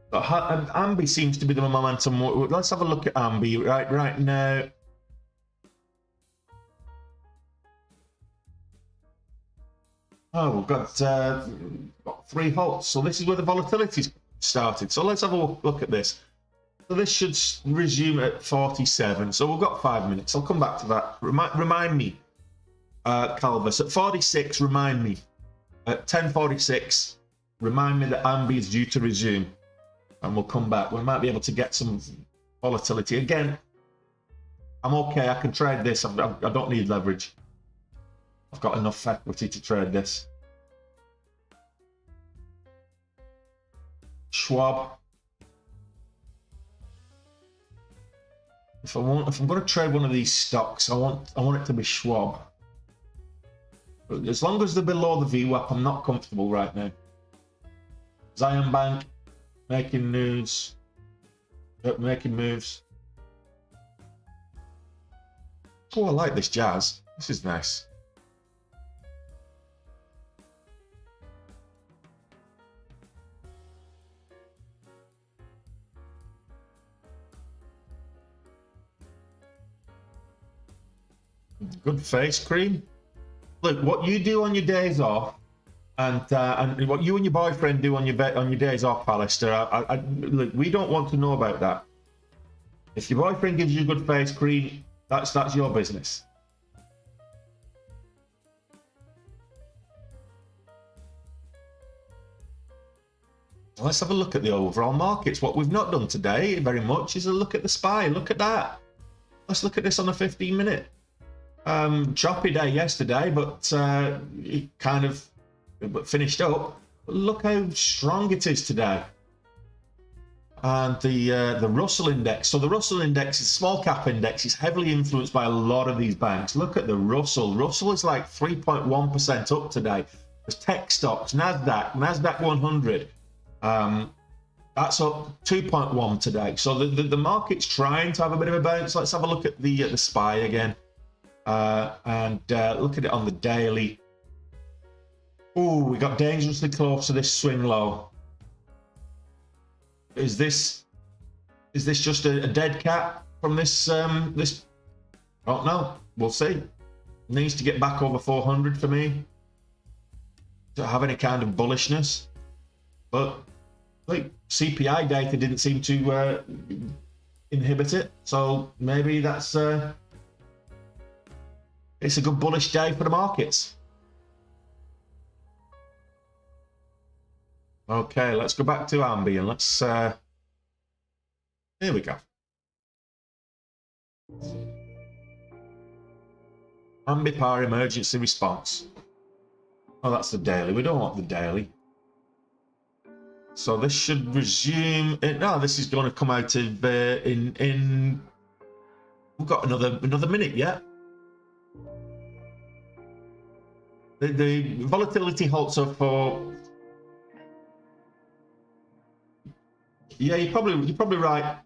But Ambi seems to be the momentum. Let's have a look at Ambi right now. Oh, we've got 3 halts. So this is where the volatility's started. So let's have a look at this. So this should resume at 47. So we've got 5 minutes. I'll come back to that. Remind me, Calvus. At 46, remind me. At 10:46, remind me that Ambi is due to resume. And we'll come back. We might be able to get some volatility. Again, I'm okay. I can trade this. I don't need leverage. I've got enough equity to trade this. Schwab. If I'm going to trade one of these stocks, I want it to be Schwab. But as long as they're below the VWAP, I'm not comfortable right now. Zion Bank. Making news, making moves. Oh, I like this jazz. This is nice. Good face cream. Look, what you do on your days off, and what you and your boyfriend do on your days off, Alistair, look, we don't want to know about that. If your boyfriend gives you a good face cream, that's your business. Let's have a look at the overall markets. What we've not done today very much is a look at the SPY. Look at that. Let's look at this on a 15-minute. Choppy day yesterday, but it kind of finished up. Look how strong it is today. And the Russell index. So the Russell index is a small cap index. It's heavily influenced by a lot of these banks. Look at the Russell. Russell is like 3.1% up today. There's tech stocks, Nasdaq 100. That's up 2.1 today. So the market's trying to have a bit of a bounce. Let's have a look at the SPY again, and look at it on the daily. Oh, we got dangerously close to this swing low. Is this just a dead cat from this this? I don't know. We'll see. It needs to get back over 400 for me to have any kind of bullishness. But like CPI data didn't seem to inhibit it, so maybe that's it's a good bullish day for the markets. Okay, let's go back to Ambi and let's here we go. Ambi Power emergency response. Oh, that's the daily. We don't want the daily. So this should resume. No, this is going to come out of in. We've got another minute yet. The volatility halts are for. Yeah, you're probably right.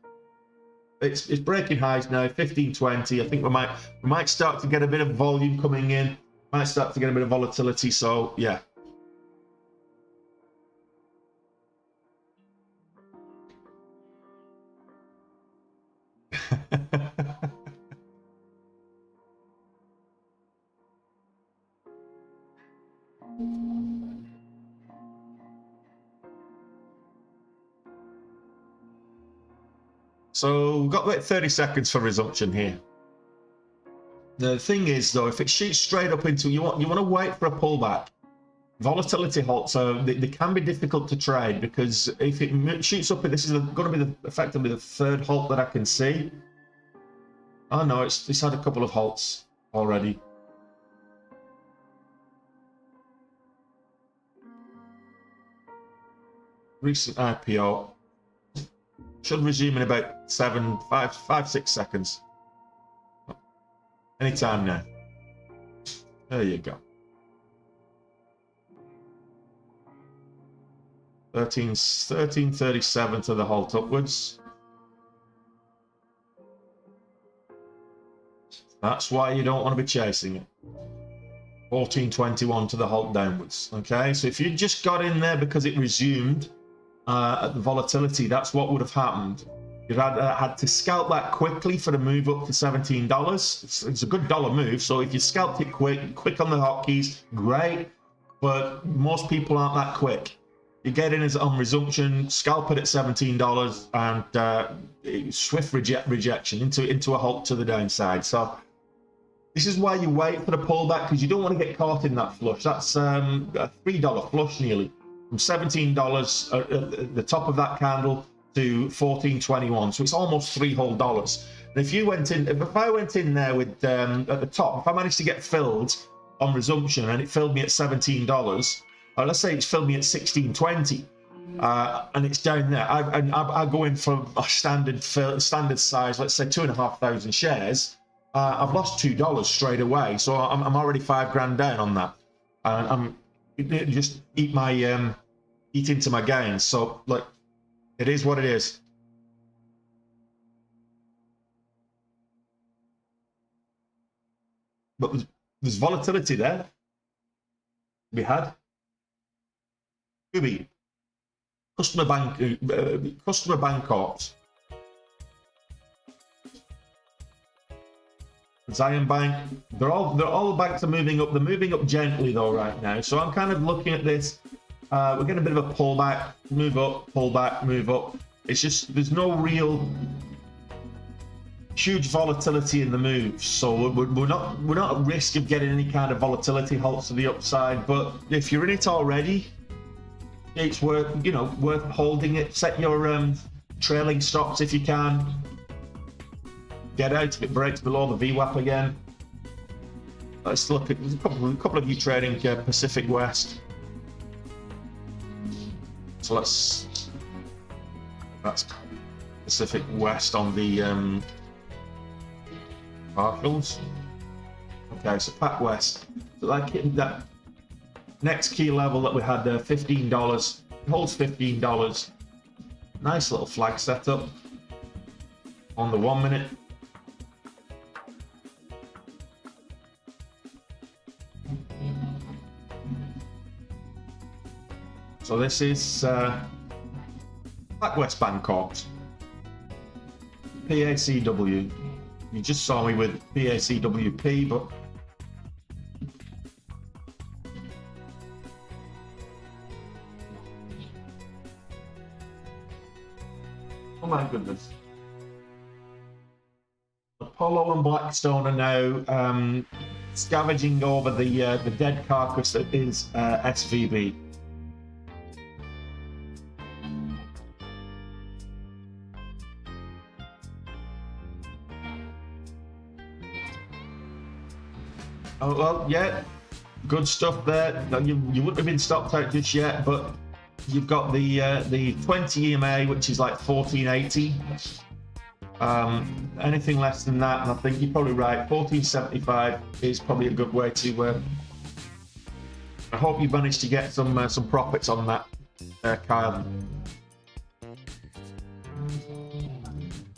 It's breaking highs now, 15.20. I think we might start to get a bit of volume coming in. Might start to get a bit of volatility. So yeah. So we've got about 30 seconds for resumption here. The thing is, though, if it shoots straight up into you want to wait for a pullback. Volatility halts, so they can be difficult to trade because if it shoots up, this is going to be effectively the third halt that I can see. Oh no, it's had a couple of halts already. Recent IPO should resume in about 6 seconds. Anytime now. There you go. 13.37 to the halt upwards. That's why you don't want to be chasing it. 14.21 to the halt downwards. Okay, so if you just got in there because it resumed at the volatility, that's what would have happened. You'd had to scalp that quickly for the move up to $17. It's a good dollar move, so if you scalped it quick on the hotkeys, great. But most people aren't that quick. You get in as on resumption, scalp it at $17, and swift rejection into a halt to the downside. So this is why you wait for the pullback, because you don't want to get caught in that flush. That's a $3 flush nearly, from $17 at the top of that candle to $14.21. So it's almost $3 whole dollars. And if you went in, if I went in there with at the top, if I managed to get filled on resumption and it filled me at $17. Let's say it's filled me at 16.20, and it's down there. I go in for a standard size, let's say 2,500 shares. I've lost $2 straight away, so I'm already $5 down on that. I'm just eat into my gains. So like, it is what it is. But there's volatility there. We had. Ubi, customer bank ops, Zion Bank. They're all banks are moving up. They're moving up gently though right now. So I'm kind of looking at this. We're getting a bit of a pullback, move up, pullback, move up. It's just there's no real huge volatility in the moves, so we're not at risk of getting any kind of volatility halts to the upside. But if you're in it already, it's worth holding it. Set your trailing stops if you can. Get out if it breaks below the VWAP again. Let's look at a couple of you trading Pacific West. So that's Pacific West on the partials. Okay, so Pac West. So like hitting that next key level that we had there, $15. It holds $15. Nice little flag setup on the 1 minute. So this is PacWest Bancorp, PACW. You just saw me with PACWP, but oh my goodness. Apollo and Blackstone are now scavenging over the dead carcass that is SVB. Oh, well, yeah, good stuff there. You wouldn't have been stopped out just yet, but you've got the 20 EMA, which is like 1480. Anything less than that, and I think you're probably right, 1475 is probably a good way to. I hope you managed to get some profits on that, Kyle.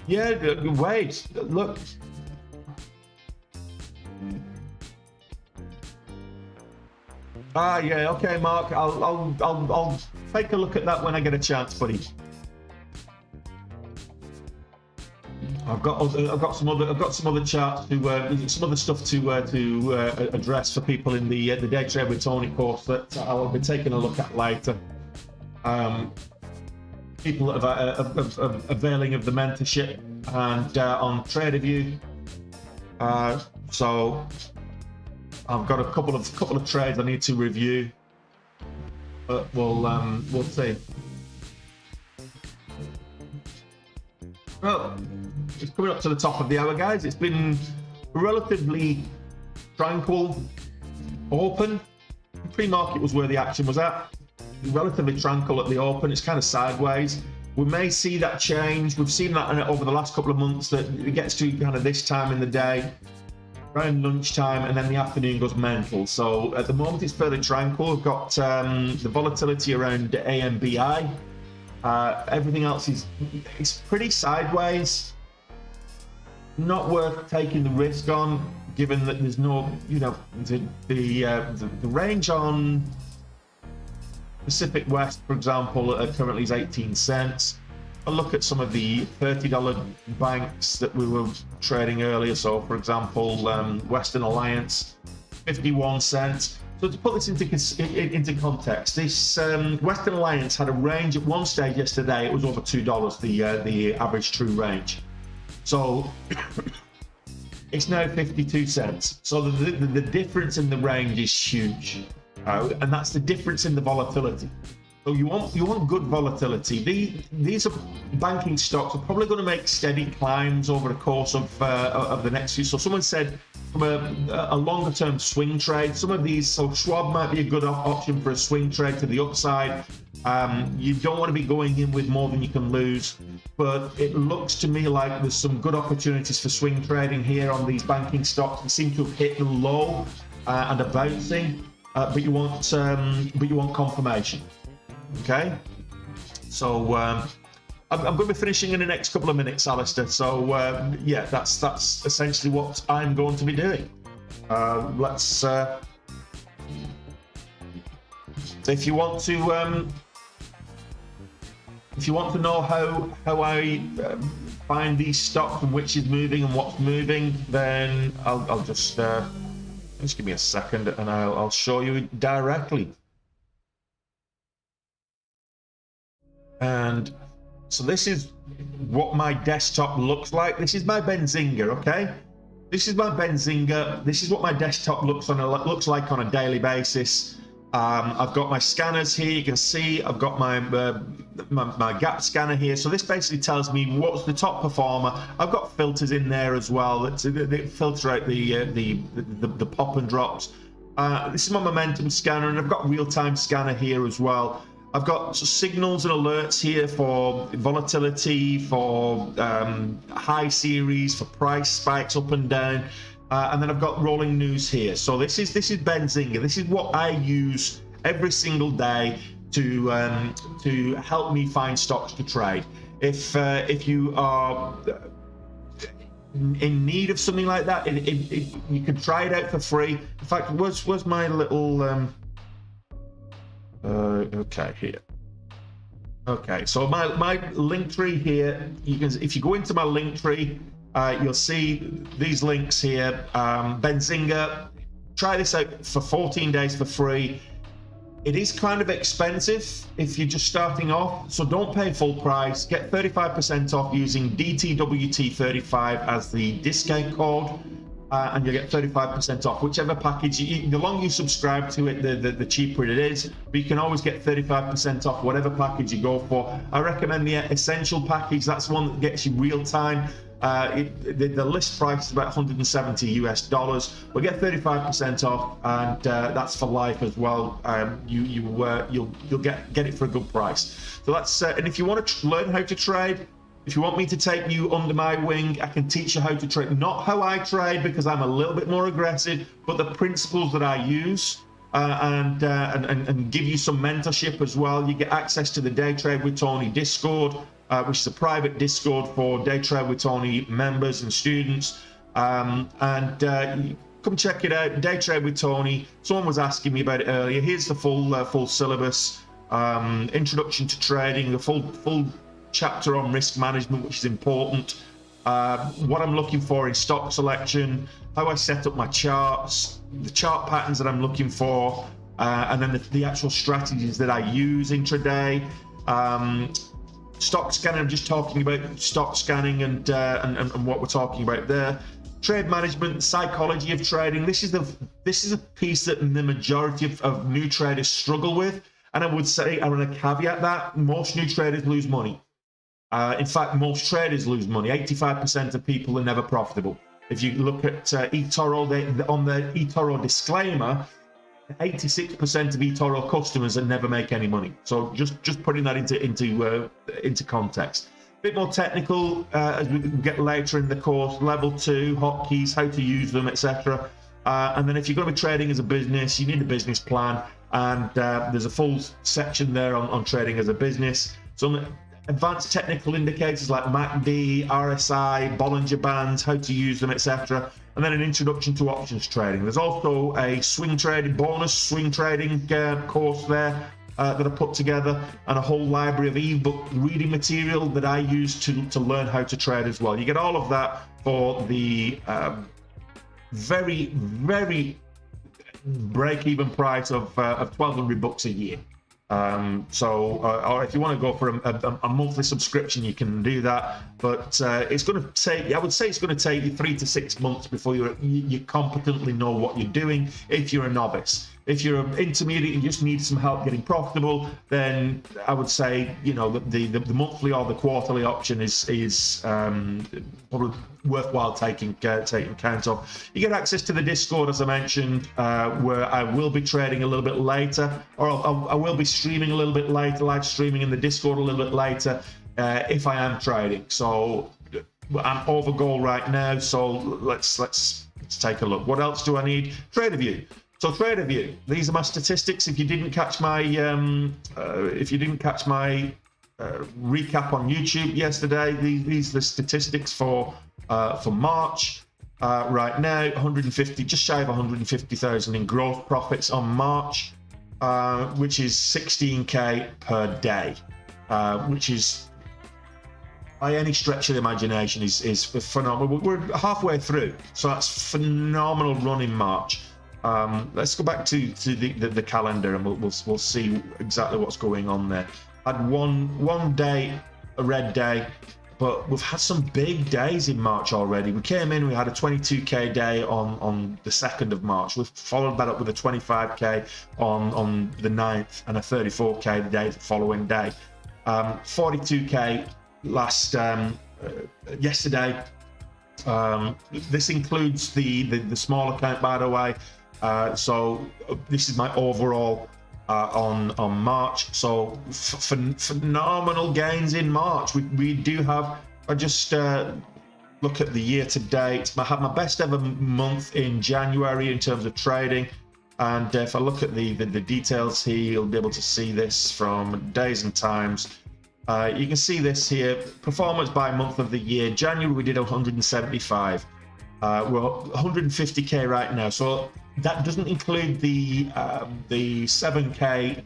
Yeah, wait, look. Yeah, okay, Mark. I'll take a look at that when I get a chance, buddy. I've got some other charts to some other stuff to address for people in the Day Trade with Tony course that I'll be taking a look at later. People that are availing of the mentorship and on TraderView. So I've got a couple of trades I need to review, but we'll see. Well, it's coming up to the top of the hour, guys. It's been relatively tranquil, open. Pre-market was where the action was at. Relatively tranquil at the open. It's kind of sideways. We may see that change. We've seen that over the last couple of months, that it gets to kind of this time in the day, around lunchtime, and then the afternoon goes mental. So at the moment it's fairly tranquil. We've got the volatility around AMBI. Everything else is pretty sideways. Not worth taking the risk on, given that there's no, the range on Pacific West, for example, currently is 18 cents. I look at some of the $30 banks that we were trading earlier. So, for example, Western Alliance, 51 cents. So to put this into context, this Western Alliance had a range at one stage yesterday. It was over $2, the average true range. So it's now 52 cents. So the difference in the range is huge, and that's the difference in the volatility. So you want good volatility. These are banking stocks are probably going to make steady climbs over the course of the next few. So someone said from a longer term swing trade, some of these. So Schwab might be a good option for a swing trade to the upside. You don't want to be going in with more than you can lose, but it looks to me like there's some good opportunities for swing trading here on these banking stocks. They seem to have hit the low and are bouncing, but you want confirmation. Okay, so I'm going to be finishing in the next couple of minutes, Alistair. So yeah, that's essentially what I'm going to be doing. Let's. If you want to know how I find these stocks and which is moving and what's moving, then I'll just give me a second and I'll show you directly. And so this is what my desktop looks like. This is my Benzinga, okay? This is my Benzinga. This is what my desktop looks like on a daily basis. I've got my scanners here. You can see I've got my gap scanner here. So this basically tells me what's the top performer. I've got filters in there as well that filter out the pop and drops. This is my momentum scanner, and I've got real-time scanner here as well. I've got signals and alerts here for volatility, for high series, for price spikes up and down, and then I've got rolling news here. So this is Benzinga. This is what I use every single day to help me find stocks to trade. If you are in need of something like that, you can try it out for free. In fact, where's my little okay, here. Okay, so my link tree here, if you go into my link tree, you'll see these links here. Benzinga, try this out for 14 days for free. It is kind of expensive if you're just starting off, so don't pay full price. Get 35% off using DTWT35 as the discount code. And you'll get 35% off whichever package. The longer you subscribe to it, the cheaper it is. But you can always get 35% off whatever package you go for. I recommend the Essential package. That's one that gets you real-time The list price is about 170 US dollars. We'll get 35% off, and that's for life as well. You'll get it for a good price. So that's and if you want to learn how to trade, if you want me to take you under my wing, I can teach you how to trade. Not how I trade, because I'm a little bit more aggressive, but the principles that I use. And give you some mentorship as well. You get access to the Day Trade with Tony Discord, which is a private Discord for Day Trade with Tony members and students. Come check it out, Day Trade with Tony. Someone was asking me about it earlier. Here's the full syllabus: introduction to trading, the full chapter on risk management, which is important. What I'm looking for in stock selection, how I set up my charts, the chart patterns that I'm looking for, and then the actual strategies that I use intraday. Stock scanning, I'm just talking about stock scanning and what we're talking about there. Trade management, psychology of trading. This is a piece that the majority of new traders struggle with, and I would say, I'm going to caveat that most new traders lose money. In fact, most traders lose money. 85% of people are never profitable. If you look at eToro, on the eToro disclaimer, 86% of eToro customers that never make any money. So just putting that into context. A bit more technical as we get later in the course. Level 2 hotkeys, how to use them, etc. And then if you're going to be trading as a business, you need a business plan, and there's a full section there on trading as a business. Some advanced technical indicators like MACD, RSI, Bollinger Bands, how to use them, etc. And then an introduction to options trading. There's also a bonus swing trading course there that I put together, and a whole library of ebook reading material that I use to learn how to trade as well. You get all of that for the very, very break-even price of $1,200 a year. Or if you want to go for a monthly subscription, you can do that, but it's going to take, I would say it's going to take you 3 to 6 months before you competently know what you're doing if you're a novice. If you're an intermediate and just need some help getting profitable, then I would say, you know, the monthly or the quarterly option is probably worthwhile taking count of. You get access to the Discord, as I mentioned, where I will be trading a little bit later, or I will be streaming a little bit later, live streaming in the Discord a little bit later if I am trading. So I'm over goal right now, so let's take a look. What else do I need? TraderView. So TraderView, these are my statistics. If you didn't catch my recap on YouTube yesterday, these are the statistics for March. Right now, just shy of 150,000 in gross profits on March, which is 16k per day, which is, by any stretch of the imagination, is phenomenal. We're halfway through, so that's phenomenal run in March. Let's go back to the calendar, and we'll see exactly what's going on there. I had one day, a red day, but we've had some big days in March already. We came in, we had a 22k day on the 2nd of March. We've followed that up with a 25k on the 9th, and a 34k day the following day. 42k yesterday. This includes the small account, by the way. So this is my overall on March. So phenomenal gains in March. We do have. I just look at the year to date. I had my best ever month in January in terms of trading. And if I look at the details here, you'll be able to see this from days and times. You can see this here. Performance by month of the year. January we did 175. We're 150k right now. So that doesn't include the 7k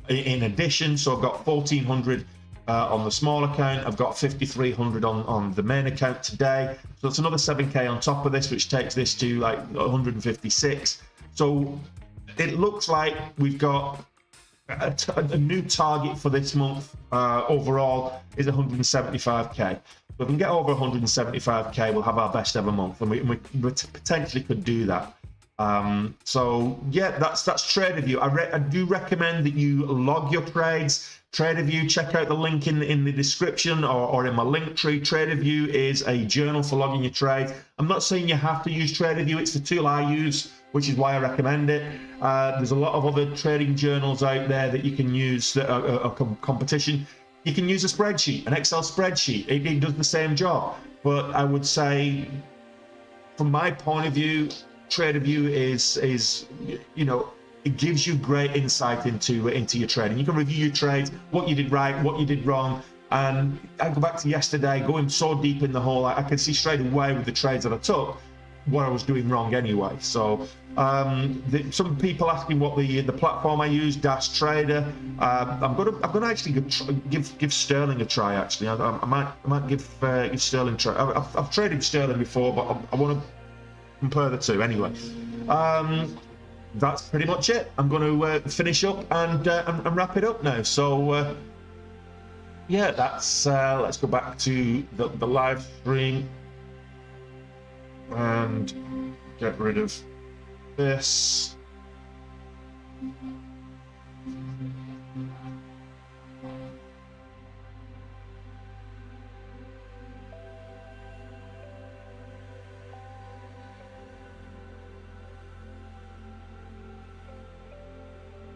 in addition. So I've got 1400 on the small account. I've got 5300 on the main account today. So it's another 7k on top of this, which takes this to like 156. So it looks like we've got a new target for this month overall is 175k. If we can get over 175k, we'll have our best ever month, and we potentially could do that. So yeah, that's TraderView. I do recommend that you log your trades. TraderView, check out the link in the description or in my link tree. TraderView is a journal for logging your trades. I'm not saying you have to use TraderView. It's the tool I use, which is why I recommend it. There's a lot of other trading journals out there that you can use that are competition. You can use a spreadsheet, an Excel spreadsheet. It does the same job. But I would say, from my point of view, TraderView is you know, it gives you great insight into your trading. You can review your trades, what you did right, what you did wrong. And I go back to yesterday, going so deep in the hole, I can see straight away with the trades that I took what I was doing wrong anyway. So some people asking what the platform I use, Dash Trader. I'm gonna actually give Sterling a try. Actually, I might give Sterling a try. I've traded Sterling before, but I want to compare the two anyway. That's pretty much it. I'm going to finish up and wrap it up now. So yeah, that's let's go back to the live stream and get rid of this.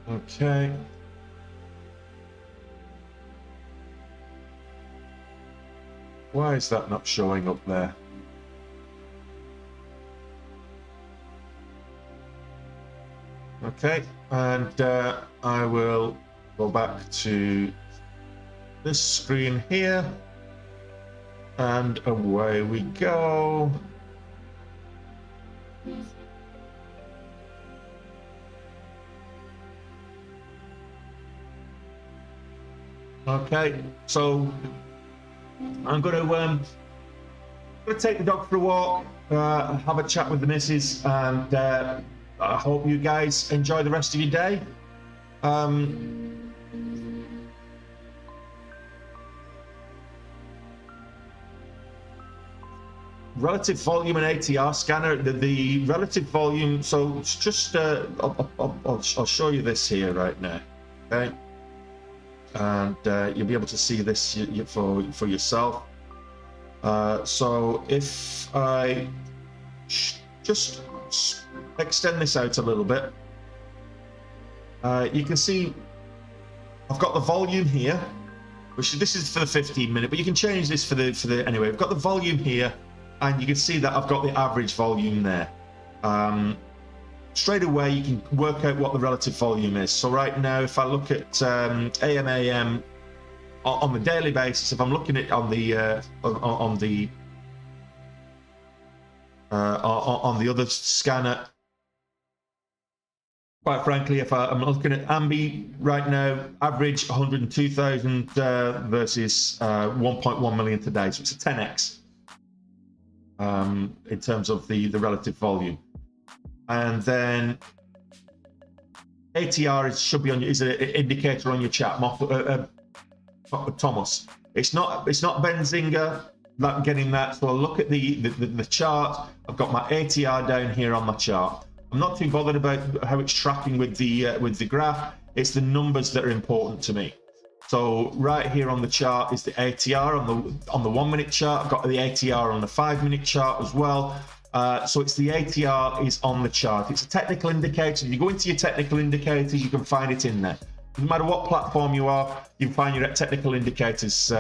Okay. Why is that not showing up there? Okay, and I will go back to this screen here, and away we go. Okay, so I'm going to take the dog for a walk, have a chat with the missus, and I hope you guys enjoy the rest of your day. Relative volume and ATR scanner, the relative volume, so it's just, I'll show you this here right now, okay? And you'll be able to see this for yourself. So if I just extend this out a little bit, you can see I've got the volume here, which this is for the 15-minute, but you can change this for the anyway. I've got the volume here, and you can see that I've got the average volume there. Straight away you can work out what the relative volume is. So right now, if I look at AM on the daily basis, if I'm looking at on the other scanner, quite frankly, if I'm looking at Ambi right now, average 102,000 versus 1.1 million today, so it's a 10x in terms of the relative volume. And then ATR should be is an indicator on your chat, Thomas. It's not Benzinga. Not getting that. So I'll look at the chart. I've got my ATR down here on my chart. I'm not too bothered about how it's tracking with the graph. It's the numbers that are important to me. So right here on the chart is the ATR on the 1 minute chart. I've got the ATR on the 5 minute chart as well. So it's the ATR is on the chart. It's a technical indicator. If you go into your technical indicators, you can find it in there. No matter what platform you are, you can find your technical indicators.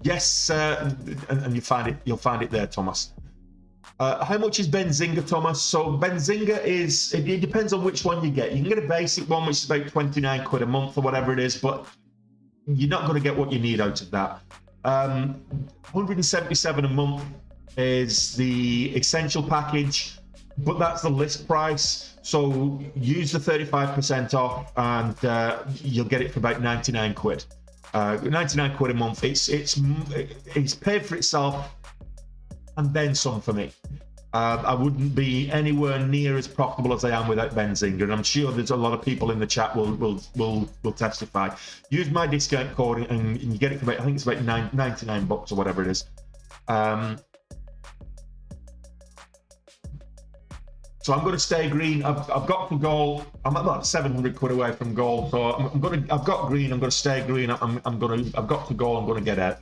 Yes, and you'll find it there, Thomas. How much is Benzinga, Thomas? So Benzinga it depends on which one you get. You can get a basic one, which is about 29 quid a month or whatever it is, but you're not going to get what you need out of that. 177 a month is the essential package, but that's the list price. So use the 35% off, and you'll get it for about 99 quid. 99 quid a month. It's paid for itself and then some for me. I wouldn't be anywhere near as profitable as I am without Benzinga, and I'm sure there's a lot of people in the chat will testify. Use my discount code and you get it for about, I think it's about 99 bucks or whatever So I'm going to stay green. I've got for gold. I'm about 700 quid away from gold. So I've got green. I'm going to stay green. I've got for gold. I'm going to get out.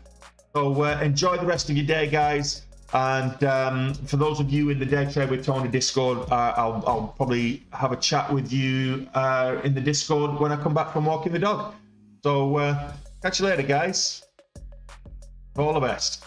So enjoy the rest of your day, guys. And for those of you in the Day Trade with Tony Discord, I'll probably have a chat with you in the Discord when I come back from walking the dog. So catch you later, guys. All the best.